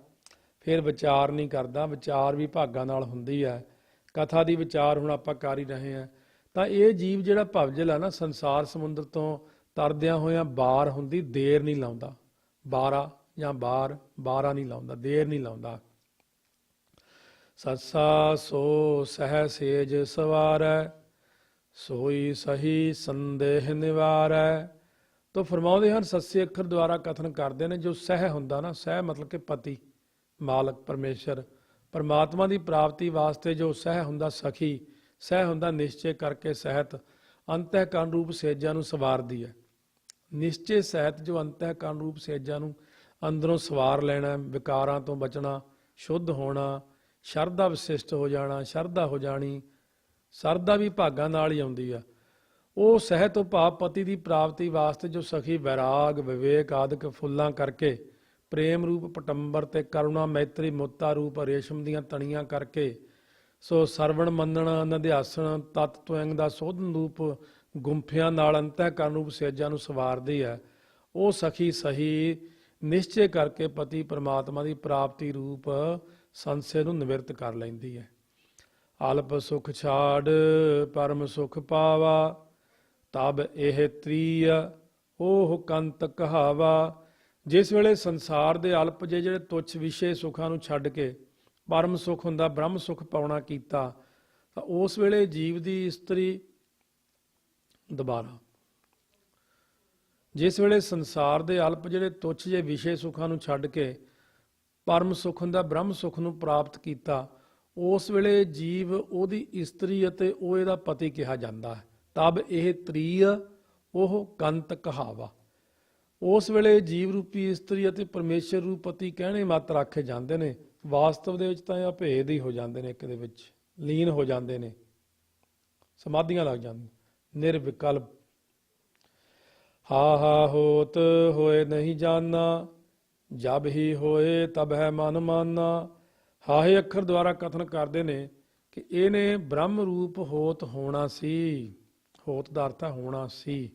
A: ਫਿਰ ਵਿਚਾਰ ਨਹੀਂ ਕਰਦਾ। ਵਿਚਾਰ ਵੀ ਭਾਗਾਂ ਨਾਲ ਹੁੰਦੀ ਹੈ। ਕਥਾ ਦੀ ਵਿਚਾਰ ਹੁਣ ਆਪਾਂ ਕਰ ਹੀ ਰਹੇ ਹਾਂ। ਤਾਂ ਇਹ ਜੀਵ ਜਿਹੜਾ ਭਵਜਲ ਆ ਨਾ, ਸੰਸਾਰ ਸਮੁੰਦਰ ਤੋਂ ਤਰਦਿਆਂ ਹੋਇਆਂ ਬਾਰ ਹੁੰਦੀ, ਦੇਰ ਨਹੀਂ ਲਾਉਂਦਾ। ਬਾਰਾ ਜਾਂ ਬਾਰਾ ਨਹੀਂ ਲਾਉਂਦਾ, ਦੇਰ ਨਹੀਂ ਲਾਉਂਦਾ। ਸੱਸਾ ਸੋ ਸਹਿ ਸੇਜ ਸਵਾਰੈ, ਸੋਈ ਸਹੀ ਸੰਦੇਹ ਨਿਵਾਰੈ। ਤੋ ਫਰਮਾਉਂਦੇ ਹਨ, ਸੱਸੇ ਅੱਖਰ ਦੁਆਰਾ ਕਥਨ ਕਰਦੇ ਨੇ, ਜੋ ਸਹਿ ਹੁੰਦਾ ਨਾ, ਸਹਿ ਮਤਲਬ ਕਿ ਪਤੀ, ਮਾਲਕ, ਪਰਮੇਸ਼ਰ, ਪਰਮਾਤਮਾ ਦੀ ਪ੍ਰਾਪਤੀ ਵਾਸਤੇ ਜੋ ਸਹਿ ਹੁੰਦਾ, ਸਖੀ ਸਹਿ ਹੁੰਦਾ, ਨਿਸ਼ਚੇ ਕਰਕੇ ਸਹਿਤ ਅੰਤਹਿਕਰਨ ਰੂਪ ਸੇਜਾਂ ਨੂੰ ਸਵਾਰਦੀ ਹੈ। ਨਿਸ਼ਚੇ ਸਹਿਤ ਜੋ ਅੰਤਹਿਕਰਨ ਰੂਪ ਸੇਜਾਂ ਨੂੰ ਅੰਦਰੋਂ ਸਵਾਰ ਲੈਣਾ, ਵਿਕਾਰਾਂ ਤੋਂ ਬਚਣਾ, ਸ਼ੁੱਧ ਹੋਣਾ, ਸ਼ਰਧਾ ਵਿਸ਼ਿਸ਼ਟ ਹੋ ਜਾਣਾ, ਸ਼ਰਧਾ ਹੋ ਜਾਣੀ। ਸ਼ਰਧਾ ਵੀ ਭਾਗਾਂ ਨਾਲ ਹੀ ਆਉਂਦੀ ਆ। ਉਹ ਸਹਿਤ ਭਾਵ ਪਤੀ ਦੀ ਪ੍ਰਾਪਤੀ ਵਾਸਤੇ ਜੋ ਸਖੀ ਵੈਰਾਗ, ਵਿਵੇਕ ਆਦਿਕ ਫੁੱਲਾਂ ਕਰਕੇ, ਪ੍ਰੇਮ ਰੂਪ ਪਟੰਬਰ ਤੇ ਕਰੁਣਾ ਮੈਤਰੀ ਮੁੱਤਾ ਰੂਪ ਰੇਸ਼ਮ ਦੀਆਂ ਤਣੀਆਂ ਕਰਕੇ, ਸੋ ਸਰਵਣ ਮੰਨਣ ਨਿਧਿਆਸਣ ਤਤ ਤਵੰਗ ਦਾ ਸੋਧਨ ਰੂਪ ਗੁੰਫਿਆਂ ਨਾਲ ਅੰਤਹਿਕਰਨ ਰੂਪ ਸੇਜਾਂ ਨੂੰ ਸਵਾਰਦੀ ਹੈ। ਉਹ ਸਖੀ ਸਹੀ ਨਿਸ਼ਚੇ ਕਰਕੇ ਪਤੀ ਪਰਮਾਤਮਾ ਦੀ ਪ੍ਰਾਪਤੀ ਰੂਪ ਸੰਸੇ ਨੂੰ ਨਿਵਰਤ ਕਰ ਲੈਂਦੀ ਹੈ। ਅਲਪ ਸੁਖ ਛਾੜ ਪਰਮ ਸੁਖ ਪਾਵਾ, ਤਬ ਇਹ ਤ੍ਰੀਆ ਉਹ ਕੰਤ ਕਹਾਵਾ। ਜਿਸ ਵੇਲੇ ਸੰਸਾਰ ਦੇ ਅਲਪ ਜਿਹੜੇ ਤੁੱਛ ਵਿਸ਼ੇ ਸੁੱਖਾਂ ਨੂੰ ਛੱਡ ਕੇ ਪਰਮ ਸੁਖ ਹੁੰਦਾ, ਬ੍ਰਹਮ ਸੁਖ ਪਾਉਣਾ ਕੀਤਾ, ਤਾਂ ਉਸ ਵੇਲੇ ਜੀਵ ਦੀ ਇਸਤਰੀ ਦੁਬਾਰਾ, ਜਿਸ ਵੇਲੇ ਸੰਸਾਰ ਦੇ ਅਲਪ ਜਿਹੜੇ ਤੁੱਛ ਜਿਹੇ ਵਿਸ਼ੇ ਸੁੱਖਾਂ ਨੂੰ ਛੱਡ ਕੇ ਪਰਮ ਸੁਖ ਹੁੰਦਾ, ਬ੍ਰਹਮ ਸੁਖ ਨੂੰ ਪ੍ਰਾਪਤ ਕੀਤਾ, ਉਸ ਵੇਲੇ ਜੀਵ ਉਹਦੀ ਇਸਤਰੀ ਅਤੇ ਉਹ ਇਹਦਾ ਪਤੀ ਕਿਹਾ ਜਾਂਦਾ ਹੈ। ਤਬ ਇਹ ਤ੍ਰੀਅ ਉਹ ਕੰਤ ਕਹਾਵਾ। ਉਸ ਵੇਲੇ ਜੀਵ ਰੂਪੀ ਇਸਤਰੀ ਅਤੇ ਪਰਮੇਸ਼ਰ ਰੂਪ ਪਤੀ ਕਹਿਣੇ ਮਤ ਰੱਖੇ ਜਾਂਦੇ ਨੇ। ਵਾਸਤਵ ਦੇ ਵਿੱਚ ਤਾਂ ਇਹ ਅਭੇਦ ਹੀ ਹੋ ਜਾਂਦੇ ਨੇ, ਇੱਕ ਦੇ ਵਿੱਚ ਲੀਨ ਹੋ ਜਾਂਦੇ ਨੇ, ਸਮਾਧੀਆਂ ਲੱਗ ਜਾਂਦੀਆਂ। ਨਿਰਵਿਕਲਪ ਹਾ ਹਾ ਹੋਤ ਹੋਏ ਨਹੀਂ ਜਾਨਾ, ਜਬ ਹੀ ਹੋਏ ਤਬ ਹੈ ਮਨ ਮਾਨਾ। ਹਾਹੇ ਅੱਖਰ ਦੁਆਰਾ ਕਥਨ ਕਰਦੇ ਨੇ ਕਿ ਇਹਨੇ ਬ੍ਰਹਮ ਰੂਪ ਹੋਤ ਹੋਣਾ ਸੀ। ਹੋਤ ਦਾ ਅਰਥ ਹੈ ਹੋਣਾ ਸੀ,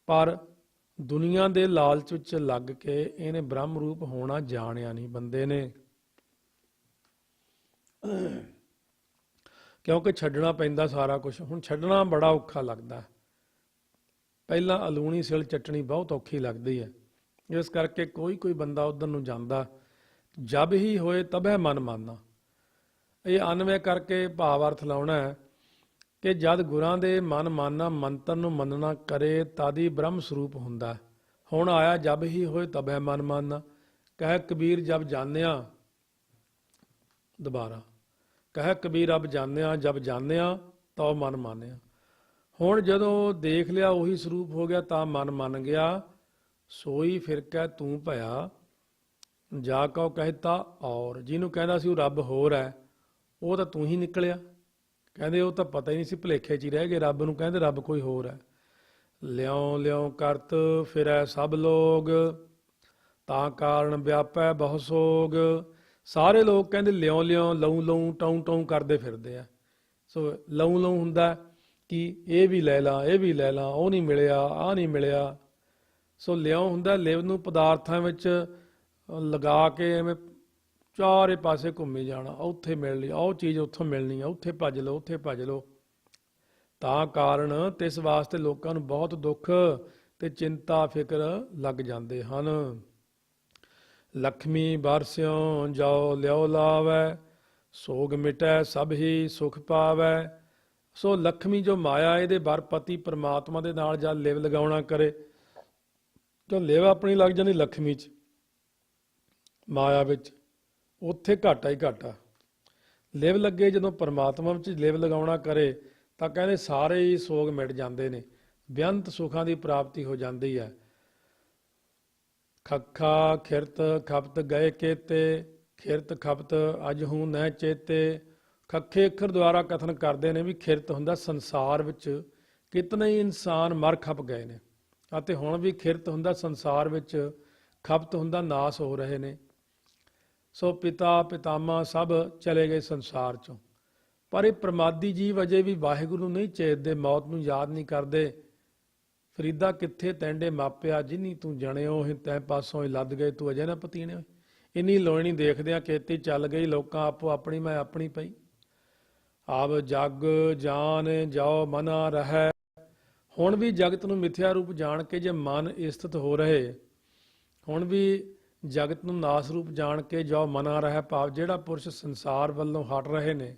A: ਪਰ ਦੁਨੀਆ ਦੇ ਲਾਲਚ ਵਿੱਚ ਲੱਗ ਕੇ ਇਹਨੇ ਬ੍ਰਹਮ ਰੂਪ ਹੋਣਾ ਜਾਣਿਆ ਨਹੀਂ ਬੰਦੇ ਨੇ। ਕਿਉਂਕਿ ਛੱਡਣਾ ਪੈਂਦਾ ਸਾਰਾ ਕੁਝ। ਹੁਣ ਛੱਡਣਾ ਬੜਾ ਔਖਾ ਲੱਗਦਾ। ਪਹਿਲਾਂ ਅਲੂਣੀ ਸਿਲ ਚੱਟਣੀ ਬਹੁਤ ਔਖੀ ਲੱਗਦੀ ਹੈ। ਇਸ ਕਰਕੇ ਕੋਈ ਬੰਦਾ ਉਧਰ ਨੂੰ ਜਾਂਦਾ। ਜਬ ਹੀ ਹੋਏ ਤਬੈ ਮਨ ਮਾਨਾ, ਇਹ ਅਨਵੈ ਕਰਕੇ ਭਾਵ ਅਰਥ ਲਾਉਣਾ ਹੈ ਕਿ ਜਦ ਗੁਰਾਂ ਦੇ ਮਨ ਮਾਨਾ, ਮੰਤਰ ਨੂੰ ਮੰਨਣਾ ਕਰੇ, ਤਦ ਹੀ ਬ੍ਰਹਮ ਸਰੂਪ ਹੁੰਦਾ। ਹੁਣ ਆਇਆ ਜਬ ਹੀ ਹੋਏ ਤਬੈ ਮਨ ਮਾਨਾ। ਕਹਿ ਕਬੀਰ ਜਬ ਜਾਣਿਆ, ਦੁਬਾਰਾ ਕਹਿ ਕਬੀਰ ਅਬ ਜਾਣਿਆ, ਜਬ ਜਾਣਿਆ ਤਉ ਮਨ ਮਾਨਿਆ। ਹੁਣ ਜਦੋਂ ਦੇਖ ਲਿਆ ਉਹੀ ਸਰੂਪ ਹੋ ਗਿਆ ਤਾਂ ਮਨ ਮੰਨ ਗਿਆ। ਸੋਈ ਫਿਰ ਕਹਿ ਤੂੰ ਭਇਆ, ਜਾ ਕਉ ਕਹਿਤਾ ਔਰ। ਜਿਹਨੂੰ ਕਹਿੰਦਾ ਸੀ ਉਹ ਰੱਬ ਹੋਰ ਹੈ, ਉਹ ਤਾਂ ਤੂੰ ਹੀ ਨਿਕਲਿਆ। ਕਹਿੰਦੇ ਉਹ ਤਾਂ ਪਤਾ ਹੀ ਨਹੀਂ ਸੀ, ਭੁਲੇਖੇ 'ਚ ਹੀ ਰਹਿ ਗਏ। ਰੱਬ ਨੂੰ ਕਹਿੰਦੇ ਰੱਬ ਕੋਈ ਹੋਰ ਹੈ। ਲਿਉ ਲਿਉ ਕਰਤ ਫਿਰੈ ਸਭ ਲੋਗ, ਤਾਂ ਕਾਰਨ ਵਿਆਪੈ ਬਹੁ ਸੋਗ। ਸਾਰੇ ਲੋਕ ਕਹਿੰਦੇ ਲਿਉ ਲਿਉ, ਲਊ ਲਊ, ਟਉ ਟਉ ਕਰਦੇ ਫਿਰਦੇ ਆ। ਸੋ ਲਊ ਲਊ ਹੁੰਦਾ ਕਿ ਇਹ ਵੀ ਲੈ ਲਾ, ਇਹ ਵੀ ਲੈ ਲਾ, ਉਹ ਨਹੀਂ ਮਿਲਿਆ, ਆਹ ਨਹੀਂ ਮਿਲਿਆ। ਸੋ ਲਿਉ ਹੁੰਦਾ ਲਿਵ ਨੂੰ ਪਦਾਰਥਾਂ ਵਿੱਚ ਲਗਾ ਕੇ ਐਵੇਂ ਚਾਰੇ ਪਾਸੇ ਘੁੰਮੀ ਜਾਣਾ। ਉੱਥੇ ਮਿਲ ਲਈ, ਉਹ ਚੀਜ਼ ਉੱਥੋਂ ਮਿਲਣੀ ਆ, ਉੱਥੇ ਭੱਜ ਲਓ, ਉੱਥੇ ਭੱਜ ਲਓ। ਤਾਂ ਕਾਰਨ ਤਿਸ ਵਾਸਤੇ ਲੋਕਾਂ ਨੂੰ ਬਹੁਤ ਦੁੱਖ ਤੇ ਚਿੰਤਾ ਫਿਕਰ ਲੱਗ ਜਾਂਦੇ ਹਨ। ਲక్ష్ਮੀ ਬਰਸਿਓ ਜਾਓ ਲਿਓ ਲਾਵੈ, ਸੋਗ ਮਿਟੈ ਸਭ ਹੀ ਸੁਖ ਪਾਵੈ। ਸੋ ਲక్ష్ਮੀ ਜੋ ਮਾਇਆ, ਇਹਦੇ ਬਰ ਪਤੀ ਪਰਮਾਤਮਾ ਦੇ ਨਾਲ ਜਦ ਲਿਵ ਲਗਾਉਣਾ ਕਰੇ ਤਾਂ ਲਿਵ ਆਪਣੀ ਲੱਗ ਜਾਂਦੀ ਲక్ష్ਮੀ 'ਚ, ਮਾਇਆ ਵਿੱਚ। ਉੱਥੇ ਘਾਟਾ ਹੀ ਘਾਟਾ। ਲਿਵ ਲੱਗੇ ਜਦੋਂ ਪਰਮਾਤਮਾ ਵਿੱਚ ਲਿਵ ਲਗਾਉਣਾ ਕਰੇ ਤਾਂ ਕਹਿੰਦੇ ਸਾਰੇ ਹੀ ਸੋਗ ਮਿਟ ਜਾਂਦੇ ਨੇ, ਬੇਅੰਤ ਸੁੱਖਾਂ ਦੀ ਪ੍ਰਾਪਤੀ ਹੋ ਜਾਂਦੀ ਹੈ। ਖੱਖਾ ਖਿਰਤ ਖਪਤ ਗਏ ਕੇਤੇ, ਖਿਰਤ ਖਪਤ ਅਜ ਹੂੰ ਨਹਿ ਚੇਤੇ। ਖੱਖੇ ਅੱਖਰ ਦੁਆਰਾ ਕਥਨ ਕਰਦੇ ਨੇ ਵੀ ਖਿਰਤ ਹੁੰਦਾ ਸੰਸਾਰ ਵਿੱਚ ਕਿਤਨੇ ਹੀ ਇਨਸਾਨ ਮਰ ਖਪ ਗਏ ਨੇ, ਅਤੇ ਹੁਣ ਵੀ ਖਿਰਤ ਹੁੰਦਾ ਸੰਸਾਰ ਵਿੱਚ, ਖਪਤ ਹੁੰਦਾ ਨਾਸ ਹੋ ਰਹੇ ਨੇ। ਸੋ ਪਿਤਾ ਪਿਤਾਮਾ ਸਭ ਚਲੇ ਗਏ ਸੰਸਾਰ 'ਚੋਂ। ਪਰ ਇਹ ਪ੍ਰਮਾਦੀ ਜੀਵ ਅਜੇ ਵੀ ਵਾਹਿਗੁਰੂ ਨੂੰ ਨਹੀਂ ਚੇਤਦੇ, ਮੌਤ ਨੂੰ ਯਾਦ ਨਹੀਂ ਕਰਦੇ। ਫਰੀਦਾ ਕਿੱਥੇ ਤੈਂਡੇ ਮਾਪਿਆ, ਜਿਨੀ ਤੂੰ ਜਣਿਓ ਤੈਂ ਪਾਸੋਂ ਲੱਦ ਗਏ, ਤੂੰ ਅਜੇ ਨਾ ਪਤੀਣੇ। ਇੰਨੀ ਲੋਇਣੀ ਦੇਖਦਿਆਂ ਖੇਤੀ ਚੱਲ ਗਈ, ਲੋਕਾਂ ਆਪੋ ਆਪਣੀ ਮੈਂ ਆਪਣੀ ਪਈ। ਆਵ ਜਗ ਜਾਨ ਜਾਓ ਮਨਾ ਰਹਿ। ਹੁਣ ਵੀ ਜਗਤ ਨੂੰ ਮਿਥਿਆ ਰੂਪ ਜਾਣ ਕੇ ਜੇ ਮਨ ਸਥਿਤ ਹੋ ਰਹੇ, ਹੁਣ ਵੀ ਜਗਤ ਨੂੰ ਨਾਸ ਰੂਪ ਜਾਣ ਕੇ ਜੋ ਮਨਾ ਰਹਿ, ਭਾਵ ਜਿਹੜਾ ਪੁਰਸ਼ ਸੰਸਾਰ ਵੱਲੋਂ ਹਟ ਰਹੇ ਨੇ,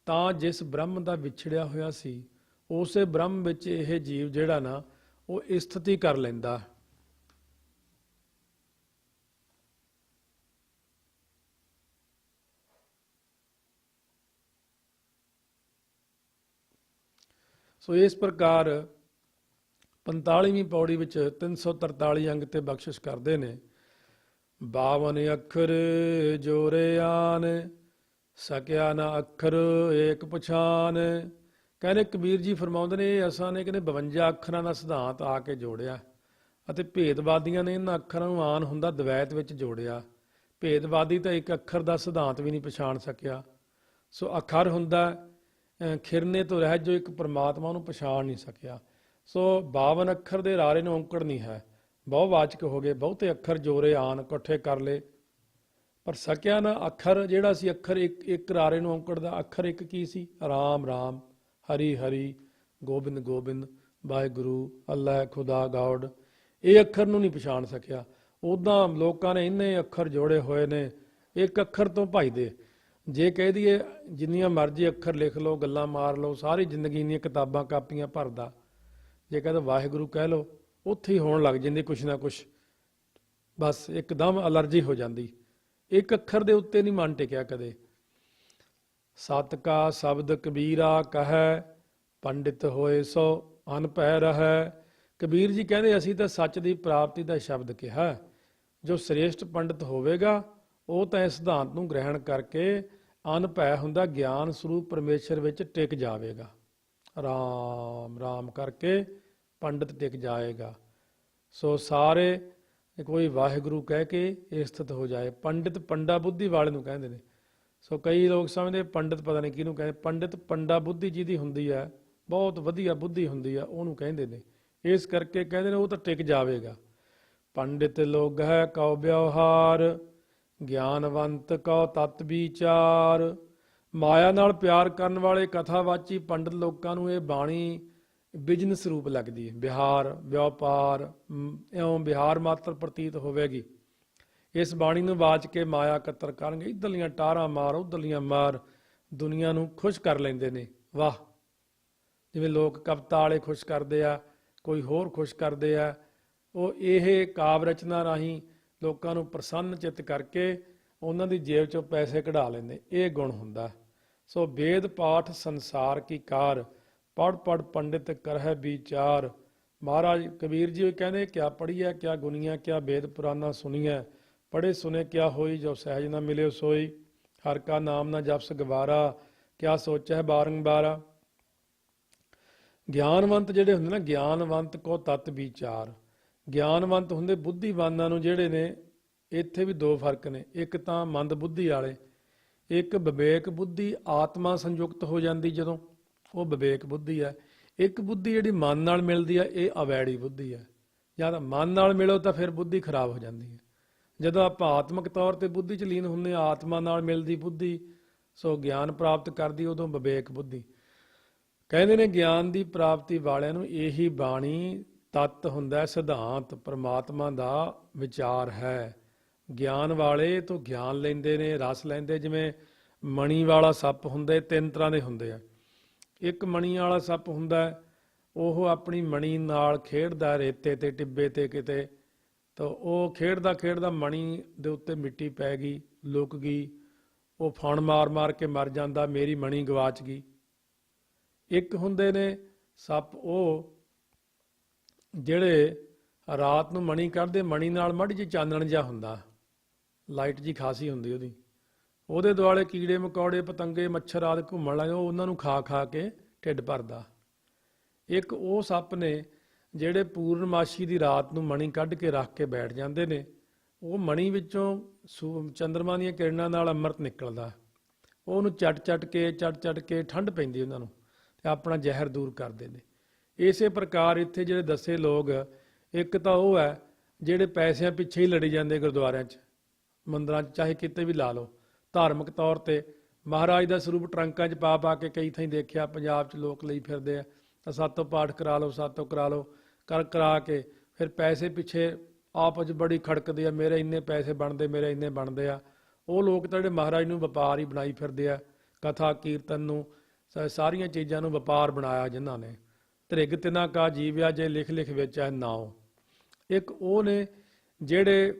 A: ਤਾਂ ਜਿਸ ਬ੍ਰਹਮ ਦਾ ਵਿਛੜਿਆ ਹੋਇਆ ਸੀ ਉਸੇ ਬ੍ਰਹਮ ਵਿੱਚ ਇਹ ਜੀਵ ਜਿਹੜਾ ਨਾ ਉਹ ਸਥਿਤੀ ਕਰ ਲੈਂਦਾ। ਸੋ ਇਸ ਪ੍ਰਕਾਰ 45ਵੀਂ ਪੌੜੀ ਵਿੱਚ 343 ਅੰਗ ਤੇ ਬਖਸ਼ਿਸ਼ ਕਰਦੇ ਨੇ। 52 ਅੱਖਰ ਜੋਰੇ ਆਨ, ਸਕਿਆ ਨਾ ਅੱਖਰ ਏਕ ਪਛਾਨ। ਕਹਿੰਦੇ ਕਬੀਰ ਜੀ ਫਰਮਾਉਂਦੇ ਨੇ ਇਹ ਅਸਾਂ ਨੇ ਕਹਿੰਦੇ 52 ਅੱਖਰਾਂ ਦਾ ਸਿਧਾਂਤ ਆ ਕੇ ਜੋੜਿਆ, ਅਤੇ ਭੇਦਵਾਦੀਆਂ ਨੇ ਇਹਨਾਂ ਅੱਖਰਾਂ ਨੂੰ ਆਨ ਹੁੰਦਾ ਦਵੈਤ ਵਿੱਚ ਜੋੜਿਆ। ਭੇਦਵਾਦੀ ਤਾਂ ਇੱਕ ਅੱਖਰ ਦਾ ਸਿਧਾਂਤ ਵੀ ਨਹੀਂ ਪਛਾਣ ਸਕਿਆ। ਸੋ ਅੱਖਰ ਹੁੰਦਾ ਖਿਰਨੇ ਤੋਂ ਰਹਿ ਜੋ ਇੱਕ ਪਰਮਾਤਮਾ ਨੂੰ ਪਛਾਣ ਨਹੀਂ ਸਕਿਆ। ਸੋ 52 ਅੱਖਰ ਦੇ ਰਾਰੇ ਨੂੰ ਔਂਕੜ ਨਹੀਂ ਹੈ, ਬਹੁਵਾਚਕ ਹੋ ਗਏ, ਬਹੁਤੇ ਅੱਖਰ ਜੋਰੇ ਆਨ ਇਕੱਠੇ ਕਰ ਲਏ, ਪਰ ਸਕਿਆ ਨਾ ਅੱਖਰ ਜਿਹੜਾ ਸੀ ਅੱਖਰ ਇੱਕ ਰਾਰੇ ਨੂੰ ਔਂਕੜ ਦਾ ਅੱਖਰ ਇੱਕ ਕੀ ਸੀ? ਰਾਮ ਰਾਮ, ਹਰੀ ਹਰੀ, ਗੋਬਿੰਦ ਗੋਬਿੰਦ, ਵਾਹਿਗੁਰੂ, ਅੱਲਾਹ, ਖੁਦਾ, ਗੌਡ। ਇਹ ਅੱਖਰ ਨੂੰ ਨਹੀਂ ਪਛਾਣ ਸਕਿਆ। ਉੱਦਾਂ ਲੋਕਾਂ ਨੇ ਇੰਨੇ ਅੱਖਰ ਜੋੜੇ ਹੋਏ ਨੇ, ਇੱਕ ਅੱਖਰ ਤੋਂ ਭਜਦੇ। ਜੇ ਕਹਿ ਦਈਏ ਜਿੰਨੀਆਂ ਮਰਜ਼ੀ ਅੱਖਰ ਲਿਖ ਲਓ, ਗੱਲਾਂ ਮਾਰ ਲਓ, ਸਾਰੀ ਜ਼ਿੰਦਗੀ ਦੀਆਂ ਕਿਤਾਬਾਂ ਕਾਪੀਆਂ ਭਰਦਾ, ਜੇ ਕਹਿੰਦਾ ਵਾਹਿਗੁਰੂ ਕਹਿ ਲਓ, ਉੱਥੇ ਹੀ ਹੋਣ ਲੱਗ ਜਾਂਦੀ ਕੁਛ ਨਾ ਕੁਛ, ਬਸ ਇੱਕਦਮ ਅਲਰਜੀ ਹੋ ਜਾਂਦੀ। ਇੱਕ ਅੱਖਰ ਦੇ ਉੱਤੇ ਨਹੀਂ ਮਨ ਟਿਕਿਆ ਕਦੇ। ਸਤ ਕਾ ਸ਼ਬਦ ਕਬੀਰਾ ਕਹੈ, ਪੰਡਿਤ ਹੋਏ ਸੋ ਅਨਭੈ ਰਹੈ। ਕਬੀਰ ਜੀ ਕਹਿੰਦੇ ਅਸੀਂ ਤਾਂ ਸੱਚ ਦੀ ਪ੍ਰਾਪਤੀ ਦਾ ਸ਼ਬਦ ਕਿਹਾ। ਜੋ ਸ੍ਰੇਸ਼ਟ ਪੰਡਿਤ ਹੋਵੇਗਾ ਉਹ ਤਾਂ ਇਸ ਸਿਧਾਂਤ ਨੂੰ ਗ੍ਰਹਿਣ ਕਰਕੇ ਅਨਭੈ ਹੁੰਦਾ ਗਿਆਨ ਸਰੂਪ ਪਰਮੇਸ਼ਰ ਵਿੱਚ ਟਿਕ ਜਾਵੇਗਾ। ਰਾਮ ਰਾਮ ਕਰਕੇ ਪੰਡਿਤ ਟਿਕ ਜਾਏਗਾ। ਸੋ ਸਾਰੇ ਕੋਈ ਵਾਹਿਗੁਰੂ ਕਹਿ ਕੇ ਇਹ ਸਥਿਤ ਹੋ ਜਾਏ। ਪੰਡਿਤ ਪੰਡਾ ਬੁੱਧੀ ਵਾਲੇ ਨੂੰ ਕਹਿੰਦੇ ਨੇ। ਸੋ ਕਈ ਲੋਕ ਸਮਝਦੇ ਪੰਡਿਤ ਪਤਾ ਨਹੀਂ ਕਿਹਨੂੰ ਕਹਿੰਦੇ। ਪੰਡਿਤ ਪੰਡਾ ਬੁੱਧੀ ਜਿਹਦੀ ਹੁੰਦੀ ਹੈ, ਬਹੁਤ ਵਧੀਆ ਬੁੱਧੀ ਹੁੰਦੀ ਆ, ਉਹਨੂੰ ਕਹਿੰਦੇ ਨੇ। ਇਸ ਕਰਕੇ ਕਹਿੰਦੇ ਨੇ ਉਹ ਤਾਂ ਟਿਕ ਜਾਵੇਗਾ। ਪੰਡਿਤ ਲੋਕ ਹੈ ਕਉ ਵਿਵਹਾਰ, ਗਿਆਨਵੰਤ ਕਉ ਤਤ ਵਿਚਾਰ। ਮਾਇਆ ਨਾਲ ਪਿਆਰ ਕਰਨ ਵਾਲੇ ਕਥਾਵਾਚੀ ਪੰਡਿਤ ਲੋਕਾਂ ਨੂੰ ਇਹ ਬਾਣੀ ਬਿਜ਼ਨਸ ਰੂਪ ਲੱਗਦੀ ਹੈ। ਵਿਹਾਰ ਵਿਆਪਾਰ ਇਉਂ ਵਿਹਾਰ ਮਾਤਰ ਪ੍ਰਤੀਤ ਹੋਵੇਗੀ। ਇਸ ਬਾਣੀ ਨੂੰ ਵਾਚ ਕੇ ਮਾਇਆ ਇਕੱਤਰ ਕਰਨਗੇ, ਇੱਧਰਲੀਆਂ ਟਾਰਾਂ ਮਾਰ ਉੱਧਰਲੀਆਂ ਮਾਰ, ਦੁਨੀਆ ਨੂੰ ਖੁਸ਼ ਕਰ ਲੈਂਦੇ ਨੇ। ਵਾਹ, ਜਿਵੇਂ ਲੋਕ ਕਵਿਤਾ ਵਾਲੇ ਖੁਸ਼ ਕਰਦੇ ਆ, ਕੋਈ ਹੋਰ ਖੁਸ਼ ਕਰਦੇ ਆ, ਉਹ ਇਹ ਕਾਵ ਰਚਨਾ ਰਾਹੀਂ ਲੋਕਾਂ ਨੂੰ ਪ੍ਰਸੰਨ ਚਿੱਤ ਕਰਕੇ ਉਹਨਾਂ ਦੀ ਜੇਬ ਚੋਂ ਪੈਸੇ ਕਢਾ ਲੈਂਦੇ। ਇਹ ਗੁਣ ਹੁੰਦਾ। ਸੋ ਵੇਦ ਪਾਠ ਸੰਸਾਰ ਕੀ ਕਾਰ, ਪੜ੍ਹ ਪੜ੍ਹ ਪੰਡਿਤ ਕਰਹਿ ਵਿਚਾਰ। ਮਹਾਰਾਜ ਕਬੀਰ ਜੀ ਕਹਿੰਦੇ ਕਿਆ ਪੜ੍ਹੀਐ ਕਿਆ ਗੁਣੀਐ, ਕਿਆ ਵੇਦ ਪੁਰਾਨਾ ਸੁਣੀਐ, ਪੜ੍ਹੇ ਸੁਨੇ ਕਿਆ ਹੋਈ, ਜੋ ਸਹਿਜ ਨਾ ਮਿਲੇ ਸੋਈ। ਹਰ ਕਾ ਨਾਮ ਨਾ ਜਪਸ ਗਵਾਰਾ, ਕਿਆ ਸੋਚੈ ਬਾਰੰਬਾਰਾ। ਗਿਆਨਵੰਤ ਜਿਹੜੇ ਹੁੰਦੇ ਨਾ, ਗਿਆਨਵੰਤ ਕੋ ਤਤ ਵਿਚਾਰ। ਗਿਆਨਵੰਤ ਹੁੰਦੇ ਬੁੱਧੀਵਾਨਾਂ ਨੂੰ, ਜਿਹੜੇ ਨੇ ਇੱਥੇ ਵੀ ਦੋ ਫਰਕ ਨੇ। ਇੱਕ ਤਾਂ ਮੰਦ ਬੁੱਧੀ ਵਾਲੇ, ਇੱਕ ਵਿਵੇਕ ਬੁੱਧੀ ਆਤਮਾ ਸੰਯੁਕਤ ਹੋ ਜਾਂਦੀ ਜਦੋਂ, ਉਹ ਵਿਵੇਕ ਬੁੱਧੀ ਹੈ। ਇੱਕ ਬੁੱਧੀ ਜਿਹੜੀ ਮਨ ਨਾਲ ਮਿਲਦੀ ਹੈ, ਇਹ ਅਵੈੜੀ ਬੁੱਧੀ ਹੈ। ਜਦ ਮਨ ਨਾਲ ਮਿਲੋ ਤਾਂ ਫਿਰ ਬੁੱਧੀ ਖਰਾਬ ਹੋ ਜਾਂਦੀ ਹੈ। ਜਦੋਂ ਆਪਾਂ ਆਤਮਿਕ ਤੌਰ ਤੇ ਬੁੱਧੀ 'ਚ ਲੀਨ ਹੁੰਦੇ ਹਾਂ, ਆਤਮਾ ਨਾਲ ਮਿਲਦੀ ਬੁੱਧੀ ਸੋ ਗਿਆਨ ਪ੍ਰਾਪਤ ਕਰਦੀ, ਉਦੋਂ ਵਿਵੇਕ ਬੁੱਧੀ। ਕਹਿੰਦੇ ਨੇ ਗਿਆਨ ਦੀ ਪ੍ਰਾਪਤੀ ਵਾਲਿਆਂ ਨੂੰ ਇਹੀ ਬਾਣੀ ਤੱਤ ਹੁੰਦਾ, ਸਿਧਾਂਤ ਪਰਮਾਤਮਾ ਦਾ ਵਿਚਾਰ ਹੈ। ਗਿਆਨ ਵਾਲੇ ਤੋਂ ਗਿਆਨ ਲੈਂਦੇ ਨੇ, ਰਸ ਲੈਂਦੇ। ਜਿਵੇਂ ਮਣੀ ਵਾਲਾ ਸੱਪ ਹੁੰਦਾ, ਤਿੰਨ ਤਰ੍ਹਾਂ ਦੇ ਹੁੰਦੇ ਆ। ਇੱਕ ਮਣੀ ਵਾਲਾ ਸੱਪ ਹੁੰਦਾ, ਉਹ ਆਪਣੀ ਮਣੀ ਨਾਲ ਖੇਡਦਾ ਰੇਤੇ ਤੇ ਟਿੱਬੇ ਤੇ ਕਿਤੇ, ਤਾਂ ਉਹ ਖੇਡਦਾ ਖੇਡਦਾ ਮਣੀ ਦੇ ਉੱਤੇ ਮਿੱਟੀ ਪੈ ਗਈ, ਲੁਕ ਗਈ, ਉਹ ਫਣ ਮਾਰ ਮਾਰ ਕੇ ਮਰ ਜਾਂਦਾ, ਮੇਰੀ ਮਣੀ ਗਵਾਚ ਗਈ। ਇੱਕ ਹੁੰਦੇ ਨੇ ਸੱਪ ਉਹ ਜਿਹੜੇ ਰਾਤ ਨੂੰ ਮਣੀ ਕੱਢਦੇ, ਮਣੀ ਨਾਲ ਮਾੜੀ ਜਿਹੀ ਚਾਨਣ ਜਿਹਾ ਹੁੰਦਾ, ਲਾਈਟ ਜੀ ਖਾਸੀ ਹੁੰਦੀ ਉਹਦੀ, ਉਹਦੇ ਦੁਆਲੇ ਕੀੜੇ ਮਕੌੜੇ ਪਤੰਗੇ ਮੱਛਰ ਆਦਿ ਘੁੰਮਣ ਲੱਗ, ਉਹ ਉਹਨਾਂ ਨੂੰ ਖਾ ਖਾ ਕੇ ਢਿੱਡ ਭਰਦਾ। ਇੱਕ ਉਹ ਸੱਪ ਨੇ ਜਿਹੜੇ ਪੂਰਨਮਾਸ਼ੀ ਦੀ ਰਾਤ ਨੂੰ ਮਣੀ ਕੱਢ ਕੇ ਰੱਖ ਕੇ ਬੈਠ ਜਾਂਦੇ ਨੇ, ਉਹ ਮਣੀ ਵਿੱਚੋਂ ਚੰਦਰਮਾ ਦੀਆਂ ਕਿਰਨਾਂ ਨਾਲ ਅੰਮ੍ਰਿਤ ਨਿਕਲਦਾ, ਉਹਨੂੰ ਚੱਟ ਚੱਟ ਕੇ ਠੰਡ ਪੈਂਦੀ ਉਹਨਾਂ ਨੂੰ, ਤੇ ਆਪਣਾ ਜ਼ਹਿਰ ਦੂਰ ਕਰਦੇ ਨੇ। ਇਸੇ ਪ੍ਰਕਾਰ ਇੱਥੇ ਜਿਹੜੇ ਦੱਸੇ ਲੋਕ, ਇੱਕ ਤਾਂ ਉਹ ਹੈ ਜਿਹੜੇ ਪੈਸਿਆਂ ਪਿੱਛੇ ਹੀ ਲੜੀ ਜਾਂਦੇ ਗੁਰਦੁਆਰਿਆਂ 'ਚ, ਮੰਦਰਾਂ 'ਚ ਚਾਹੇ ਕਿਤੇ ਵੀ ਲਾ ਲਓ, ਧਾਰਮਿਕ ਤੌਰ ਤੇ ਮਹਾਰਾਜ ਦਾ ਸਰੂਪ ਟਰੰਕਾਂ 'ਚ ਪਾ ਪਾ ਕੇ ਕਈ ਥਾਈਂ ਦੇਖਿਆ ਪੰਜਾਬ 'ਚ ਲੋਕ ਲਈ ਫਿਰਦੇ ਆ, ਤਾਂ ਸਾਤੋਂ ਪਾਠ ਕਰਾ ਲਓ, ਸਾਤੋਂ ਕਰਾ ਲਓ, ਕਰਾ ਕੇ ਫਿਰ ਪੈਸੇ ਪਿੱਛੇ ਆਪਸ 'ਚ ਬੜੀ ਖੜਕਦੇ ਆ, ਮੇਰੇ ਇੰਨੇ ਪੈਸੇ ਬਣਦੇ, ਮੇਰੇ ਇੰਨੇ ਬਣਦੇ ਆ। ਉਹ ਲੋਕ ਤਾਂ ਜਿਹੜੇ ਮਹਾਰਾਜ ਨੂੰ ਵਪਾਰ ਹੀ ਬਣਾਈ ਫਿਰਦੇ ਆ, ਕਥਾ ਕੀਰਤਨ ਨੂੰ, ਸਾਰੀਆਂ ਚੀਜ਼ਾਂ ਨੂੰ ਵਪਾਰ ਬਣਾਇਆ ਜਿਨ੍ਹਾਂ ਨੇ। ਧ੍ਰਿਗ ਤਿਨਾ ਕਾ ਜੀਵਿਆ ਜੇ ਲਿਖ ਲਿਖ ਵੇਚੈ ਨਾਉ। ਇੱਕ ਉਹ ਨੇ ਜਿਹੜੇ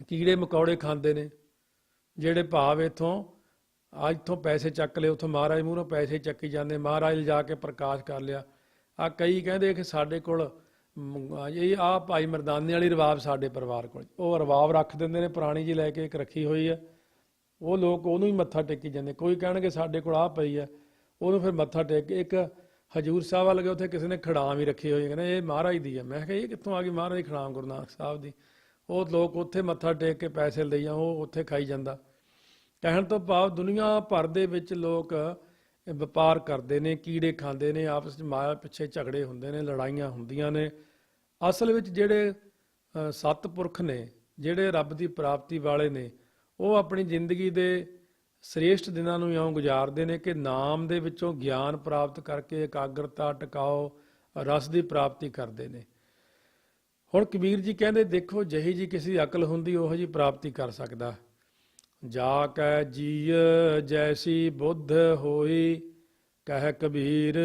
A: ਕੀੜੇ ਮਕੌੜੇ ਖਾਂਦੇ ਨੇ, ਜਿਹੜੇ ਭਾਵ ਇੱਥੋਂ ਪੈਸੇ ਚੱਕ ਲਏ, ਉੱਥੋਂ ਮਹਾਰਾਜ ਮੂਹਰੋਂ ਪੈਸੇ ਚੱਕੀ ਜਾਂਦੇ, ਮਹਾਰਾਜ ਲਿਜਾ ਕੇ ਪ੍ਰਕਾਸ਼ ਕਰ ਲਿਆ। ਆ ਕਈ ਕਹਿੰਦੇ ਕਿ ਸਾਡੇ ਕੋਲ ਇਹ ਆ ਭਾਈ ਮਰਦਾਨੇ ਵਾਲੀ ਰਵਾਬ ਸਾਡੇ ਪਰਿਵਾਰ ਕੋਲ, ਉਹ ਰਵਾਬ ਰੱਖ ਦਿੰਦੇ ਨੇ, ਪੁਰਾਣੀ ਜੀ ਲੈ ਕੇ ਇੱਕ ਰੱਖੀ ਹੋਈ ਹੈ, ਉਹ ਲੋਕ ਉਹਨੂੰ ਹੀ ਮੱਥਾ ਟੇਕੀ ਜਾਂਦੇ। ਕੋਈ ਕਹਿਣਗੇ ਸਾਡੇ ਕੋਲ ਆਹ ਪਈ ਹੈ, ਉਹਨੂੰ ਫਿਰ ਮੱਥਾ ਟੇਕ ਕੇ। ਇੱਕ ਹਜੂਰ ਸਾਹਿਬ ਵੱਲ ਗਏ, ਉੱਥੇ ਕਿਸੇ ਨੇ ਖੜਾਮ ਹੀ ਰੱਖੀ ਹੋਈ, ਕਹਿੰਦੇ ਇਹ ਮਹਾਰਾਜ ਦੀ ਹੈ। ਮੈਂ ਕਿਹਾ ਇਹ ਕਿੱਥੋਂ ਆ ਗਈ ਮਹਾਰਾਜ ਦੀ ਖੜਾਮ, ਗੁਰੂ ਨਾਨਕ ਸਾਹਿਬ ਦੀ। ਉਹ ਲੋਕ ਉੱਥੇ ਮੱਥਾ ਟੇਕ ਕੇ ਪੈਸੇ ਲਈ ਉਹ ਉੱਥੇ ਖਾਈ ਜਾਂਦਾ। ਕਹਿਣ ਤੋਂ ਭਾਵ ਦੁਨੀਆ ਭਰ ਦੇ ਵਿੱਚ ਲੋਕ ਵਪਾਰ ਕਰਦੇ ਨੇ, ਕੀੜੇ ਖਾਂਦੇ ਨੇ, ਆਪਸ 'ਚ ਮਾਇਆ ਪਿੱਛੇ ਝਗੜੇ ਹੁੰਦੇ ਨੇ, ਲੜਾਈਆਂ ਹੁੰਦੀਆਂ ਨੇ। ਅਸਲ ਵਿੱਚ ਜਿਹੜੇ ਸਤਿਪੁਰਖ ਨੇ, ਜਿਹੜੇ ਰੱਬ ਦੀ ਪ੍ਰਾਪਤੀ ਵਾਲੇ ਨੇ, ਉਹ ਆਪਣੀ ਜ਼ਿੰਦਗੀ ਦੇ ਸ੍ਰੇਸ਼ਟ ਦਿਨਾਂ ਨੂੰ ਇਉਂ ਗੁਜ਼ਾਰਦੇ ਨੇ ਕਿ ਨਾਮ ਦੇ ਵਿੱਚੋਂ ਗਿਆਨ ਪ੍ਰਾਪਤ ਕਰਕੇ ਇਕਾਗਰਤਾ, ਟਿਕਾਓ, ਰਸ ਦੀ ਪ੍ਰਾਪਤੀ ਕਰਦੇ ਨੇ। ਹੁਣ ਕਬੀਰ ਜੀ ਕਹਿੰਦੇ ਦੇਖੋ, ਜਿਹੀ ਜੀ ਕਿਸੇ ਦੀ ਅਕਲ ਹੁੰਦੀ ਉਹੋ ਜੀ ਪ੍ਰਾਪਤੀ ਕਰ ਸਕਦਾ। ਜਾ ਕੈ ਜੀਅ ਜੈਸੀ ਬੁੱਧ ਹੋਈ, ਕਹਿ ਕਬੀਰ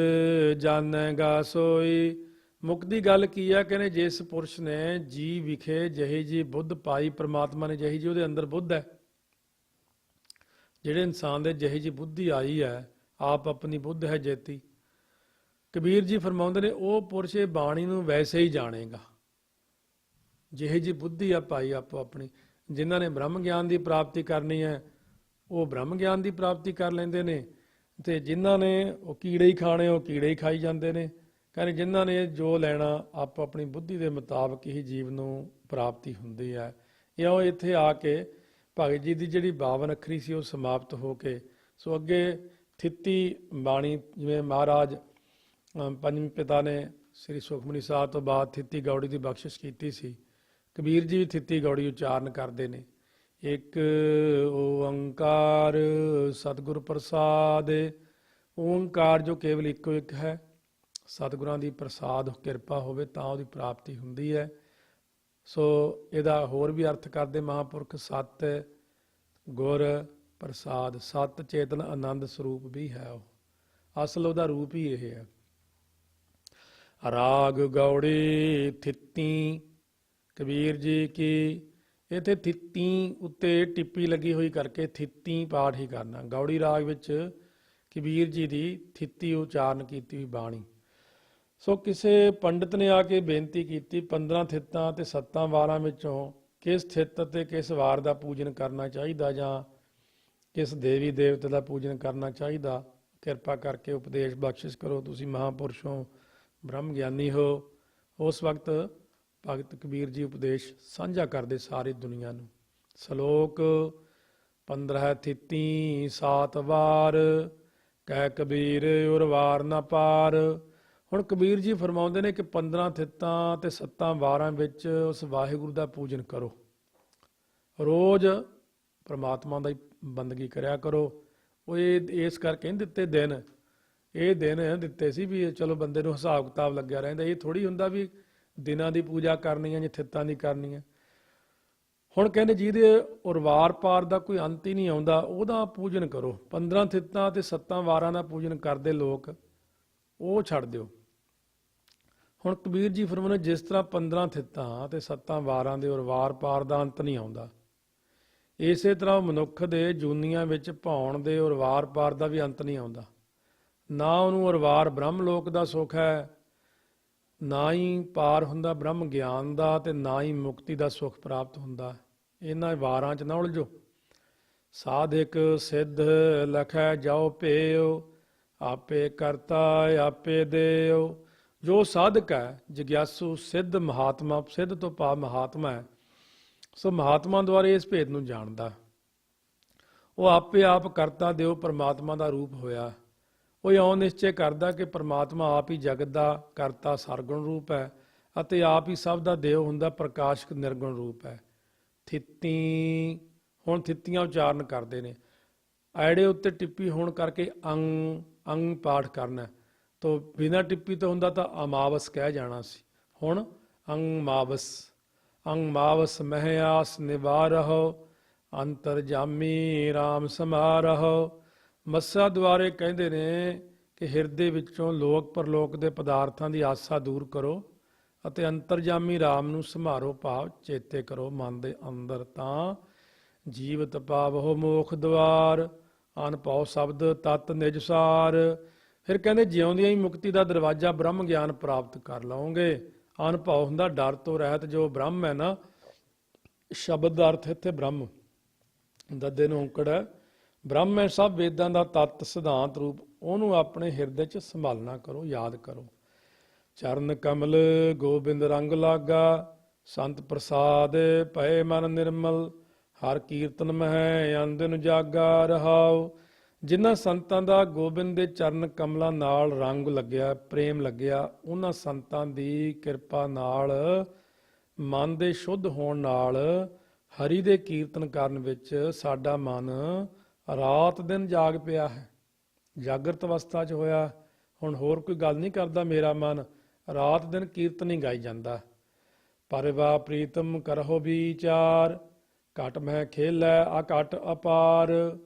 A: ਜਾਣੇਗਾ ਸੋਈ। ਮੁੱਖ ਦੀ ਗੱਲ ਕੀ ਆ? ਕਹਿੰਦੇ ਜਿਸ ਪੁਰਸ਼ ਨੇ ਜੀ ਵਿਖੇ ਜਿਹੀ ਜੀ ਬੁੱਧ ਪਾਈ, ਪ੍ਰਮਾਤਮਾ ਨੇ ਜਿਹੀ ਜੀ ਉਹਦੇ ਅੰਦਰ ਬੁੱਧ ਹੈ, ਜਿਹੜੇ ਇਨਸਾਨ ਦੇ ਜਿਹੀ ਜੀ ਬੁੱਧੀ ਆਈ ਹੈ, ਆਪ ਆਪਣੀ ਬੁੱਧ ਹੈ ਜੇਤੀ। ਕਬੀਰ ਜੀ ਫਰਮਾਉਂਦੇ ਨੇ ਉਹ ਪੁਰਸ਼ ਇਹ ਬਾਣੀ ਨੂੰ ਵੈਸੇ ਹੀ ਜਾਣੇਗਾ, ਜਿਹੀ ਜੀ ਬੁੱਧੀ ਆ ਭਾਈ ਆਪੋ ਆਪਣੀ। ਜਿਨ੍ਹਾਂ ਨੇ ਬ੍ਰਹਮ ਗਿਆਨ ਦੀ ਪ੍ਰਾਪਤੀ ਕਰਨੀ ਹੈ ਉਹ ਬ੍ਰਹਮ ਗਿਆਨ ਦੀ ਪ੍ਰਾਪਤੀ ਕਰ ਲੈਂਦੇ ਨੇ, ਤੇ ਜਿਨ੍ਹਾਂ ਨੇ ਉਹ ਕੀੜੇ ਹੀ ਖਾਣੇ ਉਹ ਕੀੜੇ ਹੀ ਖਾਈ ਜਾਂਦੇ ਨੇ। ਕਹਿੰਦੇ ਜਿਨ੍ਹਾਂ ਨੇ ਜੋ ਲੈਣਾ ਆਪੋ ਆਪਣੀ ਬੁੱਧੀ ਦੇ ਮੁਤਾਬਕ ਹੀ ਜੀਵ ਨੂੰ ਪ੍ਰਾਪਤੀ ਹੁੰਦੀ ਹੈ। ਇਉਂ ਇੱਥੇ ਆ ਕੇ ਭਗਤ ਜੀ ਦੀ ਜਿਹੜੀ 52 ਅੱਖਰੀ ਸੀ ਉਹ ਸਮਾਪਤ ਹੋ ਕੇ ਸੋ ਅੱਗੇ ਥਿੱਤੀ ਬਾਣੀ, ਜਿਵੇਂ ਮਹਾਰਾਜ ਪੰਜਵੇਂ ਪਿਤਾ ਨੇ ਸ੍ਰੀ ਸੁਖਮਨੀ ਸਾਹਿਬ ਤੋਂ ਬਾਅਦ ਥਿੱਤੀ ਗੌੜੀ ਦੀ ਬਖਸ਼ਿਸ਼ ਕੀਤੀ ਸੀ, ਕਬੀਰ ਜੀ ਵੀ ਥਿੱਤੀ ਗੌੜੀ ਉਚਾਰਨ ਕਰਦੇ ਨੇ। ਇੱਕ ਓੰਕਾਰ ਸਤਿਗੁਰ ਪ੍ਰਸਾਦ। ਓੰਕਾਰ ਜੋ ਕੇਵਲ ਇੱਕੋ ਇੱਕ ਹੈ, ਸਤਿਗੁਰਾਂ ਦੀ ਪ੍ਰਸਾਦ ਕਿਰਪਾ ਹੋਵੇ ਤਾਂ ਉਹਦੀ ਪ੍ਰਾਪਤੀ ਹੁੰਦੀ ਹੈ। ਸੋ ਇਹਦਾ ਹੋਰ ਵੀ ਅਰਥ ਕਰਦੇ ਮਹਾਂਪੁਰਖ, ਸਤ ਗੁਰ ਪ੍ਰਸਾਦ। ਸਤ ਚੇਤਨ ਆਨੰਦ ਸਰੂਪ ਵੀ ਹੈ, ਉਹ ਅਸਲ ਉਹਦਾ ਰੂਪ ਹੀ ਇਹ ਹੈ। ਰਾਗ ਗੌੜੀ ਥਿੱਤੀ ਕਬੀਰ ਜੀ ਕੀ, ਇੱਥੇ ਥਿੱਤੀ ਉੱਤੇ ਟਿੱਪੀ ਲੱਗੀ ਹੋਈ ਕਰਕੇ ਥਿੱਤੀ ਪਾਠ ਹੀ ਕਰਨਾ। ਗੌੜੀ ਰਾਗ ਵਿੱਚ ਕਬੀਰ ਜੀ ਦੀ ਥਿੱਤੀ ਉਚਾਰਨ ਕੀਤੀ ਹੋਈ ਬਾਣੀ। ਸੋ ਕਿਸੇ ਪੰਡਿਤ ਨੇ ਆ ਕੇ ਬੇਨਤੀ ਕੀਤੀ 15 ਥਿੱਤਾਂ ਤੇ 7 ਵਾਰਾਂ ਵਿੱਚੋਂ ਕਿਸ ਥਿੱਤ ਅਤੇ ਕਿਸ ਵਾਰ ਦਾ ਪੂਜਨ ਕਰਨਾ ਚਾਹੀਦਾ, ਜਾਂ ਕਿਸ ਦੇਵੀ ਦੇਵਤੇ ਦਾ ਪੂਜਨ ਕਰਨਾ ਚਾਹੀਦਾ, ਕਿਰਪਾ ਕਰਕੇ ਉਪਦੇਸ਼ ਬਖਸ਼ਿਸ਼ ਕਰੋ, ਤੁਸੀਂ ਮਹਾਂਪੁਰਸ਼ੋਂ ਬ੍ਰਹਮ ਗਿਆਨੀ ਹੋ। ਉਸ ਵਕਤ ਭਗਤ ਕਬੀਰ ਜੀ ਉਪਦੇਸ਼ ਸਾਂਝਾ ਕਰਦੇ ਸਾਰੀ ਦੁਨੀਆ ਨੂੰ। ਸ਼ਲੋਕ 15 ਥਿੱਤੀ 7 ਵਾਰ, ਕਹਿ ਕਬੀਰ ਉਰ ਵਾਰ ਨਾ ਪਾਰ। ਹੁਣ ਕਬੀਰ ਜੀ ਫਰਮਾਉਂਦੇ ਨੇ ਕਿ 15 ਥਿੱਤਾਂ ਤੇ 7 ਵਾਰਾਂ ਵਿੱਚ ਉਸ ਵਾਹਿਗੁਰੂ ਦਾ ਪੂਜਨ ਕਰੋ, ਰੋਜ਼ ਪਰਮਾਤਮਾ ਦਾ ਹੀ ਬੰਦਗੀ ਕਰਿਆ ਕਰੋ। ਉਹ ਇਸ ਕਰਕੇ ਦਿੱਤੇ ਦਿਨ, ਇਹ ਦਿਨ ਦਿੱਤੇ ਸੀ ਵੀ ਚਲੋ ਬੰਦੇ ਨੂੰ ਹਿਸਾਬ ਕਿਤਾਬ ਲੱਗਿਆ ਰਹਿੰਦਾ। ਇਹ ਥੋੜ੍ਹੀ ਹੁੰਦਾ ਵੀ ਦਿਨਾਂ ਦੀ ਪੂਜਾ ਕਰਨੀ ਹੈ ਜਾਂ ਥਿੱਤਾਂ ਦੀ ਕਰਨੀ ਹੈ। ਹੁਣ ਕਹਿੰਦੇ ਜਿਹਦੇ ਉਰਵਾਰ ਪਾਰ ਦਾ ਕੋਈ ਅੰਤ ਹੀ ਨਹੀਂ ਆਉਂਦਾ, ਉਹਦਾ ਪੂਜਨ ਕਰੋ। 15 ਥਿੱਤਾਂ ਤੇ 7 ਵਾਰਾਂ ਦਾ ਪੂਜਨ ਕਰਦੇ ਲੋਕ, ਉਹ ਛੱਡ ਦਿਓ। ਹੁਣ ਕਬੀਰ ਜੀ ਫਰਮਾਉਂਦੇ ਜਿਸ ਤਰ੍ਹਾਂ 15 ਥਿੱਤਾਂ ਤੇ 7 ਵਾਰਾਂ ਦੇ ਉਰਵਾਰ ਪਾਰ ਦਾ ਅੰਤ ਨਹੀਂ ਆਉਂਦਾ, ਇਸੇ ਤਰ੍ਹਾਂ ਮਨੁੱਖ ਦੇ ਜੂਨੀਆਂ ਵਿੱਚ ਭੌਣ ਦੇ ਉਰਵਾਰ ਪਾਰ ਦਾ ਵੀ ਅੰਤ ਨਹੀਂ ਆਉਂਦਾ। ਨਾ ਉਹਨੂੰ ਉਰਵਾਰ ਬ੍ਰਹਮ ਲੋਕ ਦਾ ਸੁੱਖ ਹੈ, ਨਾ ਹੀ ਪਾਰ ਹੁੰਦਾ ਬ੍ਰਹਮ ਗਿਆਨ ਦਾ, ਤੇ ਨਾ ਹੀ ਮੁਕਤੀ ਦਾ ਸੁੱਖ ਪ੍ਰਾਪਤ ਹੁੰਦਾ। ਇਹਨਾਂ ਵਾਰਾਂ 'ਚ ਨਾ ਉਲਝੋ। ਸਾਧਿਕ ਸਿੱਧ ਲਖੈ ਜਾਓ ਭੇਉ, ਆਪੇ ਕਰਤਾ ਆਪੇ ਦੇਉ। ਜੋ ਸਾਧਕ ਹੈ, ਜਗਿਆਸੂ, ਸਿੱਧ ਮਹਾਤਮਾ, ਸਿੱਧ ਤੋਂ ਭਾਵ ਮਹਾਤਮਾ ਹੈ, ਸੋ ਮਹਾਤਮਾ ਦੁਆਰਾ ਇਸ ਭੇਦ ਨੂੰ ਜਾਣਦਾ। ਉਹ ਆਪੇ ਆਪ ਕਰਤਾ ਦਿਓ ਪਰਮਾਤਮਾ ਦਾ ਰੂਪ ਹੋਇਆ। ਉਹ ਇਉਂ ਨਿਸ਼ਚੈ ਕਰਦਾ ਕਿ ਪਰਮਾਤਮਾ ਆਪ ਹੀ ਜਗਤ ਦਾ ਕਰਤਾ ਸਰਗੁਣ ਰੂਪ ਹੈ, ਅਤੇ ਆਪ ਹੀ ਸਭ ਦਾ ਦੇਵ ਹੁੰਦਾ, ਪ੍ਰਕਾਸ਼ਕ ਨਿਰਗੁਣ ਰੂਪ ਹੈ। ਥਿੱਤੀ, ਹੁਣ ਥਿੱਤੀਆਂ ਉਚਾਰਨ ਕਰਦੇ ਨੇ, ਐੜੇ ਉੱਤੇ ਟਿੱਪੀ ਹੋਣ ਕਰਕੇ ਅੰਗ ਅੰਗ ਪਾਠ ਕਰਨਾ, ਤੋ ਬਿਨਾਂ ਟਿੱਪੀ ਤੋਂ ਹੁੰਦਾ ਤਾਂ ਅਮਾਵਸ ਕਹਿ ਜਾਣਾ ਸੀ। ਹੁਣ ਅੰਗ ਮਾਵਸ, ਅੰਗ ਮਾਵਸ ਮਹਿ ਆਸ ਨਿਵਾਰਹੁ, ਅੰਤਰ ਜਾਮੀ ਰਾਮ ਸਮਾਰਹੁ। ਮੱਸਾ ਦੁਆਰੇ ਕਹਿੰਦੇ ਨੇ ਕਿ ਹਿਰਦੇ ਵਿੱਚੋਂ ਲੋਕ ਪਰਲੋਕ ਦੇ ਪਦਾਰਥਾਂ ਦੀ ਆਸਾ ਦੂਰ ਕਰੋ ਅਤੇ ਅੰਤਰਜਾਮੀ ਰਾਮ ਨੂੰ ਸੰਭਾਰੋ, ਭਾਵ ਚੇਤੇ ਕਰੋ ਮਨ ਦੇ ਅੰਦਰ, ਤਾਂ ਜੀਵਤ ਪਾਵਹੁ ਮੋਖ ਦੁਆਰ, ਅਨਭਉ ਸ਼ਬਦ ਤਤ ਨਿਜ ਸਾਰ। ਫਿਰ ਕਹਿੰਦੇ ਜਿਉਂਦਿਆਂ ਹੀ ਮੁਕਤੀ ਦਾ ਦਰਵਾਜ਼ਾ ਬ੍ਰਹਮ ਗਿਆਨ ਪ੍ਰਾਪਤ ਕਰ ਲਓਗੇ। ਅਨਭਉ ਹੁੰਦਾ ਡਰ ਤੋਂ ਰਹਿਤ, ਜੋ ਬ੍ਰਹਮ ਹੈ ਨਾ, ਸ਼ਬਦ ਦਾ ਅਰਥ ਇੱਥੇ ਬ੍ਰਹਮ, ਦੱਦੇ ਨੂੰ ਔਂਕੜ ਹੈ, ਬ੍ਰਹਮ ਹੈ ਸਭ ਵੇਦਾਂ ਦਾ ਤੱਤ ਸਿਧਾਂਤ ਰੂਪ, ਉਹਨੂੰ ਆਪਣੇ ਹਿਰਦੇ 'ਚ ਸੰਭਾਲਣਾ ਕਰੋ, ਯਾਦ ਕਰੋ। ਚਰਨ ਕਮਲ ਗੋਬਿੰਦ ਰੰਗ ਲਾਗਾ, ਸੰਤ ਪ੍ਰਸਾਦ ਭਏ ਮਨ ਨਿਰਮਲ, ਹਰ ਕੀਰਤਨ ਮਹਿ ਅੰਦਿਨ ਜਾਗਾ ਰਹਾਉ। ਜਿਨ੍ਹਾਂ ਸੰਤਾਂ ਦਾ ਗੋਬਿੰਦ ਦੇ ਚਰਨ ਕਮਲਾਂ ਨਾਲ ਰੰਗ ਲੱਗਿਆ, ਪ੍ਰੇਮ ਲੱਗਿਆ, ਉਹਨਾਂ ਸੰਤਾਂ ਦੀ ਕਿਰਪਾ ਨਾਲ, ਮਨ ਦੇ ਸ਼ੁੱਧ ਹੋਣ ਨਾਲ, ਹਰੀ ਦੇ ਕੀਰਤਨ ਕਰਨ ਵਿੱਚ ਸਾਡਾ ਮਨ ਰਾਤ ਦਿਨ ਜਾਗ ਪਿਆ ਹੈ, ਜਾਗਰਤ ਅਵਸਥਾ 'ਚ ਹੋਇਆ। ਹੁਣ ਹੋਰ ਕੋਈ ਗੱਲ ਨਹੀਂ ਕਰਦਾ, ਮੇਰਾ ਮਨ ਰਾਤ ਦਿਨ ਕੀਰਤਨ ਹੀ ਗਾਈ ਜਾਂਦਾ। ਪਰਵਾ ਪ੍ਰੀਤਮ ਕਰਹੁ ਵਿਚਾਰ, ਘਟ ਮਹਿ ਖੇਲੈ ਆ ਘਟ ਅਪਾਰ।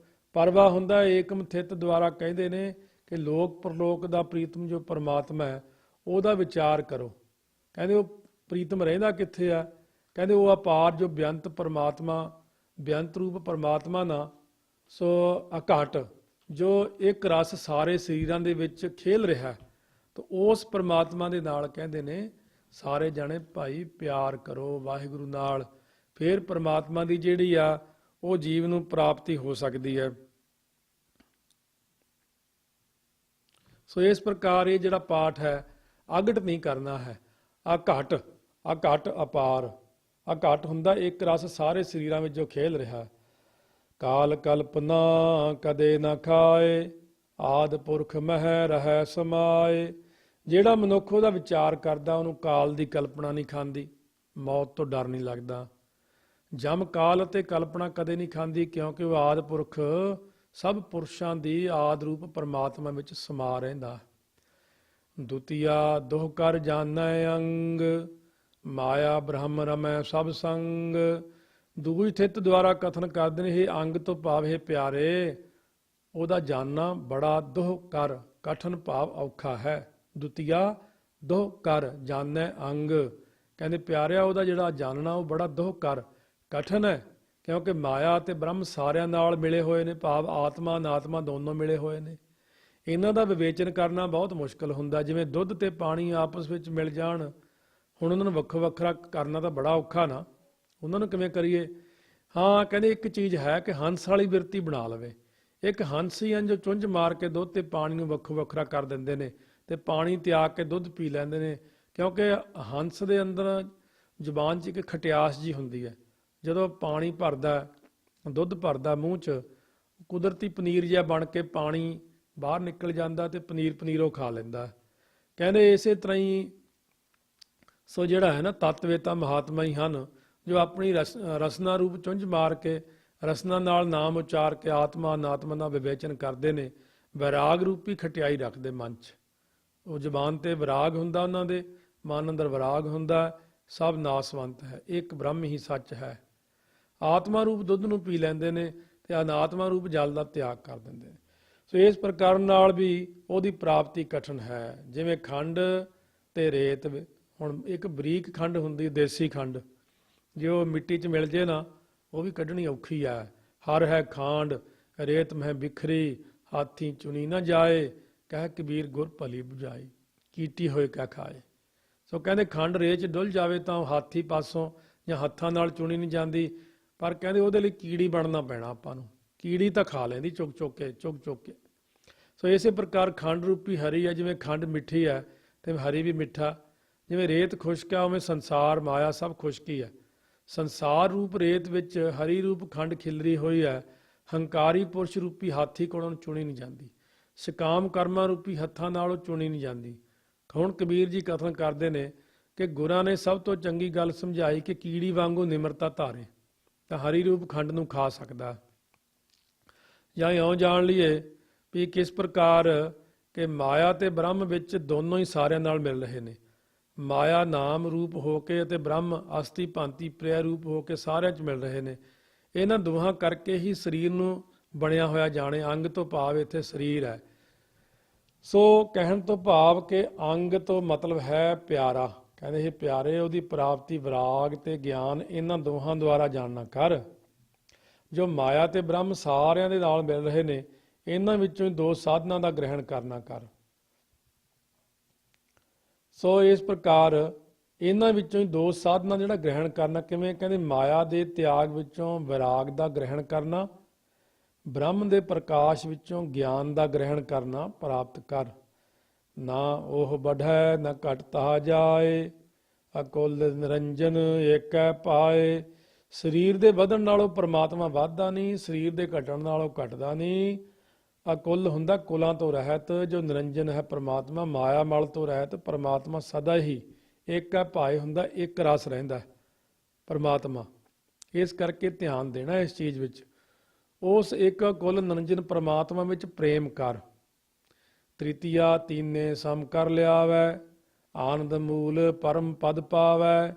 A: ਪਰਵਾ ਹੁੰਦਾ ਏਕਮ ਥਿਤ ਦੁਆਰਾ ਕਹਿੰਦੇ ਨੇ ਕਿ ਲੋਕ ਪਰਲੋਕ ਦਾ ਪ੍ਰੀਤਮ ਜੋ ਪਰਮਾਤਮਾ ਹੈ ਉਹਦਾ ਵਿਚਾਰ ਕਰੋ। ਕਹਿੰਦੇ ਉਹ ਪ੍ਰੀਤਮ ਰਹਿੰਦਾ ਕਿੱਥੇ ਆ? ਕਹਿੰਦੇ ਉਹ ਅਪਾਰ ਜੋ ਬੇਅੰਤ ਪਰਮਾਤਮਾ, ਬੇਅੰਤ ਰੂਪ ਪਰਮਾਤਮਾ ਨਾ, ਸੋ ਅਘਟ ਜੋ ਇੱਕ ਰਸ ਸਾਰੇ ਸਰੀਰਾਂ ਦੇ ਵਿੱਚ ਖੇਲ ਰਿਹਾ, ਤਾਂ ਉਸ ਪਰਮਾਤਮਾ ਦੇ ਨਾਲ ਕਹਿੰਦੇ ਨੇ ਸਾਰੇ ਜਾਣੇ ਭਾਈ ਪਿਆਰ ਕਰੋ ਵਾਹਿਗੁਰੂ ਨਾਲ, ਫਿਰ ਪਰਮਾਤਮਾ ਦੀ ਜਿਹੜੀ ਆ ਉਹ ਜੀਵ ਨੂੰ ਪ੍ਰਾਪਤੀ ਹੋ ਸਕਦੀ ਹੈ। ਸੋ ਇਸ ਪ੍ਰਕਾਰ ਇਹ ਜਿਹੜਾ ਪਾਠ ਹੈ ਅਗਟ ਨਹੀਂ ਕਰਨਾ ਹੈ। ਅਘਟ, ਅਘਟ ਅਪਾਰ, ਅਘਟ ਹੁੰਦਾ ਇੱਕ ਰਸ ਸਾਰੇ ਸਰੀਰਾਂ ਵਿੱਚ ਜੋ ਖੇਲ ਰਿਹਾ। ਕਾਲ ਕਲਪਨਾ ਕਦੇ ਨਾ ਖਾਏ, ਆਦ ਪੁਰਖ ਮਹਿ ਰਹਿ ਸਮਾਏ। ਜਿਹੜਾ ਮਨੁੱਖ ਉਹਦਾ ਵਿਚਾਰ ਕਰਦਾ ਉਹਨੂੰ ਕਾਲ ਦੀ ਕਲਪਨਾ ਨਹੀਂ ਖਾਂਦੀ, ਮੌਤ ਤੋਂ ਡਰ ਨਹੀਂ ਲੱਗਦਾ। ਜਮ ਕਾਲ ਅਤੇ ਕਲਪਨਾ ਕਦੇ ਨਹੀਂ ਖਾਂਦੀ, ਕਿਉਂਕਿ ਉਹ ਆਦ ਪੁਰਖ ਸਭ ਪੁਰਸ਼ਾਂ ਦੀ ਆਦ ਰੂਪ ਪਰਮਾਤਮਾ ਵਿੱਚ ਸਮਾ ਰਹਿੰਦਾ। ਦੁਤੀਆ ਦੁਹ ਕਰ ਜਾਣੈ ਅੰਗ, ਮਾਇਆ ਬ੍ਰਹਮ ਰਮੈ ਸਭ ਸੰਗ। ਦੂਜੀ ਥਿਤ ਦੁਆਰਾ ਕਥਨ ਕਰਦੇ ਨੇ, ਇਹ ਅੰਗ ਤੋਂ ਭਾਵ ਇਹ ਪਿਆਰੇ, ਉਹਦਾ ਜਾਣਨਾ ਬੜਾ ਦੁਹ ਕਰ, ਕਠਨ ਭਾਵ ਔਖਾ ਹੈ। ਦੁਤੀਆ ਦੁਹ ਕਰ ਜਾਣੈ ਅੰਗ, ਕਹਿੰਦੇ ਪਿਆਰਿਆ ਉਹਦਾ ਜਿਹੜਾ ਜਾਣਨਾ ਉਹ ਬੜਾ ਦੁਹ ਕਰ, ਕਠਨ ਹੈ, ਕਿਉਂਕਿ ਮਾਇਆ ਅਤੇ ਬ੍ਰਹਮ ਸਾਰਿਆਂ ਨਾਲ ਮਿਲੇ ਹੋਏ ਨੇ, ਭਾਵ ਆਤਮਾ ਅਨਾਤਮਾ ਦੋਨੋਂ ਮਿਲੇ ਹੋਏ ਨੇ। ਇਹਨਾਂ ਦਾ ਵਿਵੇਚਨ ਕਰਨਾ ਬਹੁਤ ਮੁਸ਼ਕਲ ਹੁੰਦਾ। ਜਿਵੇਂ ਦੁੱਧ ਤੇ ਪਾਣੀ ਆਪਸ ਵਿੱਚ ਮਿਲ ਜਾਣ, ਹੁਣ ਉਹਨਾਂ ਨੂੰ ਵੱਖੋ ਵੱਖਰਾ ਕਰਨਾ ਤਾਂ ਬੜਾ ਔਖਾ ਨਾ, ਉਹਨਾਂ ਨੂੰ ਕਿਵੇਂ ਕਰੀਏ? ਹਾਂ ਕਹਿੰਦੇ ਇੱਕ ਚੀਜ਼ ਹੈ ਕਿ ਹੰਸ ਵਾਲੀ ਬਿਰਤੀ ਬਣਾ ਲਵੇ। ਇੱਕ ਹੰਸ ਹੀ ਹਨ ਜੋ ਚੁੰਝ ਮਾਰ ਕੇ ਦੁੱਧ ਤੇ ਪਾਣੀ ਨੂੰ ਵੱਖੋ ਵੱਖਰਾ ਕਰ ਦਿੰਦੇ ਨੇ ਤੇ ਪਾਣੀ ਤਿਆਗ ਕੇ ਦੁੱਧ ਪੀ ਲੈਂਦੇ ਨੇ, ਕਿਉਂਕਿ ਹੰਸ ਦੇ ਅੰਦਰ ਜ਼ੁਬਾਨ 'ਚ ਇੱਕ ਖਟਿਆਸ ਜੀ ਹੁੰਦੀ ਹੈ। ਜਦੋਂ ਪਾਣੀ ਭਰਦਾ, ਦੁੱਧ ਭਰਦਾ ਮੂੰਹ 'ਚ, ਕੁਦਰਤੀ ਪਨੀਰ ਜਿਹਾ ਬਣ ਕੇ ਪਾਣੀ ਬਾਹਰ ਨਿਕਲ ਜਾਂਦਾ ਤੇ ਪਨੀਰ ਉਹ ਖਾ ਲੈਂਦਾ। ਕਹਿੰਦੇ ਇਸੇ ਤਰ੍ਹਾਂ ਹੀ ਸੋ ਜਿਹੜਾ ਹੈ ਨਾ ਤੱਤਵੇਤਾ ਮਹਾਤਮਾ ਹੀ ਹਨ ਜੋ ਆਪਣੀ ਰਸਨਾ ਰੂਪ ਚੁੰਝ ਮਾਰ ਕੇ ਰਸਨਾ ਨਾਲ ਨਾਮ ਉਚਾਰ ਕੇ ਆਤਮਾ ਅਨਾਤਮਾ ਦਾ ਵਿਵੇਚਨ ਕਰਦੇ ਨੇ, ਵਿਰਾਗ ਰੂਪੀ ਖਟਿਆਈ ਰੱਖਦੇ ਮਨ 'ਚ। ਉਹ ਜ਼ੁਬਾਨ ਤੇ ਵਿਰਾਗ ਹੁੰਦਾ, ਉਹਨਾਂ ਦੇ ਮਨ ਅੰਦਰ ਵਿਰਾਗ ਹੁੰਦਾ, ਸਭ ਨਾਸਵੰਤ ਹੈ, ਇੱਕ ਬ੍ਰਹਮ ਹੀ ਸੱਚ ਹੈ। ਆਤਮਾ ਰੂਪ ਦੁੱਧ ਨੂੰ ਪੀ ਲੈਂਦੇ ਨੇ ਤੇ ਅਨਾਤਮਾ ਰੂਪ ਜਲ ਦਾ ਤਿਆਗ ਕਰ ਦਿੰਦੇ ਨੇ। ਸੋ ਇਸ ਪ੍ਰਕਾਰ ਨਾਲ ਵੀ ਉਹਦੀ ਪ੍ਰਾਪਤੀ ਕਠਨ ਹੈ। ਜਿਵੇਂ ਖੰਡ ਤੇ ਰੇਤ, ਹੁਣ ਇੱਕ ਬਰੀਕ ਖੰਡ ਹੁੰਦੀ ਦੇਸੀ ਖੰਡ, ਜੇ ਉਹ ਮਿੱਟੀ 'ਚ ਮਿਲ ਜੇ ਨਾ ਉਹ ਵੀ ਕੱਢਣੀ ਔਖੀ ਹੈ। ਹਰ ਹੈ ਖਾਂਡ ਰੇਤ ਮਹਿ ਬਿਖਰੀ, ਹਾਥੀ ਚੁਣੀ ਨਾ ਜਾਏ, ਕਹਿ ਕਬੀਰ ਗੁਰ ਭਲੀ ਬੁਝਾਈ, ਕੀਤੀ ਹੋਏ ਕਹਿ ਖਾਏ। ਸੋ ਕਹਿੰਦੇ ਖੰਡ ਰੇਤ 'ਚ ਡੁੱਲ ਜਾਵੇ ਤਾਂ ਉਹ ਹਾਥੀ ਪਾਸੋਂ ਜਾਂ ਹੱਥਾਂ ਨਾਲ ਚੁਣੀ ਨਹੀਂ ਜਾਂਦੀ, ਪਰ ਕਹਿੰਦੇ ਉਹਦੇ ਲਈ ਕੀੜੀ ਬਣਨਾ ਪੈਣਾ ਆਪਾਂ ਨੂੰ। ਕੀੜੀ ਤਾਂ ਖਾ ਲੈਂਦੀ ਚੁੱਕ ਚੁੱਕ ਕੇ। ਸੋ ਇਸੇ ਪ੍ਰਕਾਰ ਖੰਡ ਰੂਪੀ ਹਰੀ ਹੈ, ਜਿਵੇਂ ਖੰਡ ਮਿੱਠੀ ਹੈ ਤੇ ਹਰੀ ਵੀ ਮਿੱਠਾ। ਜਿਵੇਂ ਰੇਤ ਖੁਸ਼ਕ ਹੈ ਉਵੇਂ ਸੰਸਾਰ ਮਾਇਆ ਸਭ ਖੁਸ਼ਕੀ ਹੈ। ਸੰਸਾਰ ਰੂਪ ਰੇਤ ਵਿੱਚ ਹਰੀ ਰੂਪ ਖੰਡ ਖਿਲਰੀ ਹੋਈ ਹੈ। ਹੰਕਾਰੀ ਪੁਰਸ਼ ਰੂਪੀ ਹਾਥੀ ਕੋਲੋਂ ਚੁਣੀ ਨਹੀਂ ਜਾਂਦੀ, ਸਕਾਮ ਕਰਮਾਂ ਰੂਪੀ ਹੱਥਾਂ ਨਾਲ ਉਹ ਚੁਣੀ ਨਹੀਂ ਜਾਂਦੀ। ਹੁਣ ਕਬੀਰ ਜੀ ਕਥਨ ਕਰਦੇ ਨੇ ਕਿ ਗੁਰਾਂ ਨੇ ਸਭ ਤੋਂ ਚੰਗੀ ਗੱਲ ਸਮਝਾਈ ਕਿ ਕੀੜੀ ਵਾਂਗੂ ਨਿਮਰਤਾ ਧਾਰੇ। ਤਾਂ ਹਰੀ ਰੂਪ ਖੰਡ ਨੂੰ ਖਾ ਸਕਦਾ। ਜਾਂ ਇਉਂ ਜਾਣ ਲਈਏ ਵੀ ਕਿਸ ਪ੍ਰਕਾਰ ਕਿ ਮਾਇਆ ਤੇ ਬ੍ਰਹਮ ਵਿੱਚ ਦੋਨੋਂ ਹੀ ਸਾਰਿਆਂ ਨਾਲ ਮਿਲ ਰਹੇ ਨੇ। ਮਾਇਆ ਨਾਮ ਰੂਪ ਹੋ ਕੇ ਅਤੇ ਬ੍ਰਹਮ ਅਸਥੀ ਭਾਂਤੀ ਪ੍ਰਿਆ ਰੂਪ ਹੋ ਕੇ ਸਾਰਿਆਂ 'ਚ ਮਿਲ ਰਹੇ ਨੇ। ਇਹਨਾਂ ਦੋਹਾਂ ਕਰਕੇ ਹੀ ਸਰੀਰ ਨੂੰ ਬਣਿਆ ਹੋਇਆ ਜਾਣੇ। ਅੰਗ ਤੋਂ ਭਾਵ ਇੱਥੇ ਸਰੀਰ ਹੈ। ਸੋ ਕਹਿਣ ਤੋਂ ਭਾਵ ਕਿ ਅੰਗ ਤੋਂ ਮਤਲਬ ਹੈ ਪਿਆਰਾ। ਕਹਿੰਦੇ ਇਹ ਪਿਆਰੇ, ਉਹਦੀ ਪ੍ਰਾਪਤੀ ਵਿਰਾਗ ਤੇ ਗਿਆਨ ਇਹਨਾਂ ਦੋਹਾਂ ਦੁਆਰਾ ਜਾਣਨਾ ਕਰ। ਜੋ ਮਾਇਆ ਤੇ ਬ੍ਰਹਮ ਸਾਰਿਆਂ ਦੇ ਨਾਲ ਮਿਲ ਰਹੇ ਨੇ, ਇਹਨਾਂ ਵਿੱਚੋਂ ਹੀ ਦੋ ਸਾਧਨਾਂ ਦਾ ਗ੍ਰਹਿਣ ਕਰਨਾ ਕਰ। ਸੋ ਇਸ ਪ੍ਰਕਾਰ ਇਹਨਾਂ ਵਿੱਚੋਂ ਹੀ ਦੋ ਸਾਧਨਾਂ ਜਿਹੜਾ ਗ੍ਰਹਿਣ ਕਰਨਾ ਕਿਵੇਂ? ਕਹਿੰਦੇ ਮਾਇਆ ਦੇ ਤਿਆਗ ਵਿੱਚੋਂ ਵਿਰਾਗ ਦਾ ਗ੍ਰਹਿਣ ਕਰਨਾ, ਬ੍ਰਹਮ ਦੇ ਪ੍ਰਕਾਸ਼ ਵਿੱਚੋਂ ਗਿਆਨ ਦਾ ਗ੍ਰਹਿਣ ਕਰਨਾ ਪ੍ਰਾਪਤ ਕਰ। ਨਾ ਉਹ ਬਢੈ ਨਾ ਘਟਤਾ ਜਾਏ, ਅਕੁਲ ਨਿਰੰਜਨ ਏਕੈ ਪਾਏ। ਸਰੀਰ ਦੇ ਵਧਣ ਨਾਲੋਂ ਪਰਮਾਤਮਾ ਵੱਧਦਾ ਨਹੀਂ, ਸਰੀਰ ਦੇ ਘਟਣ ਨਾਲੋਂ ਘਟਦਾ ਨਹੀਂ। ਅਕੁਲ ਹੁੰਦਾ ਕੁਲਾਂ ਤੋਂ ਰਹਿਤ, ਜੋ ਨਿਰੰਜਨ ਹੈ ਪਰਮਾਤਮਾ, ਮਾਇਆ ਮਲ ਤੋਂ ਰਹਿਤ ਪਰਮਾਤਮਾ ਸਦਾ ਹੀ। ਏਕੈ ਪਾਏ ਹੁੰਦਾ ਇੱਕ ਰਸ ਰਹਿੰਦਾ ਪਰਮਾਤਮਾ। ਇਸ ਕਰਕੇ ਧਿਆਨ ਦੇਣਾ ਇਸ ਚੀਜ਼ ਵਿੱਚ। ਉਸ ਇੱਕ ਕੁਲ ਨਿਰੰਜਨ ਪਰਮਾਤਮਾ ਵਿੱਚ ਪ੍ਰੇਮ ਕਰ। ਤ੍ਰਿਤੀਆ ਤੀਨੇ ਸਮ ਕਰ ਲਿਆਵੈ, ਆਨੰਦ ਮੂਲ ਪਰਮ ਪਦ ਪਾਵੈ।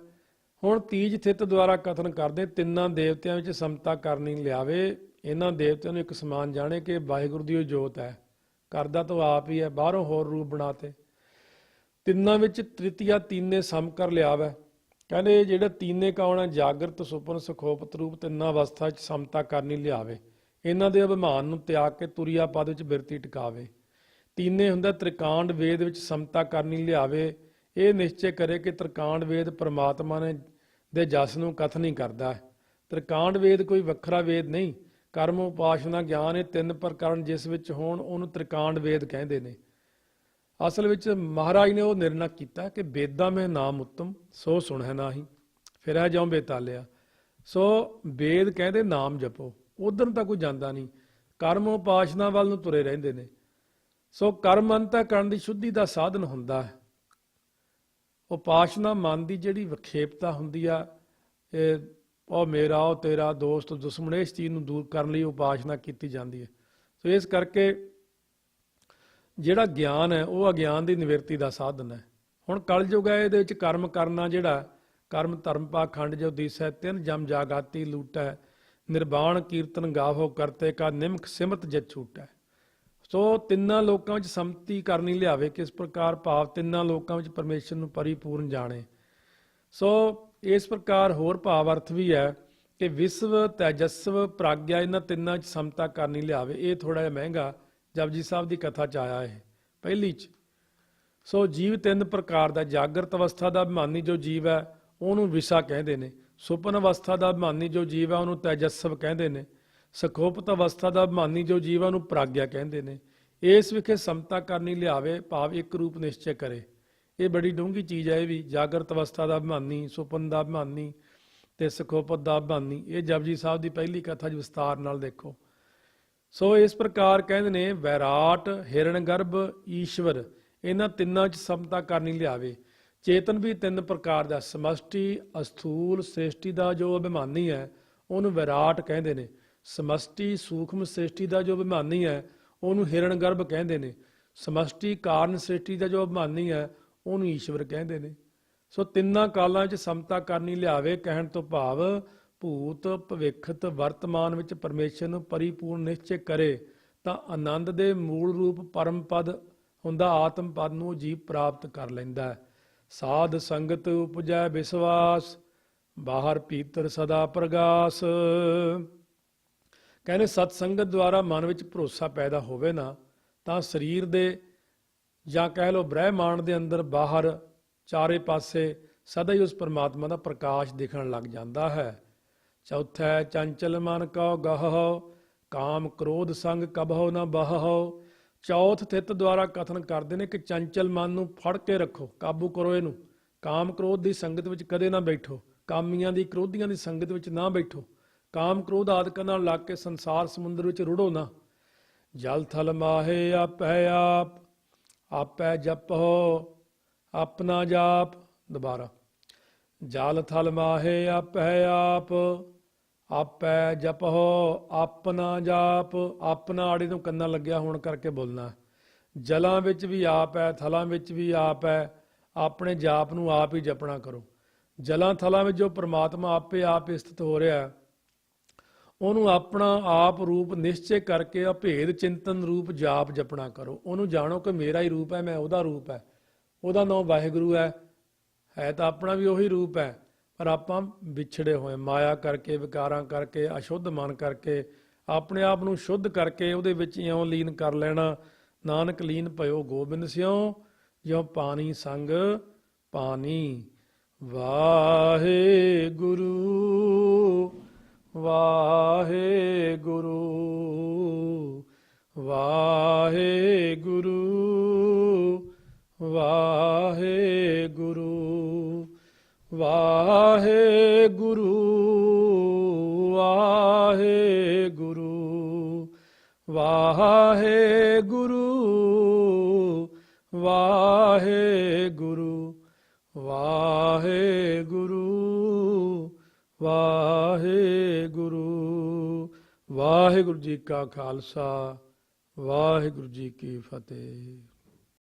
A: ਹੁਣ ਤੀਜ ਥਿਤ ਦੁਆਰਾ ਕਥਨ ਕਰਦੇ ਤਿੰਨਾਂ ਦੇਵਤਿਆਂ ਵਿੱਚ ਸਮਤਾ ਕਰਨੀ ਲਿਆਵੇ। ਇਹਨਾਂ ਦੇਵਤਿਆਂ ਨੂੰ ਇੱਕ ਸਮਾਨ ਜਾਣੇ ਕਿ ਵਾਹਿਗੁਰੂ ਦੀ ਉਹ ਜੋਤ ਹੈ, ਕਰਦਾ ਤਾਂ ਆਪ ਹੀ ਹੈ, ਬਾਹਰੋਂ ਹੋਰ ਰੂਪ ਬਣਾਤੇ। ਤਿੰਨਾਂ ਵਿੱਚ ਤ੍ਰਿਤੀਆ ਤੀਨੇ ਸਮ ਕਰ ਲਿਆਵੈ। ਕਹਿੰਦੇ ਜਿਹੜੇ ਤੀਨੇ ਕੌਣ ਹੈ? ਜਾਗਰਤ ਸੁਪਨ ਸੁਖੋਪਤ ਰੂਪ ਤਿੰਨਾਂ ਅਵਸਥਾ 'ਚ ਸਮਤਾ ਕਰਨੀ ਲਿਆਵੇ। ਇਹਨਾਂ ਦੇ ਅਭਿਮਾਨ ਨੂੰ ਤਿਆਗ ਕੇ ਤੁਰੀਆ ਪਦ ਵਿੱਚ ਬਿਰਤੀ ਟਿਕਾਵੇ। ਤੀਨੇ ਹੁੰਦਾ ਤ੍ਰਿਕਾਂਡ ਵੇਦ ਵਿੱਚ ਸਮਤਾ ਕਰਨੀ ਲਿਆਵੇ। ਇਹ ਨਿਸ਼ਚੈ ਕਰੇ ਕਿ ਤ੍ਰਿਕਾਂਡ ਵੇਦ ਪਰਮਾਤਮਾ ਨੇ ਦੇ ਜਸ ਨੂੰ ਕਥਨ ਹੀ ਕਰਦਾ ਹੈ। ਤ੍ਰਿਕਾਂਡ ਵੇਦ ਕੋਈ ਵੱਖਰਾ ਵੇਦ ਨਹੀਂ। ਕਰਮ ਉਪਾਸਨਾ ਗਿਆਨ ਇਹ ਤਿੰਨ ਪ੍ਰਕਰਣ ਜਿਸ ਵਿੱਚ ਹੋਣ ਉਹਨੂੰ ਤ੍ਰਿਕਾਂਡ ਵੇਦ ਕਹਿੰਦੇ ਨੇ। ਅਸਲ ਵਿੱਚ ਮਹਾਰਾਜ ਨੇ ਉਹ ਨਿਰਣਾ ਕੀਤਾ ਕਿ ਵੇਦਾਂ ਮੈਂ ਨਾਮ ਉੱਤਮ ਸੋ ਸੁਣੈ ਨਾਹੀ, ਫਿਰੈ ਜਿਉ ਬੇਤਾਲਿਆ। ਸੋ ਵੇਦ ਕਹਿੰਦੇ ਨਾਮ ਜਪੋ, ਉਧਰ ਤਾਂ ਕੋਈ ਜਾਂਦਾ ਨਹੀਂ, ਕਰਮ ਉਪਾਸਨਾ ਵੱਲ ਨੂੰ ਤੁਰੇ ਰਹਿੰਦੇ ਨੇ। ਸੋ ਕਰਮ ਅੰਤःਕਰਣ ਦੀ ਸ਼ੁੱਧੀ ਦਾ ਸਾਧਨ ਹੁੰਦਾ ਹੈ। ਉਪਾਸਨਾ ਮਨ ਦੀ ਜਿਹੜੀ ਵਿਖੇਪਤਾ ਹੁੰਦੀ ਆ, ਇਹ ਉਹ ਮੇਰਾ ਉਹ ਤੇਰਾ ਦੋਸਤ ਦੁਸ਼ਮਣ, ਇਸ ਚੀਜ਼ ਨੂੰ ਦੂਰ ਕਰਨ ਲਈ ਉਪਾਸਨਾ ਕੀਤੀ ਜਾਂਦੀ ਹੈ। ਸੋ ਇਸ ਕਰਕੇ ਜਿਹੜਾ ਗਿਆਨ ਹੈ ਉਹ ਅਗਿਆਨ ਦੀ ਨਿਵਰਤੀ ਦਾ ਸਾਧਨ ਹੈ। ਹੁਣ ਕਲਯੁਗ ਹੈ, ਇਹਦੇ ਵਿੱਚ ਕਰਮ ਕਰਨਾ ਜਿਹੜਾ ਕਰਮ ਧਰਮ ਪਾਖੰਡ ਜੋ ਦੀਸੈ ਤਿੰਨ ਜਮ ਜਾਗਾਤੀ ਲੂਟੈ, ਨਿਰਵਾਣ ਕੀਰਤਨ ਗਾਵੋ ਕਰਤੇ ਕਾ ਨਿਮਕ ਸਿਮਤ ਜਤ ਛੂਟੈ। ਸੋ ਤਿੰਨਾਂ ਲੋਕਾਂ ਵਿੱਚ ਸੰਮਤੀ ਕਰਨੀ ਲਿਆਵੇ। ਕਿਸ ਪ੍ਰਕਾਰ? ਭਾਵ ਤਿੰਨਾਂ ਲੋਕਾਂ ਵਿੱਚ ਪਰਮੇਸ਼ਰ ਨੂੰ ਪਰਿਪੂਰਨ ਜਾਣੇ। ਸੋ ਇਸ ਪ੍ਰਕਾਰ ਹੋਰ ਭਾਵ ਅਰਥ ਵੀ ਹੈ ਕਿ ਵਿਸ਼ਵ ਤੇਜਸਵ ਪ੍ਰਾਗਿਆ ਇਹਨਾਂ ਤਿੰਨਾਂ 'ਚ ਸਮਤਾ ਕਰਨੀ ਲਿਆਵੇ। ਇਹ ਥੋੜਾ ਜਿਹਾ ਮਹਿੰਗਾ ਜਪਜੀ ਸਾਹਿਬ ਦੀ ਕਥਾ 'ਚ ਆਇਆ ਇਹ ਪਹਿਲੀ 'ਚ। ਸੋ ਜੀਵ ਤਿੰਨ ਪ੍ਰਕਾਰ ਦਾ। ਜਾਗਰਤ ਅਵਸਥਾ ਦਾ ਅਭਿਮਾਨੀ ਜੋ ਜੀਵ ਹੈ ਉਹਨੂੰ ਵਿਸ਼ਾ ਕਹਿੰਦੇ ਨੇ। ਸੁਪਨ ਅਵਸਥਾ ਦਾ ਅਭਿਮਾਨੀ ਜੋ ਜੀਵ ਹੈ ਉਹਨੂੰ ਤੇਜਸਵ ਕਹਿੰਦੇ ਨੇ। ਸੁਖੋਪਤ ਅਵਸਥਾ ਦਾ ਅਭਿਮਾਨੀ ਜੋ ਜੀਵ ਹੈ ਉਹਨੂੰ ਪ੍ਰਾਗਿਆ ਕਹਿੰਦੇ ਨੇ। ਇਸ ਵਿਖੇ ਸਮਤਾ ਕਰਨੀ ਲਿਆਵੇ, ਭਾਵ ਇੱਕ ਰੂਪ ਨਿਸ਼ਚੈ ਕਰੇ। ਇਹ ਬੜੀ ਡੂੰਘੀ ਚੀਜ਼ ਹੈ। ਇਹ ਵੀ ਜਾਗਰਤ ਅਵਸਥਾ ਦਾ ਅਭਿਮਾਨੀ, ਸੁਪਨ ਦਾ ਅਭਿਮਾਨੀ ਤੇ ਸੁਖੋਪਤ ਦਾ ਅਭਿਮਾਨੀ, ਇਹ ਜਪਜੀ ਸਾਹਿਬ ਦੀ ਪਹਿਲੀ ਕਥਾ 'ਚ ਵਿਸਤਾਰ ਨਾਲ ਦੇਖੋ। ਸੋ ਇਸ ਪ੍ਰਕਾਰ ਕਹਿੰਦੇ ਨੇ ਵੈਰਾਟ, ਹਿਰਣ ਗਰਭ, ਈਸ਼ਵਰ ਇਹਨਾਂ ਤਿੰਨਾਂ 'ਚ ਸਮਤਾ ਕਰਨੀ ਲਿਆਵੇ। ਚੇਤਨ ਵੀ ਤਿੰਨ ਪ੍ਰਕਾਰ ਦਾ, ਸਮਸ਼ਟੀ, ਅਸਥੂਲ, ਸ੍ਰਿਸ਼ਟੀ ਦਾ ਜੋ ਅਭਿਮਾਨੀ ਹੈ ਉਹਨੂੰ ਵਿਰਾਟ ਕਹਿੰਦੇ ਨੇ। ਸਮਸ਼ਟੀ ਸੂਖਮ ਸ੍ਰਿਸ਼ਟੀ ਦਾ ਜੋ ਅਭਿਮਾਨੀ ਹੈ ਉਹਨੂੰ ਹਿਰਣ ਗਰਭ ਕਹਿੰਦੇ ਨੇ। ਸਮਸ਼ਟੀ ਕਾਰਨ ਸ੍ਰਿਸ਼ਟੀ ਦਾ ਜੋ ਅਭਿਮਾਨੀ ਹੈ ਉਹਨੂੰ ਈਸ਼ਵਰ ਕਹਿੰਦੇ ਨੇ। ਸੋ ਤਿੰਨਾਂ ਕਾਲਾਂ ਵਿੱਚ ਸਮਤਾ ਕਰਨੀ ਲਿਆਵੇ। ਕਹਿਣ ਤੋਂ ਭਾਵ ਭੂਤ ਭਵਿੱਖਤ ਵਰਤਮਾਨ ਵਿੱਚ ਪਰਮੇਸ਼ਰ ਨੂੰ ਪਰਿਪੂਰਨ ਨਿਸ਼ਚੈ ਕਰੇ ਤਾਂ ਆਨੰਦ ਦੇ ਮੂਲ ਰੂਪ ਪਰਮ ਪਦ ਹੁੰਦਾ ਆਤਮ ਪਦ ਨੂੰ ਜੀਵ ਪ੍ਰਾਪਤ ਕਰ ਲੈਂਦਾ ਹੈ। ਸਾਧ ਸੰਗਤ ਉਪਜੈ ਵਿਸ਼ਵਾਸ, ਬਾਹਰ ਭੀਤਰ ਸਦਾ ਪ੍ਰਗਾਸ। ਕਹਿੰਦੇ ਸਤ ਸੰਗਤ ਦੁਆਰਾ ਮਨ ਵਿੱਚ ਭਰੋਸਾ ਪੈਦਾ ਹੋਵੇ ਨਾ ਤਾਂ ਸਰੀਰ ਦੇ ਜਾਂ ਕਹਿ ਲਓ ਬ੍ਰਹਿਮੰਡ ਦੇ ਅੰਦਰ ਬਾਹਰ ਚਾਰੇ ਪਾਸੇ ਸਦਾ ਹੀ ਉਸ ਪਰਮਾਤਮਾ ਦਾ ਪ੍ਰਕਾਸ਼ ਦਿਖਣ ਲੱਗ ਜਾਂਦਾ ਹੈ। ਚੌਥਾ ਚੰਚਲ ਮਨ ਕਉ ਗਹੋ, ਕਾਮ ਕ੍ਰੋਧ ਸੰਗ ਕਬਹੁ ਨ ਬਹੋ। ਚੌਥ ਥਿਤ ਦੁਆਰਾ ਕਥਨ ਕਰਦੇ ਨੇ ਕਿ ਚੰਚਲ ਮਨ ਨੂੰ ਫੜ ਕੇ ਰੱਖੋ, ਕਾਬੂ ਕਰੋ ਇਹਨੂੰ। ਕਾਮ ਕ੍ਰੋਧ ਦੀ ਸੰਗਤ ਵਿੱਚ ਕਦੇ ਨਾ ਬੈਠੋ, ਕਾਮੀਆਂ ਦੀ ਕ੍ਰੋਧੀਆਂ ਦੀ ਸੰਗਤ ਵਿੱਚ ਨਾ ਬੈਠੋ। ਕਾਮ ਕ੍ਰੋਧ ਆਦਿਕਾਂ ਨਾਲ ਲੱਗ ਕੇ ਸੰਸਾਰ ਸਮੁੰਦਰ ਵਿੱਚ ਰੁੜੋ ਨਾ। ਜਲ ਥਲ ਮਾਹੇ ਆਪੈ ਆਪ, ਆਪੈ ਜਪੋ ਆਪਣਾ ਜਾਪ। ਦੁਬਾਰਾ, ਜਲ ਥਲ ਮਾਹੇ ਆਪੈ ਆਪ, ਆਪੈ ਜਪਹੁ ਆਪਣਾ ਜਾਪ। ਆਪਣਾ ਆੜੇ ਨੂੰ ਕੰਨਾਂ ਲੱਗਿਆ ਹੋਣ ਕਰਕੇ ਬੋਲਣਾ। ਜਲਾਂ ਵਿੱਚ ਵੀ ਆਪ ਹੈ, ਥਲਾਂ ਵਿੱਚ ਵੀ ਆਪ ਹੈ। ਆਪਣੇ ਜਾਪ ਨੂੰ ਆਪ ਹੀ ਜਪਣਾ ਕਰੋ। ਜਲਾਂ ਥਲਾਂ ਵਿੱਚ ਜੋ ਪ੍ਰਮਾਤਮਾ ਆਪੇ ਆਪ ਸਥਿਤ ਹੋ ਰਿਹਾ, ਉਹਨੂੰ ਆਪਣਾ ਆਪ ਰੂਪ ਨਿਸ਼ਚੈ ਕਰਕੇ ਅਭੇਦ ਚਿੰਤਨ ਰੂਪ ਜਾਪ ਜਪਣਾ ਕਰੋ। ਉਹਨੂੰ ਜਾਣੋ ਕਿ ਮੇਰਾ ਹੀ ਰੂਪ ਹੈ, ਮੈਂ ਉਹਦਾ ਰੂਪ ਹੈ। ਉਹਦਾ ਨਾਮ ਵਾਹਿਗੁਰੂ ਹੈ ਤਾਂ ਆਪਣਾ ਵੀ ਉਹੀ ਰੂਪ ਹੈ, ਪਰ ਆਪਾਂ ਵਿਛੜੇ ਹੋਏ ਮਾਇਆ ਕਰਕੇ, ਵਿਕਾਰਾਂ ਕਰਕੇ, ਅਸ਼ੁੱਧ ਮਨ ਕਰਕੇ ਆਪਣੇ ਆਪ ਨੂੰ ਸ਼ੁੱਧ ਕਰਕੇ ਉਹਦੇ ਵਿੱਚ ਇਉਂ ਲੀਨ ਕਰ ਲੈਣਾ। ਨਾਨਕ ਲੀਨ ਭਇਓ ਗੋਬਿੰਦ ਸਿਉ, ਜਿਉ ਪਾਣੀ ਸੰਗ ਪਾਣੀ। ਵਾਹਿਗੁਰੂ ਵਾਹਿਗੁਰੂ ਵਾਹਿਗੁਰੂ ਵਾਹਿਗੁਰੂ ਵਾਹਿਗੁਰੂ ਵਾਹਿਗੁਰੂ ਵਾਹਿਗੁਰੂ ਵਾਹਿਗੁਰੂ ਵਾਹਿਗੁਰੂ ਵਾਹਿਗੁਰੂ। ਵਾਹਿਗੁਰੂ ਜੀ ਕਾ ਖਾਲਸਾ, ਵਾਹਿਗੁਰੂ ਜੀ ਕੀ ਫਤਿਹ।